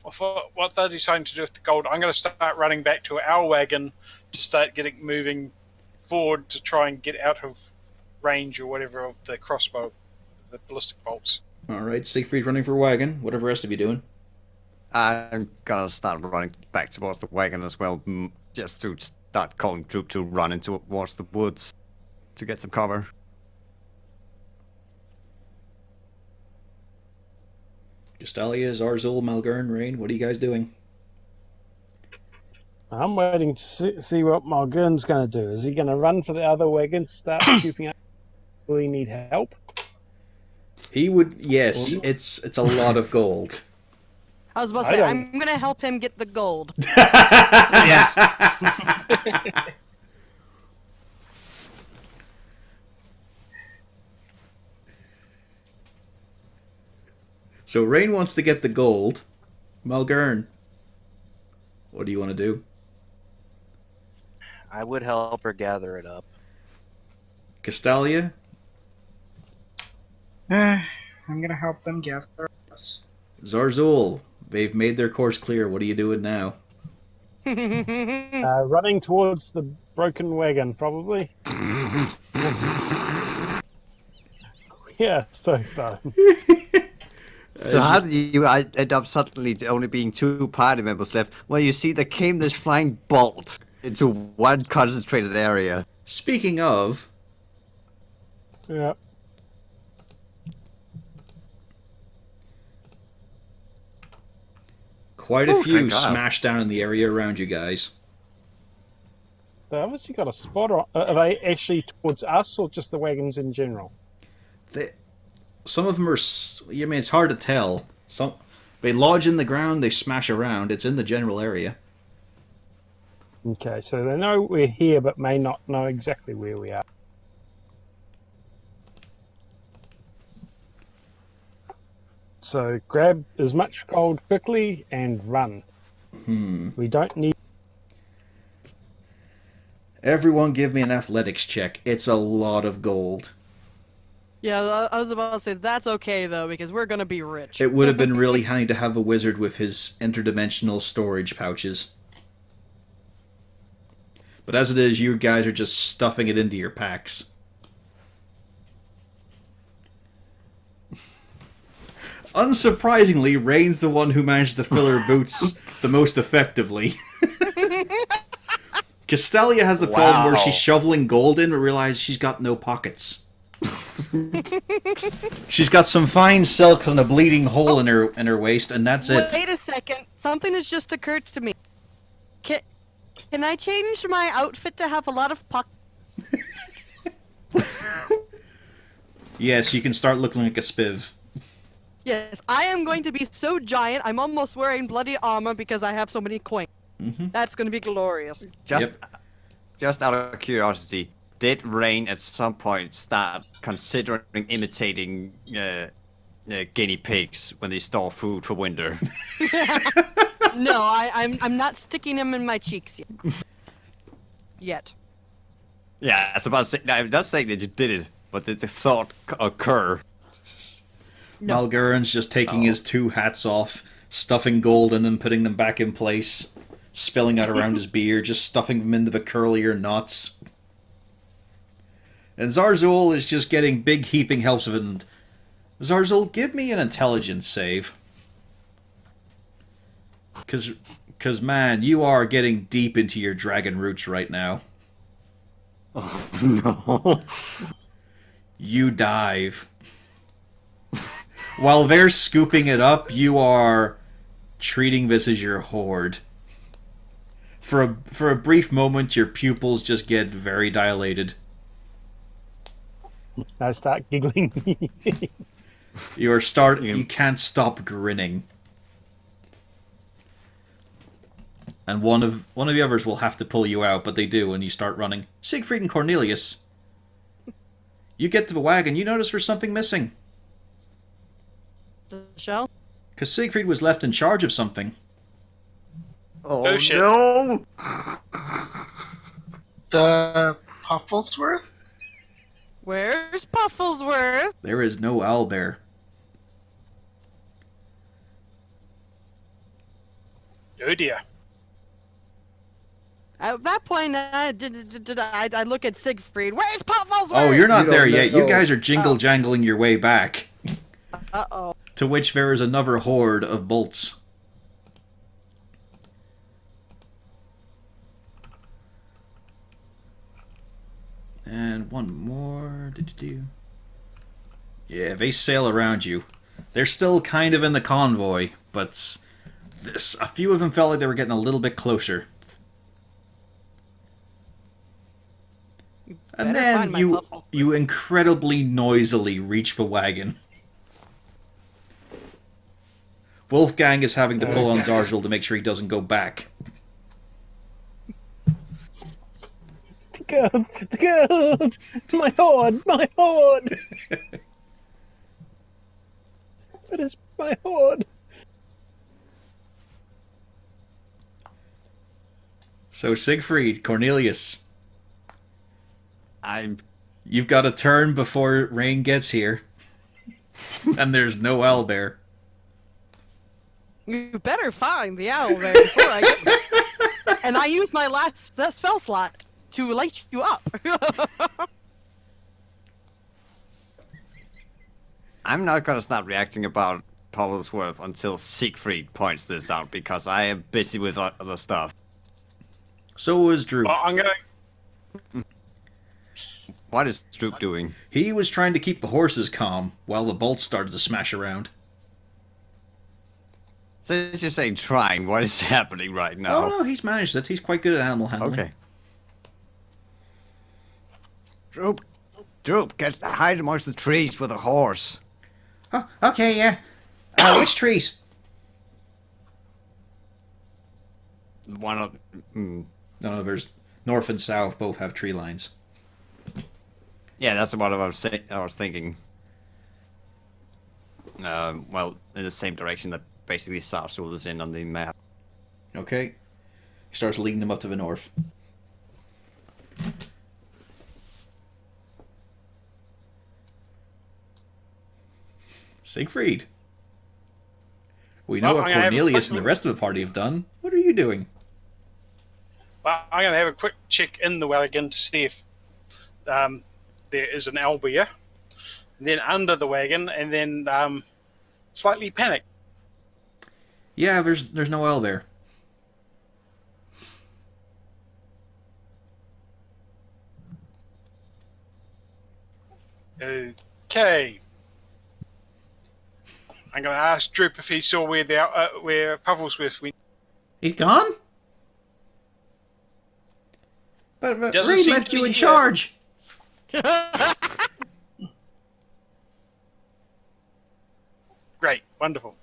What they're deciding to do with the gold, I'm going to start running back to our wagon to start moving forward to try and get out of range or whatever of the crossbow, the ballistic bolts. Alright, Siegfried running for wagon. Whatever the rest of you doing? I'm gonna start running back towards the wagon as well, just to start calling troop to run into towards the woods to get some cover. Castalia, Zarzul, Malgern, Rain, what are you guys doing? I'm waiting to see what Malgern's going to do. Is he going to run for the other wagon, start scooping up? Will he need help? He would, yes, it's a lot of gold. I was about to say, I'm going to help him get the gold. So Rain wants to get the gold. Malgern, what do you want to do? I would help her gather it up. Castalia? I'm gonna help them gather us. Zarzul, they've made their course clear. What are you doing now? Running towards the broken wagon, probably. Yeah, so fun. So how did you end up suddenly only being 2 party members left? Well, you see, there came this flying bolt into one concentrated area. Speaking of, Yeah. quite a few thank God. smashed down in the area around you guys. They obviously got a spot on. Are they actually towards us or just the wagons in general? Some of them are. I mean, it's hard to tell. They lodge in the ground, they smash around. It's in the general area. Okay, so they know we're here but may not know exactly where we are. So grab as much gold quickly and run. We don't need... Everyone give me an athletics check. It's a lot of gold. Yeah, I was about to say that's okay though because we're gonna be rich. It would have been really handy to have a wizard with his interdimensional storage pouches. But as it is, you guys are just stuffing it into your packs. Unsurprisingly, Rain's the one who managed to fill her boots the most effectively. Castelia has the problem where she's shoveling gold in but realizes she's got no pockets. She's got some fine silk and a bleeding hole in her waist, and that's it. Wait a second. Something has just occurred to me. Can I change my outfit to have a lot of pockets? Yes, you can start looking like a spiv. Yes, I am going to be so giant. I'm almost wearing bloody armor because I have so many coins. Mm-hmm. That's going to be glorious. Just out of curiosity, did Rain at some point start considering imitating guinea pigs when they store food for winter? No, I'm not sticking them in my cheeks yet. Yeah, I was about to say. I'm not saying that you did it, but did the thought occur? No. Malgurin's just taking his two hats off, stuffing gold in them, putting them back in place, spilling out around his beard, just stuffing them into the curlier knots. And Zarzul is just getting big heaping helps of it. And Zarzul, give me an intelligence save. Because, man, you are getting deep into your dragon roots right now. Oh, no. You dive. While they're scooping it up, you are treating this as your hoard. For a brief moment, your pupils just get very dilated. I start giggling. You can't stop grinning. And one of the others will have to pull you out, but they do, and you start running. Siegfried and Cornelius. You get to the wagon, you notice there's something missing. The shell? Because Siegfried was left in charge of something. Oh, shit. no! The Pufflesworth? Where's Pufflesworth? There is no owlbear. Oh dear. At that point, I look at Siegfried. Where's Pufflesworth? Oh, you're not You there don't yet. know. You guys are jingle-jangling your way back. Uh-oh. To which there is another horde of bolts. And one more. Yeah, they sail around you. They're still kind of in the convoy, but a few of them felt like they were getting a little bit closer. And Better then find my you Pufflesworth. you incredibly noisily reach the wagon. Wolfgang is having to pull on Zarzul to make sure he doesn't go back. Gold! Gold! My hoard! My hoard! What is my hoard? So Siegfried, Cornelius, I'm. you've got a turn before Rain gets here. And there's no owlbear. You better find the owl there before I get there. And I use my last spell slot to light you up. I'm not gonna start reacting about Pufflesworth until Siegfried points this out because I am busy with other stuff. So is Droop. Well, I'm gonna. What is Droop doing? He was trying to keep the horses calm while the bolts started to smash around. Since you're saying trying, what is happening right Oh now? no, he's managed it. He's quite good at animal handling. Okay. Droop, hide amongst the trees with a horse. Oh, okay, yeah. Which trees? One of. No, there's north and south both have tree lines. Yeah, that's what I was thinking. Well, in the same direction that basically Sarsul is in on the map. Okay. He starts leading them up to the north. Siegfried. We know Well, what I'm gonna have a Cornelius quick and the rest of the party have done. What are you doing? Well, I'm going to have a quick check in the wagon to see if there is an owlbear. Then under the wagon, and then slightly panic. Yeah, there's no owlbear. Okay. I'm going to ask Droop if he saw where Pufflesworth went. He's gone? But Doesn't Rain seem left to you be in here. charge. Great, wonderful.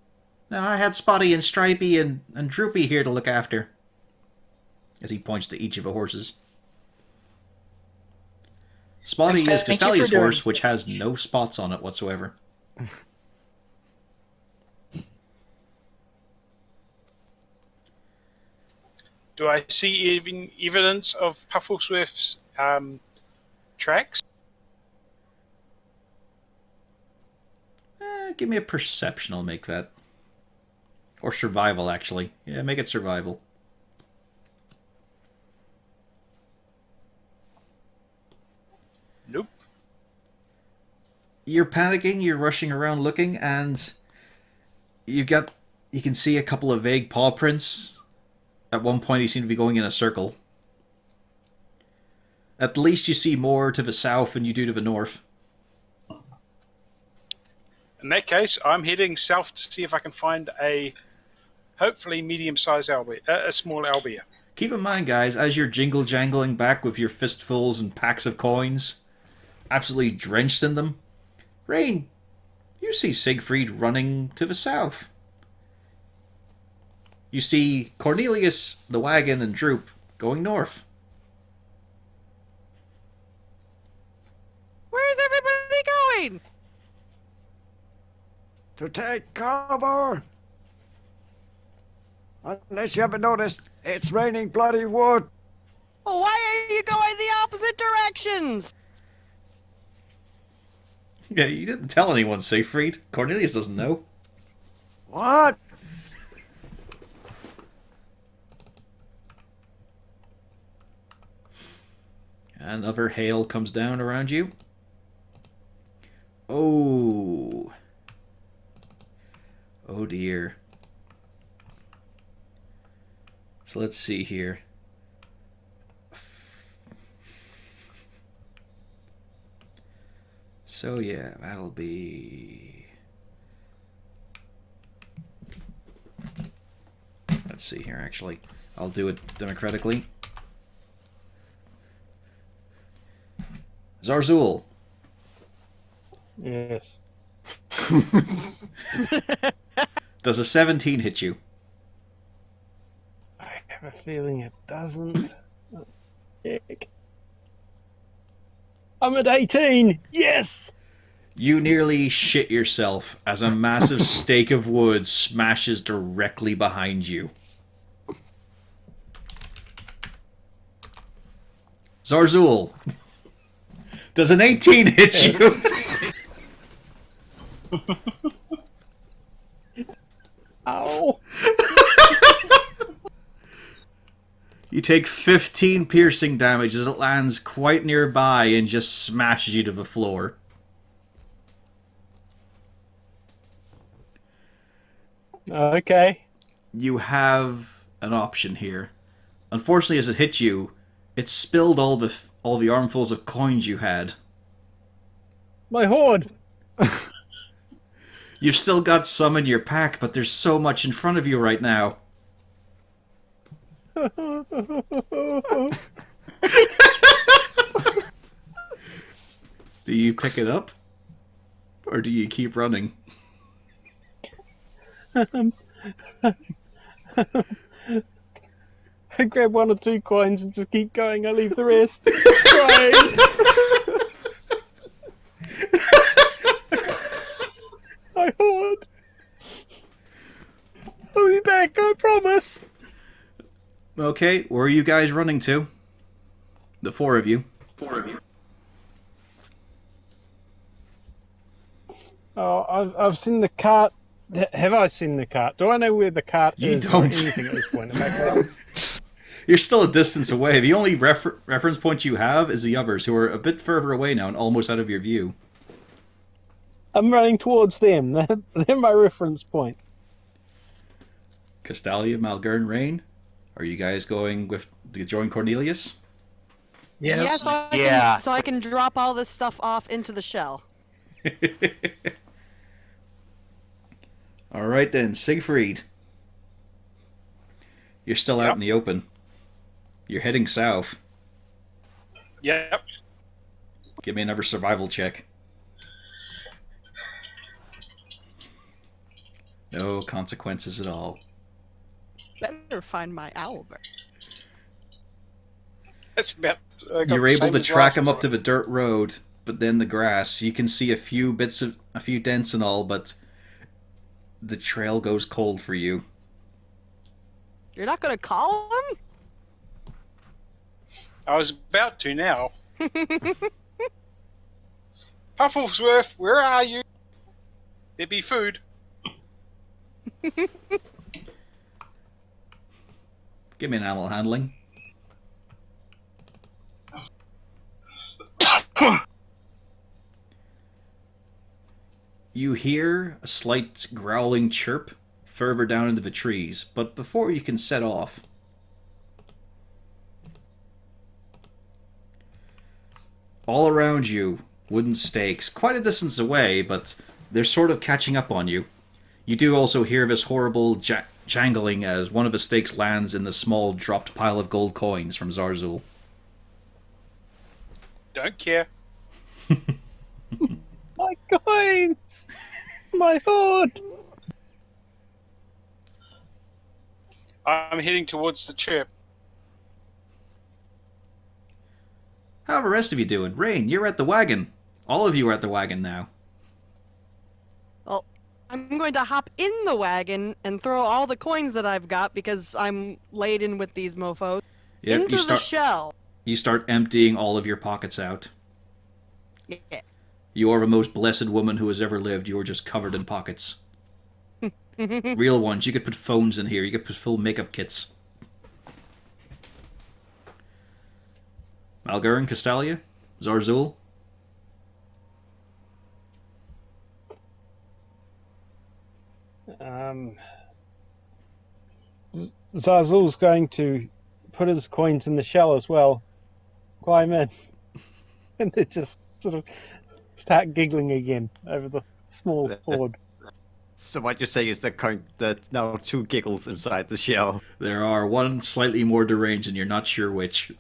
Now, I had Spotty and Stripey and Droopy here to look after. As he points to each of the horses. Spotty And is thank you for Castelli's doing horse, so. which has no spots on it whatsoever. Do I see even evidence of Pufflesworth's tracks? Give me a perception, I'll make that. Or survival, actually. Yeah, make it survival. Nope. You're panicking, you're rushing around looking, and you can see a couple of vague paw prints. At one point, he seemed to be going in a circle. At least you see more to the south than you do to the north. In that case, I'm heading south to see if I can find a hopefully medium-sized owlbear, a small owlbear. Keep in mind, guys, as you're jingle-jangling back with your fistfuls and packs of coins, absolutely drenched in them, Rain, you see Siegfried running to the south. You see Cornelius, the wagon, and Droop going north. Where's everybody going? To take cover! Unless you haven't noticed, it's raining bloody wood! Well, why are you going the opposite directions? Yeah, you didn't tell anyone, Siegfried. Cornelius doesn't know. What? Another hail comes down around you. Oh. Oh dear. So let's see here. So yeah, that'll be... Let's see here, actually. I'll do it democratically. Zarzul. Yes. Does a 17 hit you? I have a feeling it doesn't. Heck. I'm at 18! Yes! You nearly shit yourself as a massive stake of wood smashes directly behind you. Zarzul. Does an 18 hit you? Ow! You take 15 piercing damage as it lands quite nearby and just smashes you to the floor. Okay. You have an option here. Unfortunately, as it hit you, it spilled all the armfuls of coins you had. My hoard! You've still got some in your pack, but there's so much in front of you right now. Do you pick it up? Or do you keep running? I grab one or two coins and just keep going. I leave the rest. Crying. I hoard. I'll be back, I promise. Okay, where are you guys running to? The four of you. Oh, I've seen the cart. Have I seen the cart? Do I know where the cart You is don't. or anything at this point? Okay. You're still a distance away. The only reference point you have is the others, who are a bit further away now and almost out of your view. I'm running towards them. They're my reference point. Castalia, Malgern, Rain, are you guys going to join Cornelius? Yes. Yeah, so Yeah. so I can drop all this stuff off into the shell. All right then, Siegfried. You're still out Yep. in the open. You're heading south. Yep. Give me another survival check. No consequences at all. Better find my Albert. That's about. You're able to track him up to the dirt road, but then the grass. You can see a few dents and all, but the trail goes cold for you. You're not gonna call him? I was about to now. Pufflesworth, where are you? There be food. Give me an animal handling. You hear a slight growling chirp further down into the trees, but before you can set off, all around you, wooden stakes, quite a distance away, but they're sort of catching up on you. You do also hear this horrible jangling as one of the stakes lands in the small dropped pile of gold coins from Zarzul. Don't care. My coins! My hoard! I'm heading towards the chirp. How are the rest of you doing? Rain, you're at the wagon. All of you are at the wagon now. Well, I'm going to hop in the wagon and throw all the coins that I've got because I'm laden with these mofos Yep, into the shell. you start emptying all of your pockets out. Yeah. You are the most blessed woman who has ever lived. You are just covered in pockets. Real ones. You could put phones in here. You could put full makeup kits. Malgern, Castalia, Zarzul. Zarzul's going to put his coins in the shell as well. Climb in. And they just sort of start giggling again over the small hoard. So what you say is that now 2 giggles inside the shell. There are one slightly more deranged, and you're not sure which.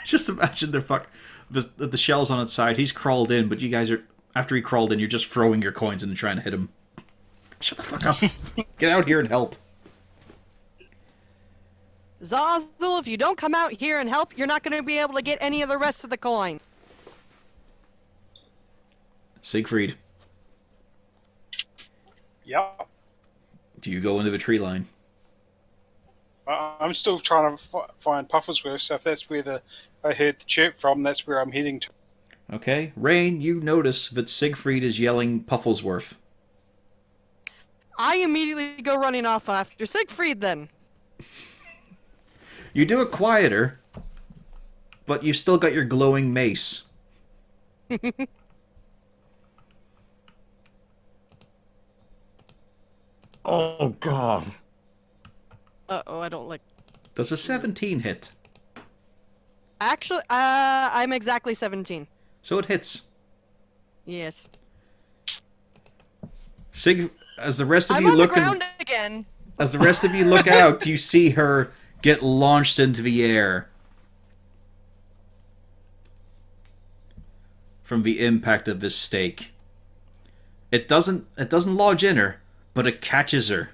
Just imagine the shell's on its side. He's crawled in, but you guys are, after he crawled in, you're just throwing your coins in and trying to hit him. Shut the fuck up. Get out here and help. Zazzle, if you don't come out here and help, you're not going to be able to get any of the rest of the coin. Siegfried, Yep. do you go into the tree line? I'm still trying to find Pufflesworth, so if that's where I heard the chirp from, that's where I'm heading to. Okay. Rain, you notice that Siegfried is yelling Pufflesworth. I immediately go running off after Siegfried then. You do it quieter, but you've still got your glowing mace. Oh god. Uh-oh, I don't like... Does a 17 hit? Actually, I'm exactly 17. So it hits. Yes. As the rest of I'm you on look the ground again. as the rest of you look out, you see her get launched into the air from the impact of this stake. It doesn't lodge in her, but it catches her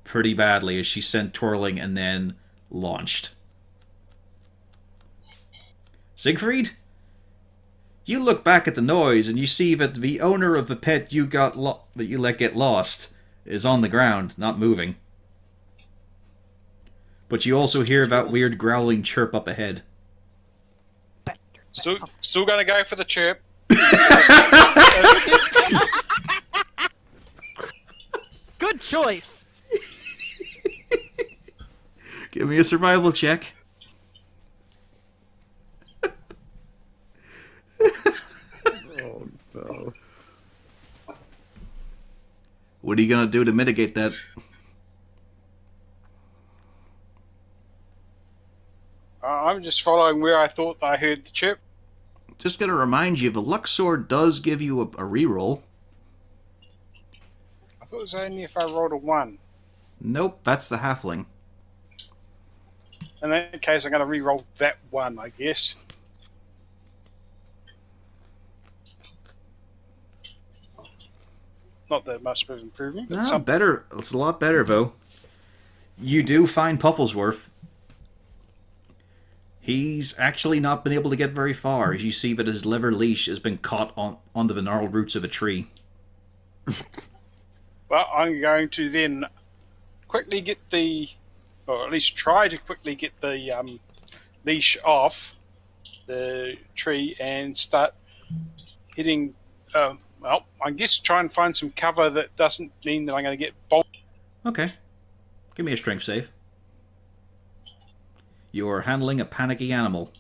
pretty badly as she's sent twirling and then launched. Siegfried, you look back at the noise and you see that the owner of the pet you that you let get lost is on the ground, not moving. But you also hear that weird growling chirp up ahead. Still going to go for the chirp. Good choice. Give me a survival check. Oh no. What are you gonna do to mitigate that? I'm just following where I thought I heard the chirp. Just gonna remind you, the luck sword does give you a reroll. I thought it was only if I rolled a 1. Nope, that's the halfling. In that case, I'm going to re-roll that 1, I guess. Not that much of an improvement, but No, better. It's a lot better, though. You do find Pufflesworth. He's actually not been able to get very far, as you see that his leather leash has been caught onto the gnarled roots of a tree. Well, I'm going to then quickly get or at least try to quickly get the leash off the tree and start hitting. Well, I guess try and find some cover that doesn't mean that I'm going to get bolted. Okay. Give me a strength save. You're handling a panicky animal.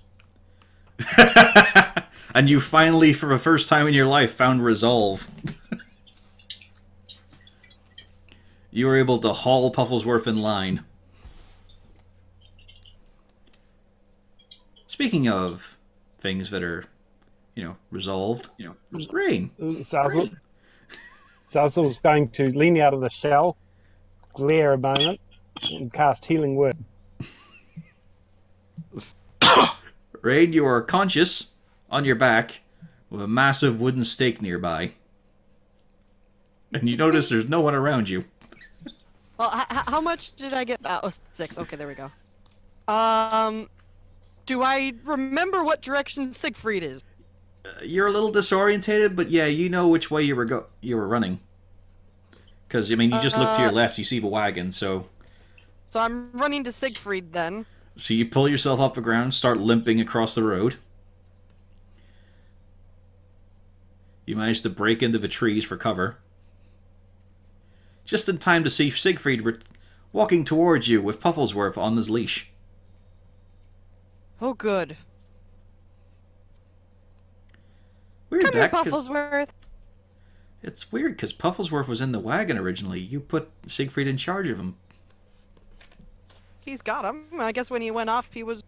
And you finally, for the first time in your life, found resolve. You were able to haul Pufflesworth in line. Speaking of things that are, resolved, Rain. Zazzle's going to lean out of the shell, glare a moment, and cast Healing Word. Rain, you are conscious, on your back, with a massive wooden stake nearby. And you notice there's no one around you. Well, how much did I get? Oh, 6. Okay, there we go. Do I remember what direction Siegfried is? You're a little disorientated, but yeah, you know which way you were running. Because, you just look to your left, you see the wagon, so... So I'm running to Siegfried, then. So you pull yourself off the ground, start limping across the road. You manage to break into the trees for cover. Just in time to see Siegfried walking towards you with Pufflesworth on his leash. Oh, good. Weird Come here, that, 'cause Pufflesworth. it's weird because Pufflesworth was in the wagon originally. You put Siegfried in charge of him. He's got him. I guess when he went off, he was...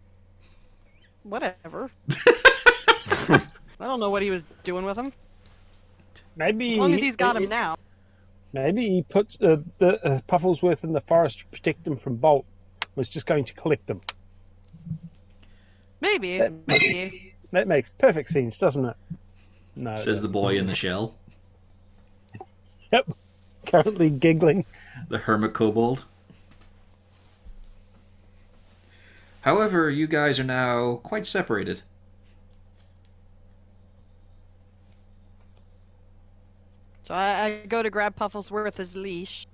Whatever. I don't know what he was doing with him. Maybe As long as he's got him now. Maybe he puts the Pufflesworth in the forest to protect them from Bolt. Was just going to collect them. Maybe. Maybe. That makes perfect sense, doesn't it? No. Says the boy in the shell. Yep. Currently giggling. The hermit kobold. However, you guys are now quite separated. So I go to grab Pufflesworth's leash.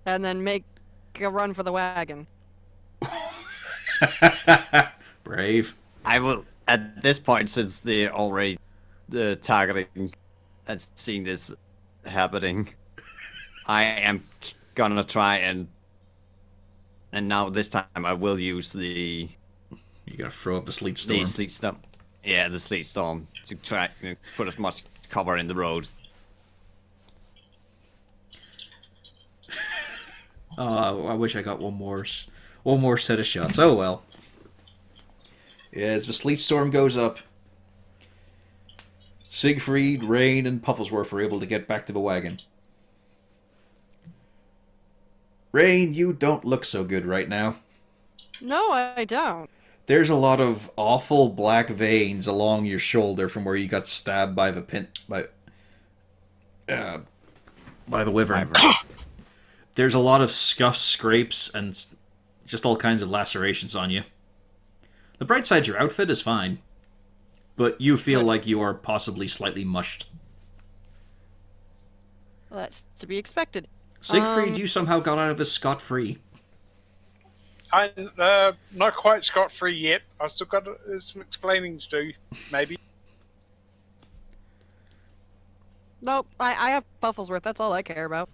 And then make a run for the wagon. Brave. I will, at this point, since they're already targeting and seeing this happening, I am gonna try and now this time I will use the You gotta throw up a sleet storm. sleet storm. Yeah, the sleet storm to try put as much cover in the road. Oh, I wish I got one more set of shots. Oh well. Yeah, as the sleet storm goes up, Siegfried, Rain, and Pufflesworth are able to get back to the wagon. Rain, you don't look so good right now. No, I don't. There's a lot of awful black veins along your shoulder from where you got stabbed by the by the wyvern. There's a lot of scuffs, scrapes, and just all kinds of lacerations on you. The bright side, your outfit is fine, but you feel like you are possibly slightly mushed. Well, that's to be expected. Siegfried, you somehow got out of this scot-free. I'm not quite scot-free yet. I've still got some explaining to do, maybe. Nope, I have Pufflesworth. That's all I care about.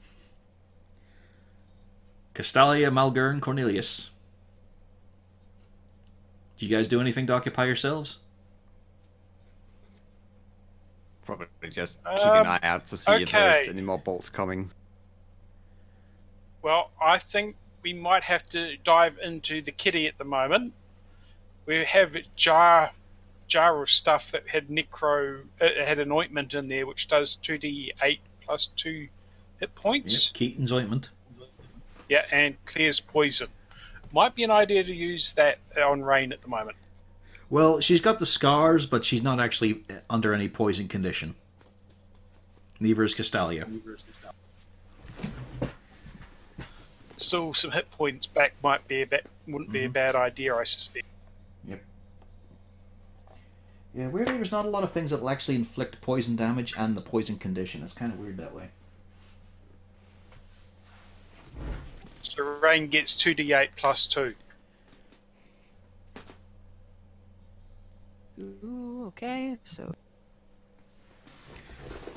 Castalia, Malgur, and Cornelius. Do you guys do anything to occupy yourselves? Probably just keep an eye out to see if there's okay. any more bolts coming. Well, I think we might have to dive into the kitty at the moment. We have a jar of stuff that had it had an ointment in there which does 2d8 plus 2 hit points. Yep, Keaton's ointment. Yeah, and clears poison. Might be an idea to use that on Rain at the moment. Well, she's got the scars, but she's not actually under any poison condition. Neither is Castalia. Still, some hit points back wouldn't be a bad idea, I suspect. Yep. Yeah, weirdly, there's not a lot of things that will actually inflict poison damage and the poison condition. It's kind of weird that way. So Rain gets 2d8 plus 2. Ooh, okay, so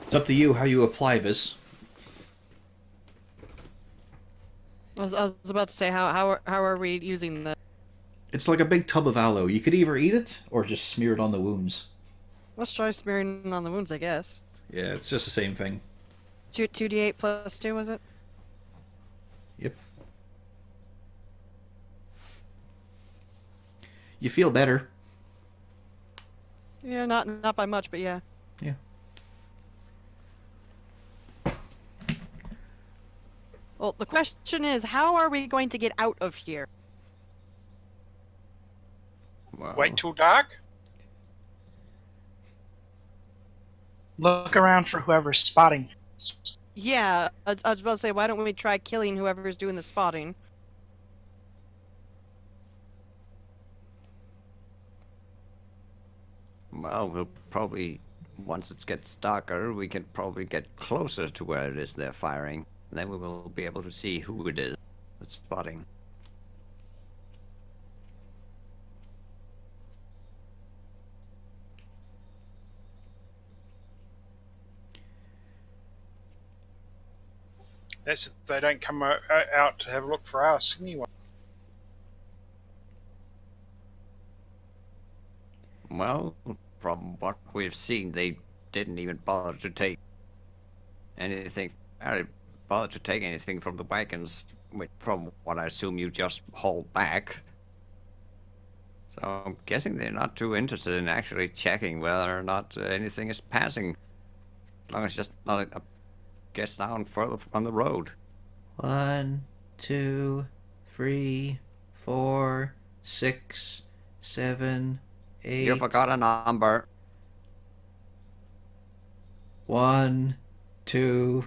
It's up to you how you apply this. I was about to say how are we using the? It's like a big tub of aloe. You could either eat it or just smear it on the wounds. Let's try smearing on the wounds, I guess. Yeah, it's just the same thing. 2d8 plus 2, was it? Yep. You feel better. Yeah, not by much, but yeah. Yeah. Well, the question is, how are we going to get out of here? Well, Wait till dark? Look around for whoever's spotting. Yeah, I was about to say, why don't we try killing whoever's doing the spotting? well, we'll probably, once it gets darker, we can probably get closer to where it is they're firing. Then we will be able to see who it is that's spotting. That's if they don't come out to have a look for us anyway. Well, from what we've seen, they didn't even bother to take anything from the wagons, from what I assume you just hauled back. So I'm guessing they're not too interested in actually checking whether or not anything is passing. As long as it's just not gets down further on the road. 1, 2, 3, 4, 6, 7, 8. You forgot a number. 1, 2.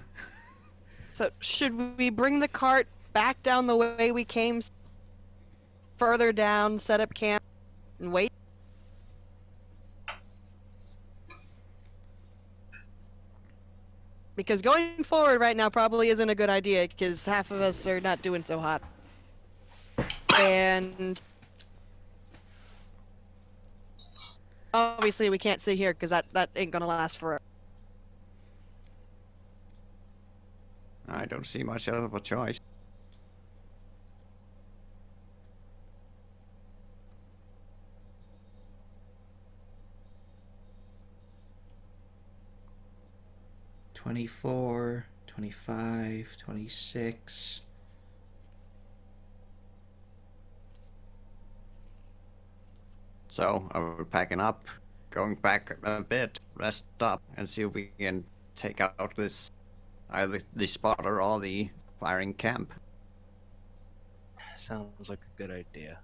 So, should we bring the cart back down the way we came, further down, set up camp, and wait? Because going forward right now probably isn't a good idea, because half of us are not doing so hot. And obviously we can't sit here, because that ain't gonna last forever. I don't see much of a choice. $24, $25, $26. So, we're packing up, going back a bit, rest up, and see if we can take out this, either the spotter or the firing camp. Sounds like a good idea.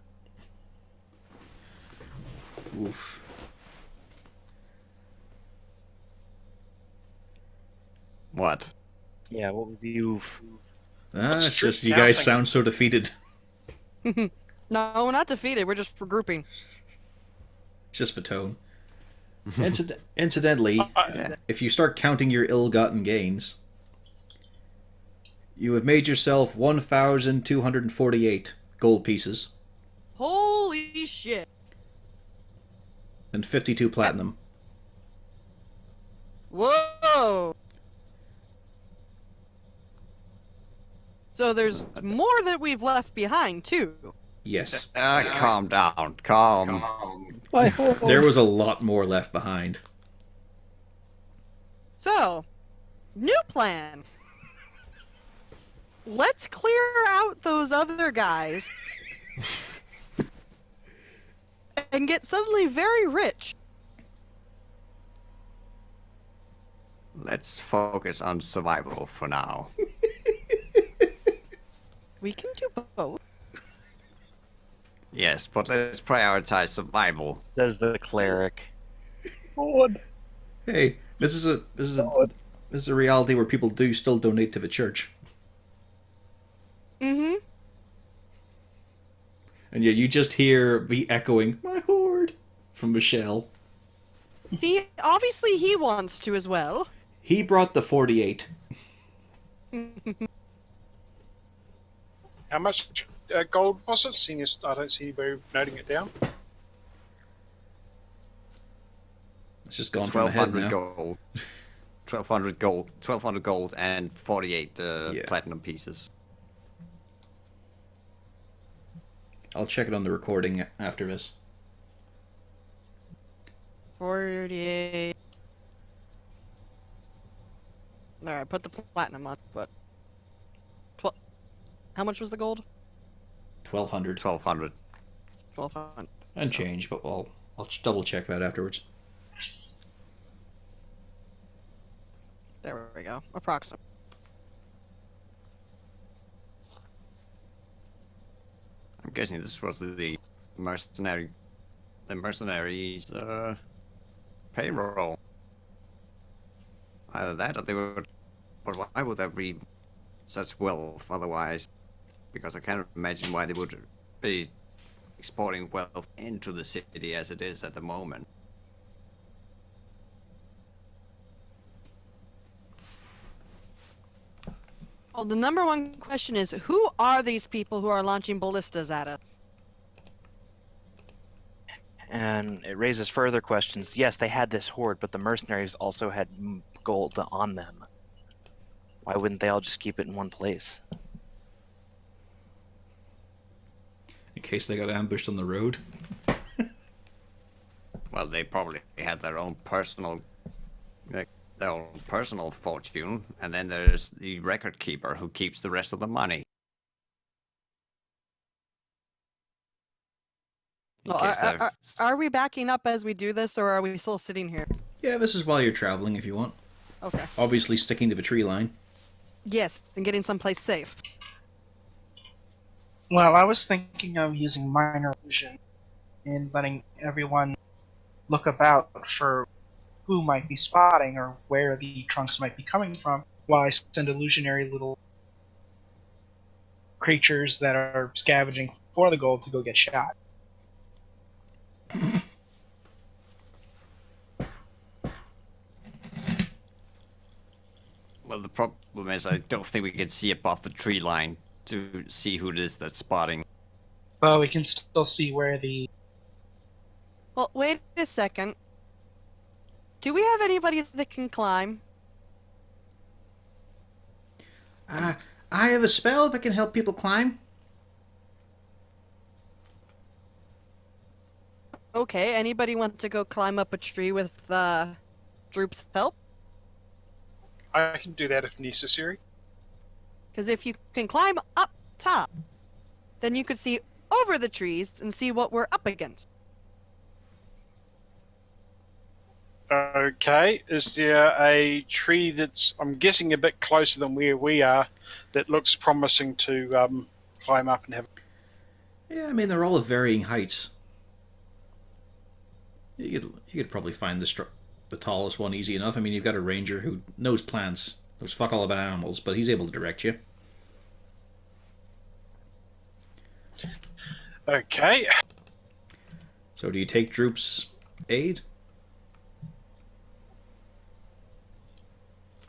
Oof. What? Yeah, what was the oof? It's street just you guys camping. sound so defeated. No, we're not defeated, we're just regrouping. It's just the tone. Incidentally, if you start counting your ill-gotten gains, you have made yourself 1,248 gold pieces. and 52 platinum. Whoa! So there's more that we've left behind, too. Yes. Calm down. Calm. My horse. There was a lot more left behind. So, new plan. Let's clear out those other guys and get suddenly very rich. Let's focus on survival for now. We can do both. Yes, but let's prioritize survival. Says the cleric. Lord. Hey, this is a reality where people do still donate to the church. Mm-hmm. And yeah, you just hear the echoing, "My horde," from Michelle. See, obviously he wants to as well. He brought the 48. How much gold was it? Seeing as I don't see anybody noting it down. It's just gone from the head 1200 now. gold. 1200 gold. 1200 gold and 48 Yeah. platinum pieces. I'll check it on the recording after this. 48. Alright, put the platinum on, but... How much was the gold? 1200 1200. 1200. and change, but I'll double check that afterwards. There we go. Approximate. I'm guessing this was the mercenaries' payroll. Either that, or they would. But why would there be such wealth otherwise? Because I can't imagine why they would be exporting wealth into the city as it is at the moment. Well, the number one question is, who are these people who are launching ballistas at us? And it raises further questions. Yes, they had this horde, but the mercenaries also had gold on them. Why wouldn't they all just keep it in one place? In case they got ambushed on the road. Well, they probably had their own personal, fortune, and then there's the record keeper who keeps the rest of the money. In Well, case they're- are we backing up as we do this, or are we still sitting here? Yeah, this is while you're traveling if you want. Okay. Obviously sticking to the tree line. Yes, and getting someplace safe. Well, I was thinking of using minor illusion and letting everyone look about for who might be spotting or where the trunks might be coming from, while I send illusionary little creatures that are scavenging for the gold to go get shot. Well, the problem is I don't think we can see above the tree line to see who it is that's spotting. Well, we can still see where the... Well, wait a second. Do we have anybody that can climb? I have a spell that can help people climb. Okay, anybody want to go climb up a tree with Droop's help? I can do that if necessary. Because if you can climb up top, then you could see over the trees and see what we're up against. Okay, is there a tree that's, I'm guessing, a bit closer than where we are that looks promising to climb up and have... Yeah, I mean, they're all of varying heights. You could probably find the tallest one easy enough. I mean, you've got a ranger who knows plants, knows fuck all about animals, but he's able to direct you. Okay. So do you take Droop's aid?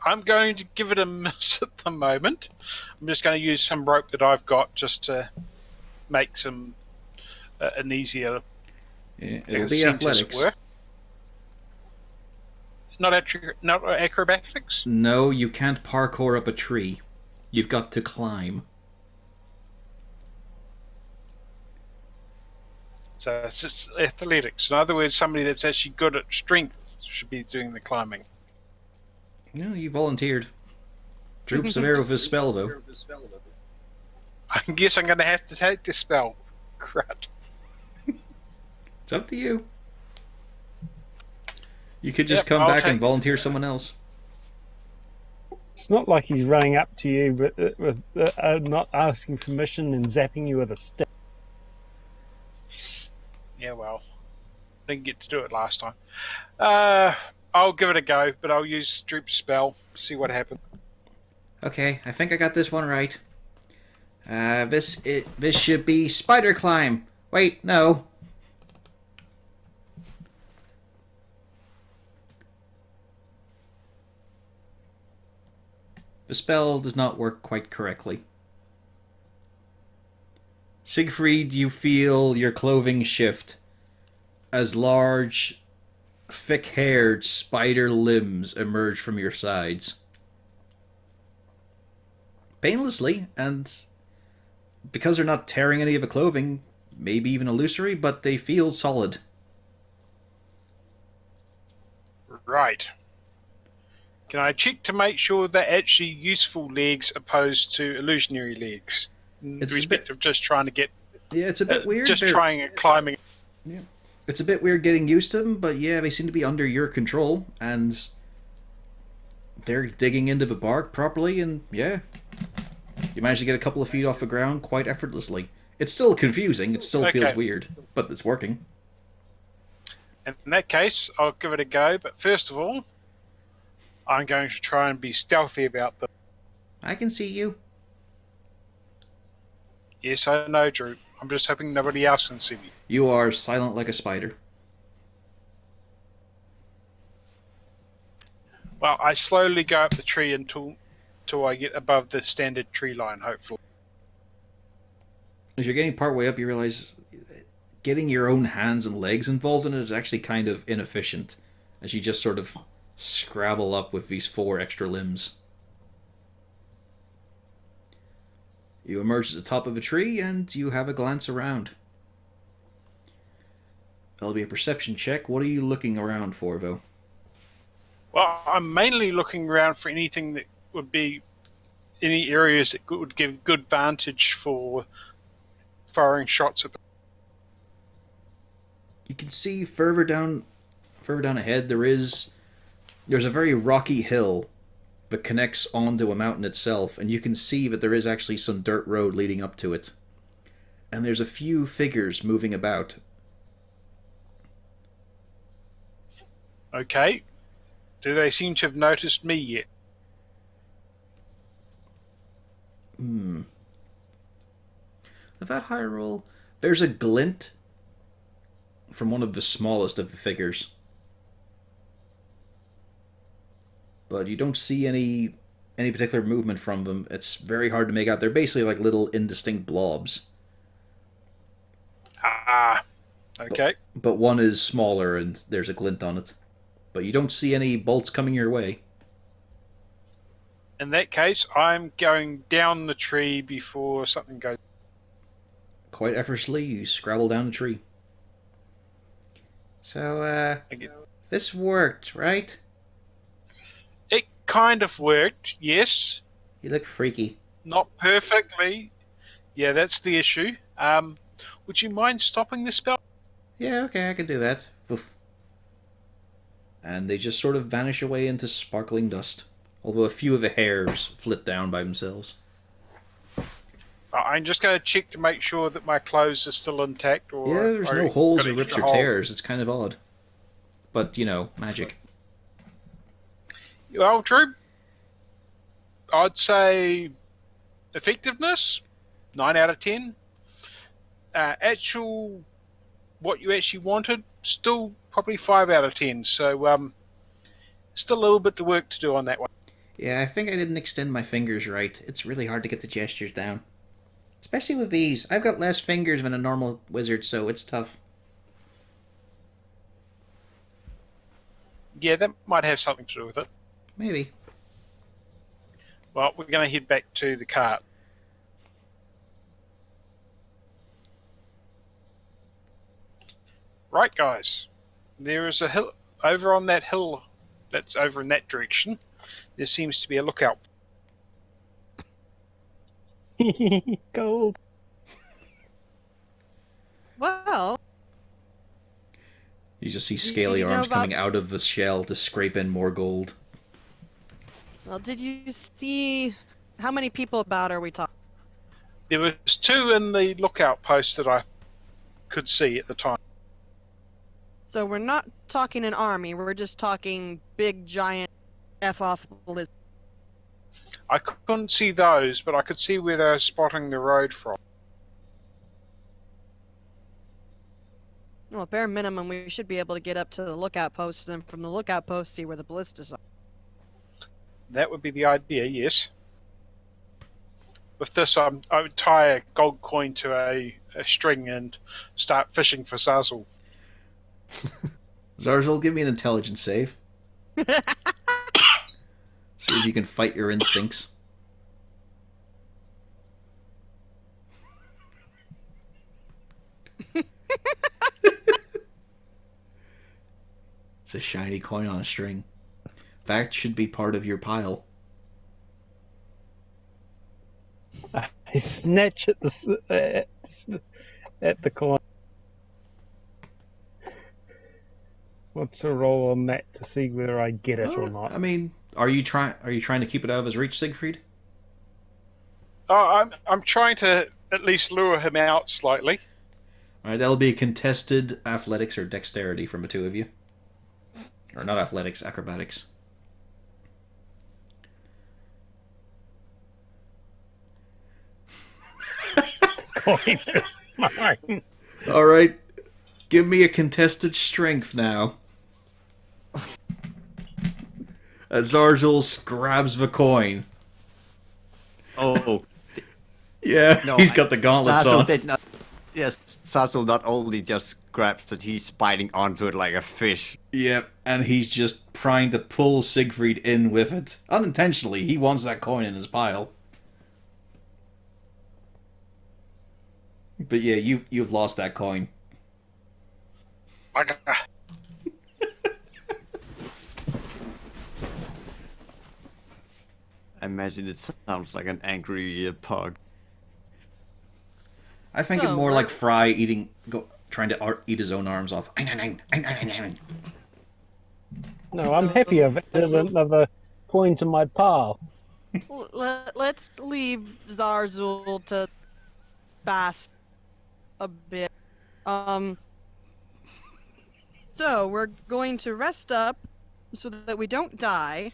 I'm going to give it a miss at the moment. I'm just going to use some rope that I've got just to make some an easier Yeah, it'll be ascent, as it athletics. were. not acrobatics. No, you can't parkour up a tree. You've got to climb. So it's just athletics. In other words, somebody that's actually good at strength should be doing the climbing. No, you volunteered. Droop severe with his spell, though. I guess I'm going to have to take the spell. Crud. It's up to you. You could just Yep, come I'll back and take- volunteer someone else. It's not like he's running up to you with not asking permission and zapping you with a stick. Yeah, well, didn't get to do it last time. I'll give it a go, but I'll use Droop's spell. See what happens. Okay, I think I got this one right. This should be spider climb. Wait, no. The spell does not work quite correctly. Siegfried, you feel your clothing shift as large, thick-haired spider limbs emerge from your sides. Painlessly, and because they're not tearing any of the clothing, maybe even illusory, but they feel solid. Right. Can I check to make sure they're actually useful legs opposed to illusionary legs? In It's a respect bit- of just trying to get... Yeah, it's a bit weird. Just They're- trying and climbing. It's a bit weird getting used to them, but yeah, they seem to be under your control, and they're digging into the bark properly, and yeah, you manage to get a couple of feet off the ground quite effortlessly. It's still confusing, it still feels Okay. weird, but it's working. In that case, I'll give it a go. But first of all, I'm going to try and be stealthy about them. I can see you. Yes, I know, Drew. I'm just hoping nobody else can see me. You are silent like a spider. Well, I slowly go up the tree until I get above the standard tree line, hopefully. As you're getting part way up, you realize getting your own hands and legs involved in it is actually kind of inefficient, as you just sort of scrabble up with these 4 extra limbs. You emerge at the top of a tree, and you have a glance around. That'll be a perception check. What are you looking around for, though? Well, I'm mainly looking around for anything that would be any areas that would give good vantage for firing shots at. You can see further down ahead there's a very rocky hill that connects onto a mountain itself, and you can see that there is actually some dirt road leading up to it. And there's a few figures moving about. Okay. Do they seem to have noticed me yet? With that high roll, there's a glint from one of the smallest of the figures. But you don't see any particular movement from them. It's very hard to make out. They're basically like little indistinct blobs. Ah. Okay. But one is smaller and there's a glint on it. But you don't see any bolts coming your way. In that case, I'm going down the tree before something goes. Quite effortlessly, you scrabble down the tree. So, Again. this worked, right? It kind of worked, yes. You look freaky. Not perfectly. Yeah, that's the issue. Would you mind stopping the spell? Yeah, okay, I can do that. Oof. And they just sort of vanish away into sparkling dust. Although a few of the hairs flit down by themselves. I'm just going to check to make sure that my clothes are still intact. Or Yeah, there's I no holes got or rips extra or holes. tears. It's kind of odd. But, you know, magic. Well, Drew, I'd say effectiveness, 9 out of 10. What you actually wanted, still probably 5 out of 10. So, still a little bit of work to do on that one. Yeah, I think I didn't extend my fingers right. It's really hard to get the gestures down. Especially with these. I've got less fingers than a normal wizard, so it's tough. Yeah, that might have something to do with it. Maybe. Well, we're going to head back to the cart. Right, guys. There is a hill over on that hill that's over in that direction. There seems to be a lookout. Gold. Well, You just see Do scaly you know arms about- coming out of the shell to scrape in more gold. did you see how many people about are we talking? There was 2 in the lookout post that I could see at the time. So we're not talking an army. We're just talking big, giant, f-off lizards. I couldn't see those, but I could see where they were spotting the road from. Well, bare minimum, we should be able to get up to the lookout post, and from the lookout post, see where the ballistas are. That would be the idea, yes. With this, I would tie a gold coin to a string and start fishing for Zazzle. Zarzul, give me an intelligence save. See if you can fight your instincts. It's a shiny coin on a string. That should be part of your pile. I snatch at the coin. What's a roll on that to see whether I get it or not? I mean, are you trying to keep it out of his reach, Siegfried? Oh, I'm trying to at least lure him out slightly. Alright, that'll be a contested athletics or dexterity from the two of you. Or not athletics, acrobatics. Coin is mine. Alright, give me a contested strength now. As Zarzul grabs the coin. Oh, Yeah, no. he's got the gauntlets Zazzle on. did not. Yes, Zazzle not only just grabs it, he's biting onto it like a fish. Yep, and he's just trying to pull Siegfried in with it. Unintentionally, he wants that coin in his pile. But yeah, you've lost that coin. Like, I imagine it sounds like an angry pug. I think So, it more we're- like Fry trying to eat his own arms off. No, I'm happy I've added another coin to my pile. Let's leave Zarzul to bask a bit. So we're going to rest up so that we don't die,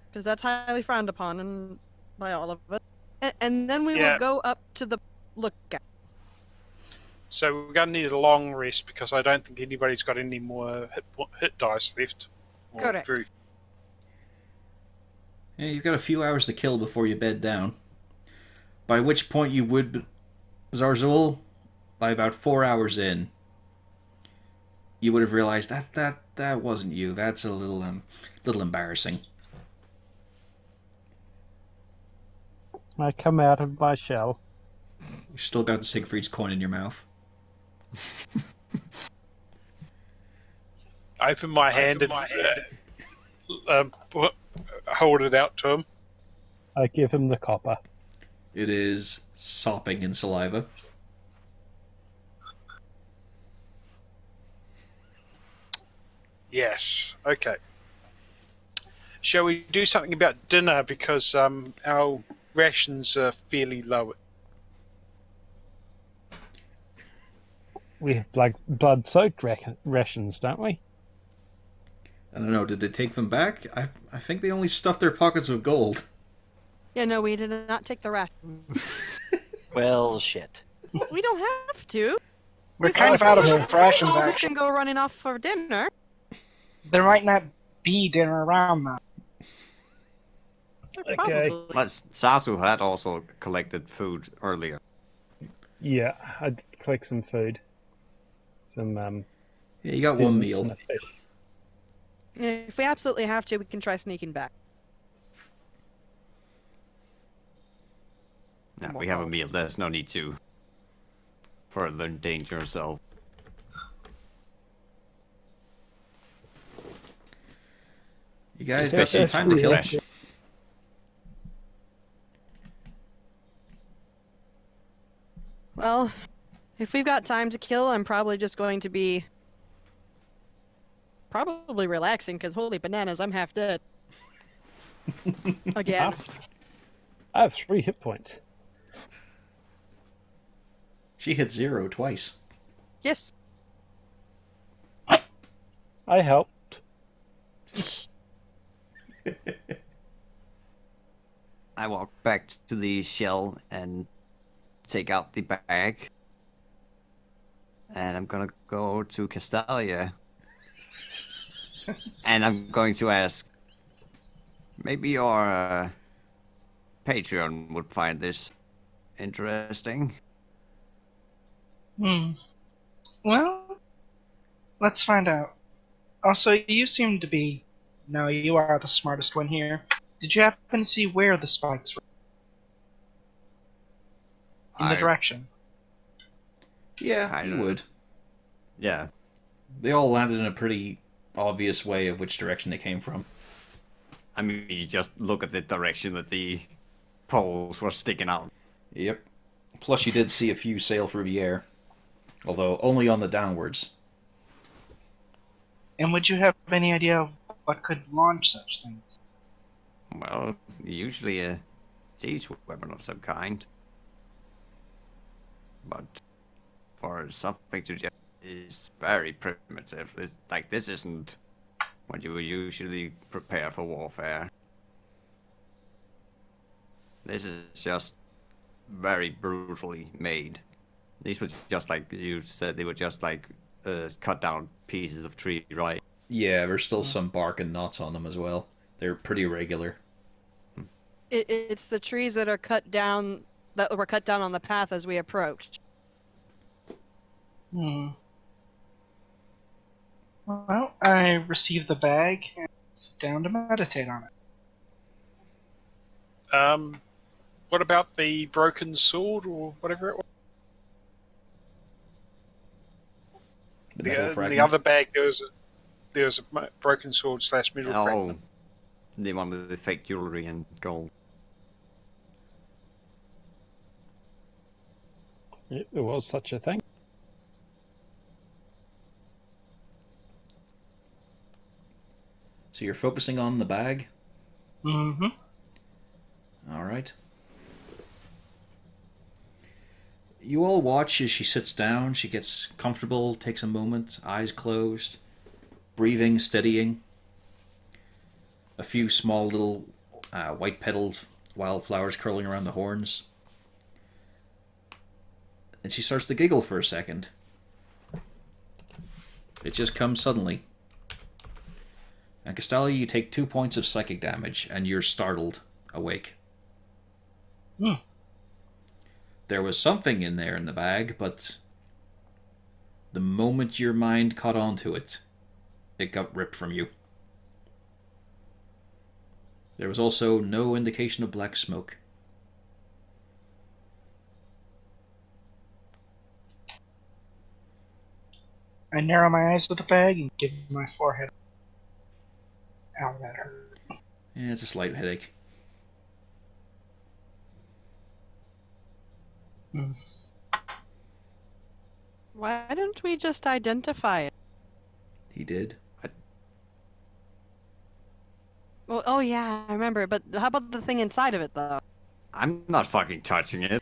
because that's highly frowned upon and by all of us. And then we Yeah. will go up to the lookout. so we're going to need a long rest because I don't think anybody's got any more hit dice left. Or Correct. very- Yeah, you've got a few hours to kill before you bed down. By which point you would, Zarzul, by about 4 hours in, you would have realized that wasn't you. That's a little embarrassing. I come out of my shell. You still got Siegfried's coin in your mouth. I open my hand and hold it out to him. I give him the copper. It is sopping in saliva. Yes. Okay. Shall we do something about dinner because our rations are fairly low? We have blood-soaked rations, don't we? I don't know, did they take them back? I think they only stuffed their pockets with gold. Yeah, no, we did not take the ration. Well, shit. We don't have to. We're kind of out of rations, We actually. can go running off for dinner. There might not be dinner around now. Okay. Probably. But Zazu had also collected food earlier. Yeah, I did collect some food. Some Yeah, you got one pheasants meal. and a fish. If we absolutely have to, we can try sneaking back. Now we have a meal. There's no need to further endanger yourself. You guys got Especially some time to the kill. flesh. Well, if we've got time to kill, I'm probably just going to be probably relaxing because holy bananas, I'm half dead. Again. I have 3 hit points. She hit 0 twice. Yes. I helped. I walk back to the shell and take out the bag. And I'm gonna go to Castalia. And I'm going to ask, maybe your Patreon would find this interesting. Well, let's find out. Also, you seem to be... No, you are the smartest one here. Did you happen to see where the spikes were? In the direction. Yeah, I you don't- would. Yeah. They all landed in a pretty obvious way of which direction they came from. I mean, you just look at the direction that the poles were sticking out. Yep. Plus, you did see a few sail through the air, although only on the downwards. And would you have any idea of what could launch such things? Well, usually a siege weapon of some kind. But for something to just is very primitive. This isn't what you would usually prepare for warfare. This is just very brutally made. These were just like you said, they were just like cut down pieces of tree, right? Yeah, there's still some bark and knots on them as well. They're pretty irregular. It's the trees that are cut down, that were cut down on the path as we approached. Well, I receive the bag and sit down to meditate on it. What about the broken sword or whatever it was? The metal The fragment. other bag, there was a broken sword / metal Oh, fragment. the one with the fake jewelry and gold. Yeah, there was such a thing. So you're focusing on the bag? Mm-hmm. Alright. You all watch as she sits down. She gets comfortable, takes a moment, eyes closed, breathing, steadying. A few small little white-petaled wildflowers curling around the horns. And she starts to giggle for a second. It just comes suddenly. And Castalia, you take 2 points of psychic damage, and you're startled awake. There was something in there in the bag, but the moment your mind caught on to it, it got ripped from you. There was also no indication of black smoke. I narrow my eyes with the bag and give my forehead. Ow, that hurt. Yeah, it's a slight headache. Why don't we just identify it? He did. Well, oh yeah, I remember. But how about the thing inside of it, though? I'm not fucking touching it.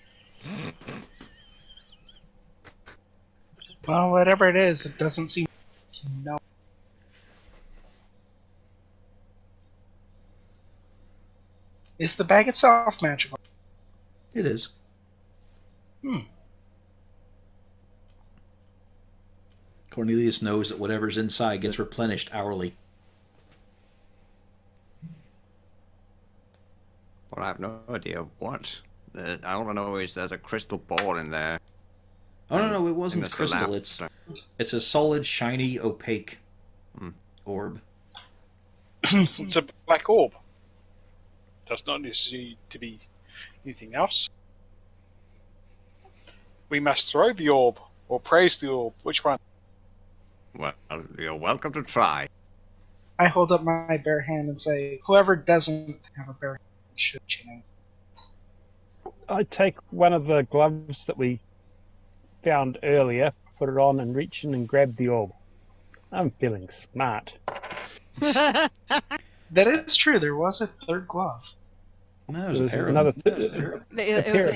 Well, whatever it is, it doesn't seem to know. Is the bag itself magical? It is. Cornelius knows that whatever's inside gets replenished hourly. Well, I have no idea what. All I know is there's a crystal ball in there. Oh no, it wasn't Mr. crystal. Lamp. It's a solid, shiny, opaque orb. It's a black orb. Does not necessarily to be anything else. We must throw the orb or praise the orb. Which one? Well, you're welcome to try. I hold up my bare hand and say, whoever doesn't have a bare hand should, I take one of the gloves that we found earlier, put it on, and reach in and grab the orb. I'm feeling smart. That is true. There was a third glove. No, it was a There's pair of another them. It was a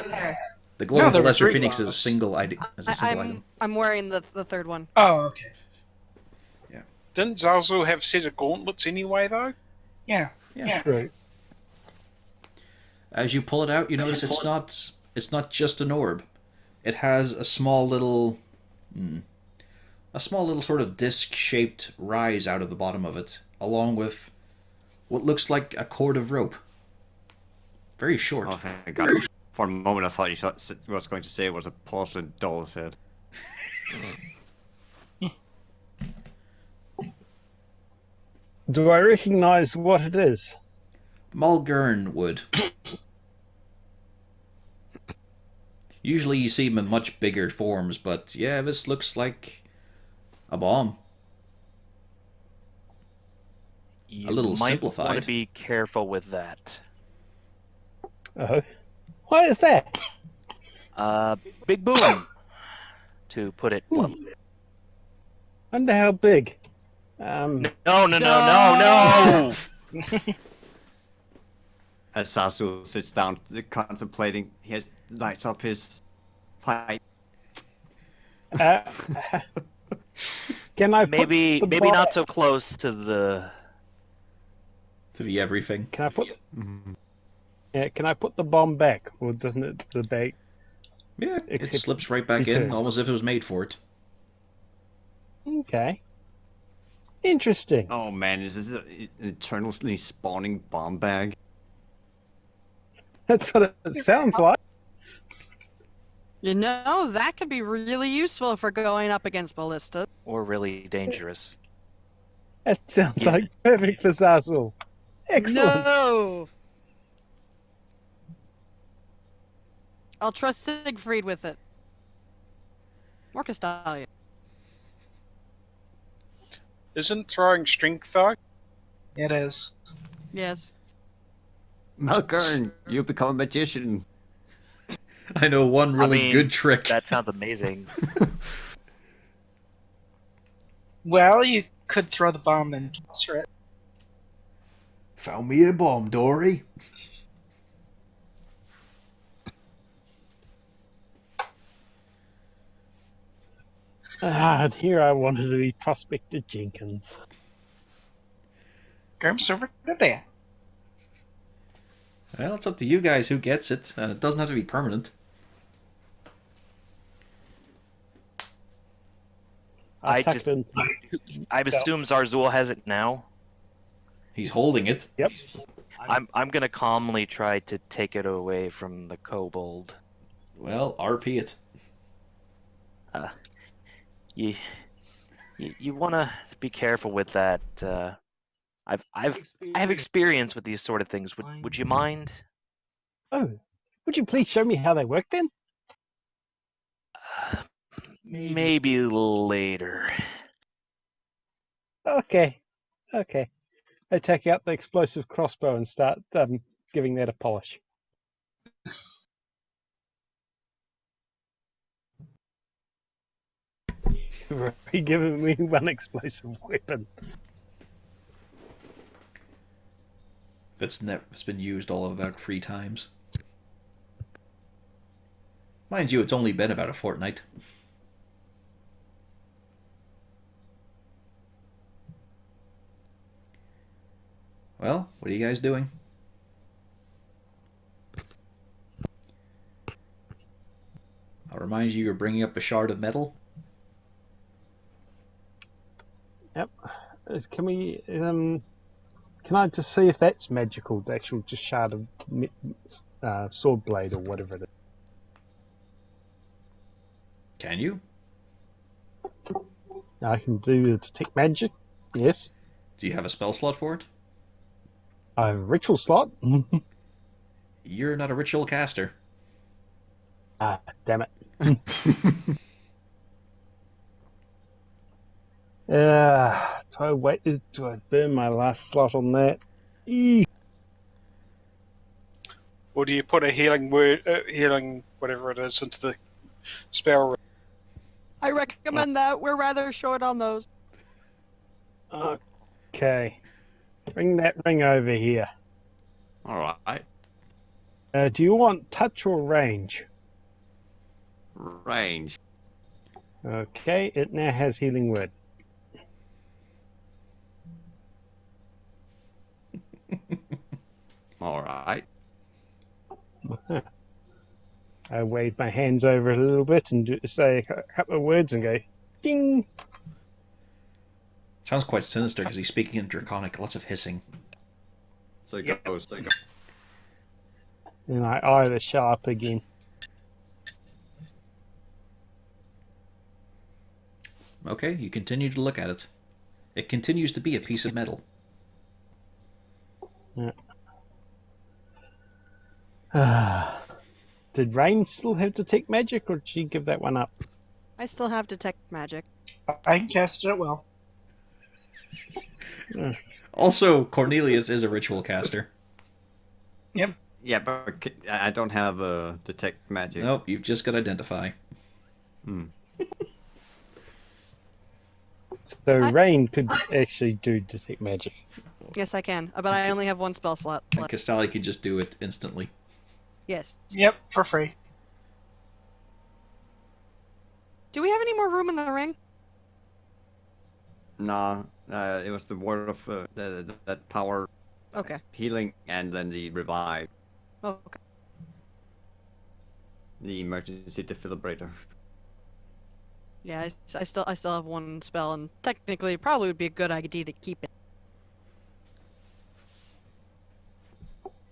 pair. The Globe No, of the there were Lesser 3 Phoenix is a gloves. single item. I'm wearing the third one. Oh, okay. Didn't Zazu have a set of gauntlets anyway, though? Yeah. Yeah. Right. As you pull it out, you notice it's not just an orb. It has a small little sort of disc-shaped rise out of the bottom of it, along with what looks like a cord of rope. Very short. Oh, thank God. For a moment, I thought you was going to say it was a porcelain doll's head. Do I recognize what it is? Mulgurn would. Usually you see them in much bigger forms, but yeah, this looks like a bomb. You A little might simplified. want to be careful with that. Oh. What is that? Big boom, to put it bluntly. Wonder how big. No. As Sasu sits down contemplating, he lights up his pipe. Uh, can I Maybe put the maybe bomb- not so close to the. To the everything. Can I put? Yeah, can I put the bomb back, or doesn't it the bag? Yeah, it Except slips right back in, returns. almost as if it was made for it. Okay. Interesting. Oh man, is this an eternally spawning bomb bag? That's what it sounds like. You know, that could be really useful if we're going up against ballista. Or really dangerous. That sounds like perfect for Zazzle. Excellent. No! I'll trust Siegfried with it. Or Castalia. Isn't throwing strength, though? It is. Yes. Malkern, you become a magician. I know one really mean, good trick. That sounds amazing. Well, you could throw the bomb and answer it. Found me a bomb, Dory. And here I wanted to be Prospector Jenkins. Grim's over to bed. Well, it's up to you guys who gets it, and it doesn't have to be permanent. I tucked just- in. I assume Zarzul has it now. He's holding it. Yep. I'm gonna calmly try to take it away from the kobold. Well, RP it. You want to be careful with that. I have experience with these sort of things. Would you mind? Oh, would you please show me how they work then? Maybe later. Okay. Okay. I take out the explosive crossbow and start giving that a polish. You've already given me one explosive weapon. It's been used all of about 3 times. Mind you, it's only been about a fortnight. Well, what are you guys doing? I'll remind you, you're bringing up a shard of metal. Yep. Can we? Can I just see if that's magical? The actual just shard of sword blade or whatever it is. Can you? I can do detect magic. Yes. Do you have a spell slot for it? A ritual slot? You're not a ritual caster. Ah, damn it. Do I burn my last slot on that? Eee. Or do you put a healing word, healing whatever it is, into the spell? I recommend that. We're rather short on those. Okay. Bring that ring over here. All right. Do you want touch or range? Range. Okay, it now has healing word. All right. I wave my hands over it a little bit and say a couple of words and go, ding! Sounds quite sinister because he's speaking in Draconic, lots of hissing. So it Yep. goes. And I eye the sharp again. Okay, you continue to look at it. It continues to be a piece of metal. Did Rain still have Detect Magic, or did she give that one up? I still have detect magic. I can cast it at will. Also, Cornelius is a ritual caster. Yep. Yeah, but I don't have detect magic. Nope, you've just got identify. Hmm. So Rain could actually do Detect Magic. Yes, I can, but I only have one spell slot And left. Castali can just do it instantly. Yes. Yep, for free. Do we have any more room in the ring? No, it was the word of that power Okay. healing and then the revive, Oh, okay. the emergency defibrillator. Yeah, I still have one spell, and technically, it probably would be a good idea to keep it.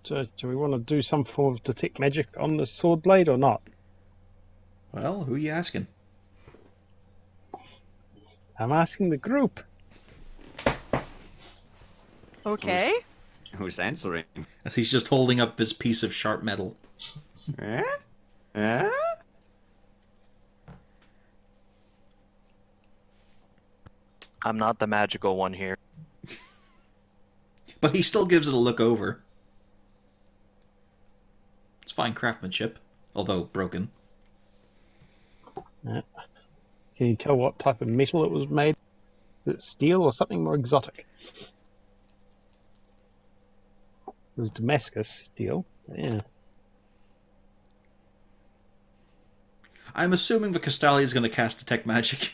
So do we want to do some form of Detect Magic on the sword blade or not? Well, who are you asking? I'm asking the group. Okay. Who's answering? As he's just holding up this piece of sharp metal. Eh? Eh? I'm not the magical one here. But he still gives it a look over. It's fine craftsmanship, although broken. Can you tell what type of metal it was made? Is it steel or something more exotic? It was Damascus steel. Yeah. I'm assuming the Castali is going to cast Detect Magic.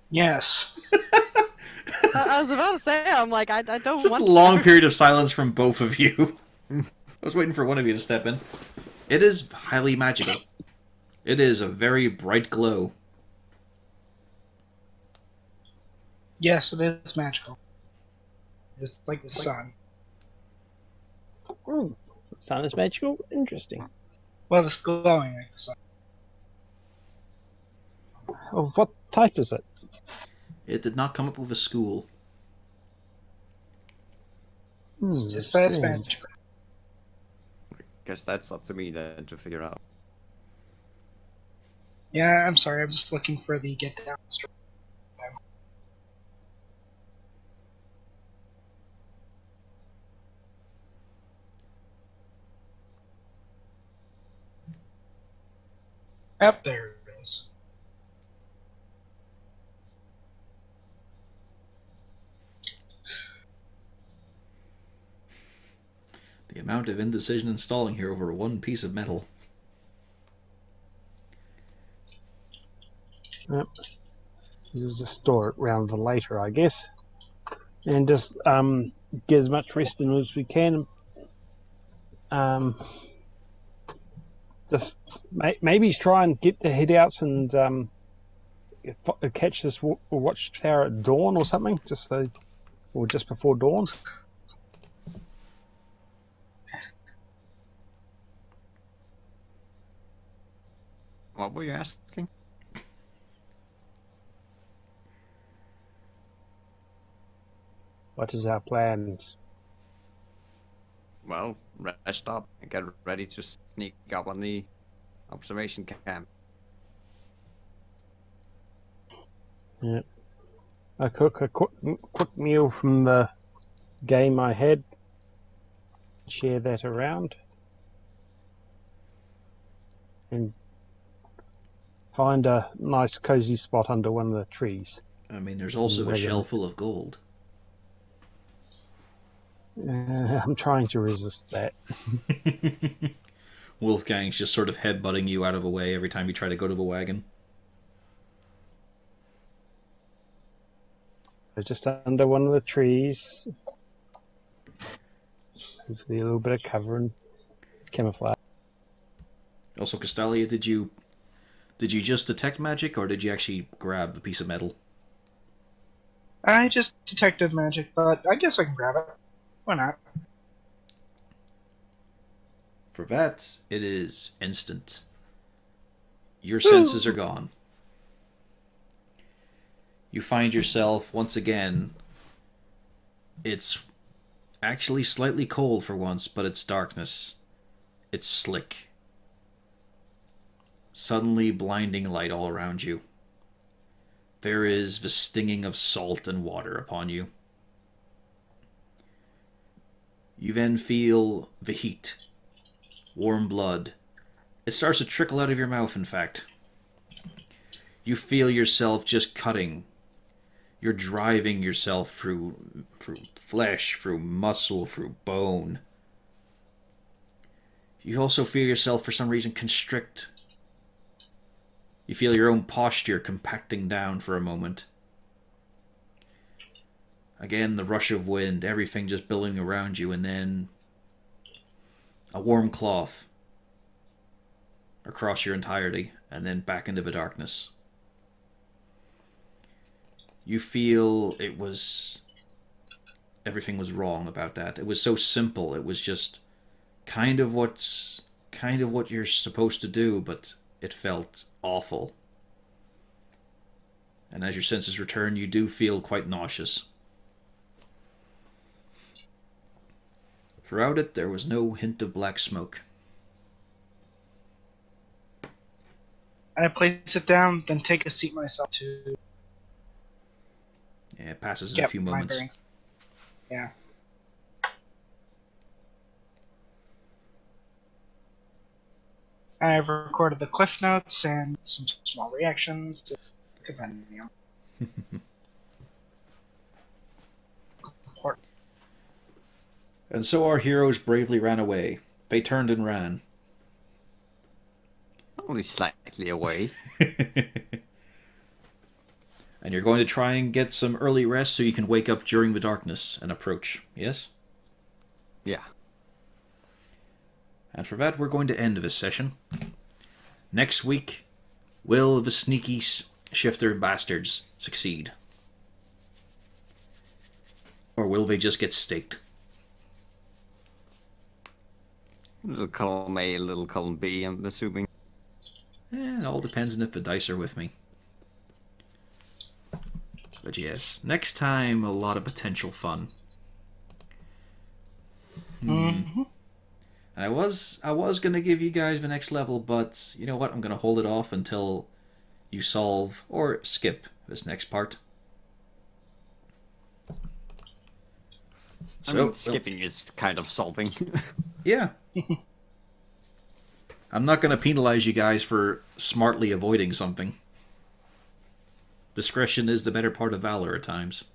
Yes. I was about to say, I'm like, I don't Just want a long to. period of silence from both of you. I was waiting for one of you to step in. It is highly magical. It is a very bright glow. Yes, it is magical. It's like the sun. Oh, the sun is magical? Interesting. Well, it's glowing like the sun. Oh, what type is it? It did not come up with a school. Just that it's strange. magical. Guess that's up to me then to figure out. Yeah, I'm sorry. I'm just looking for the get down story. Up there it is. The amount of indecision and stalling here over one piece of metal. Yep. We'll just store it round for later, I guess. And just get as much rest in as we can. Just maybe try and get the head outs and catch this watchtower at dawn or something, or just before dawn. What were you asking? What is our plans? Well, rest up and get ready to sneak up on the observation camp. I cook a quick meal from the game I had. Share that around. And find a nice cozy spot under one of the trees. I mean, there's also a shell full of gold. I'm trying to resist that. Wolfgang's just sort of headbutting you out of the way every time you try to go to the wagon. They're just under one of the trees. Hopefully a little bit of cover and camouflage. Also, Castalia, did you just detect magic, or did you actually grab a piece of metal? I just detected magic, but I guess I can grab it. Why not? For that, it is instant. Your senses are gone. You find yourself, once again, it's actually slightly cold for once, but it's darkness. It's slick. Suddenly blinding light all around you. There is the stinging of salt and water upon you. You then feel the heat. Warm blood. It starts to trickle out of your mouth, in fact. You feel yourself just cutting. You're driving yourself through flesh, through muscle, through bone. You also feel yourself, for some reason, constrict. You feel your own posture compacting down for a moment. Again, the rush of wind, everything just billowing around you, and then a warm cloth across your entirety, and then back into the darkness. You feel everything was wrong about that. It was so simple. It was just kind of what you're supposed to do, but it felt awful. And as your senses return, you do feel quite nauseous. Throughout it, there was no hint of black smoke. I place it down, then take a seat myself to Yeah, it passes in get a few my moments. bearings. Yeah. I've recorded the cliff notes and some small reactions to compendium. And so our heroes bravely ran away. They turned and ran. Only slightly away. And you're going to try and get some early rest so you can wake up during the darkness and approach, yes? Yeah. And for that, we're going to end this session. Next week, will the sneaky shifter bastards succeed? Or will they just get staked? Little column A, little column B, I'm assuming. It all depends on if the dice are with me. But yes, next time, a lot of potential fun. Mm-hmm. I was going to give you guys the next level, but you know what? I'm going to hold it off until you solve or skip this next part. I mean, skipping is kind of solving. Yeah. I'm not going to penalize you guys for smartly avoiding something. Discretion is the better part of valor at times.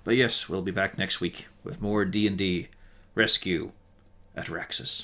But yes, we'll be back next week with more D&D Rescue at Raxis.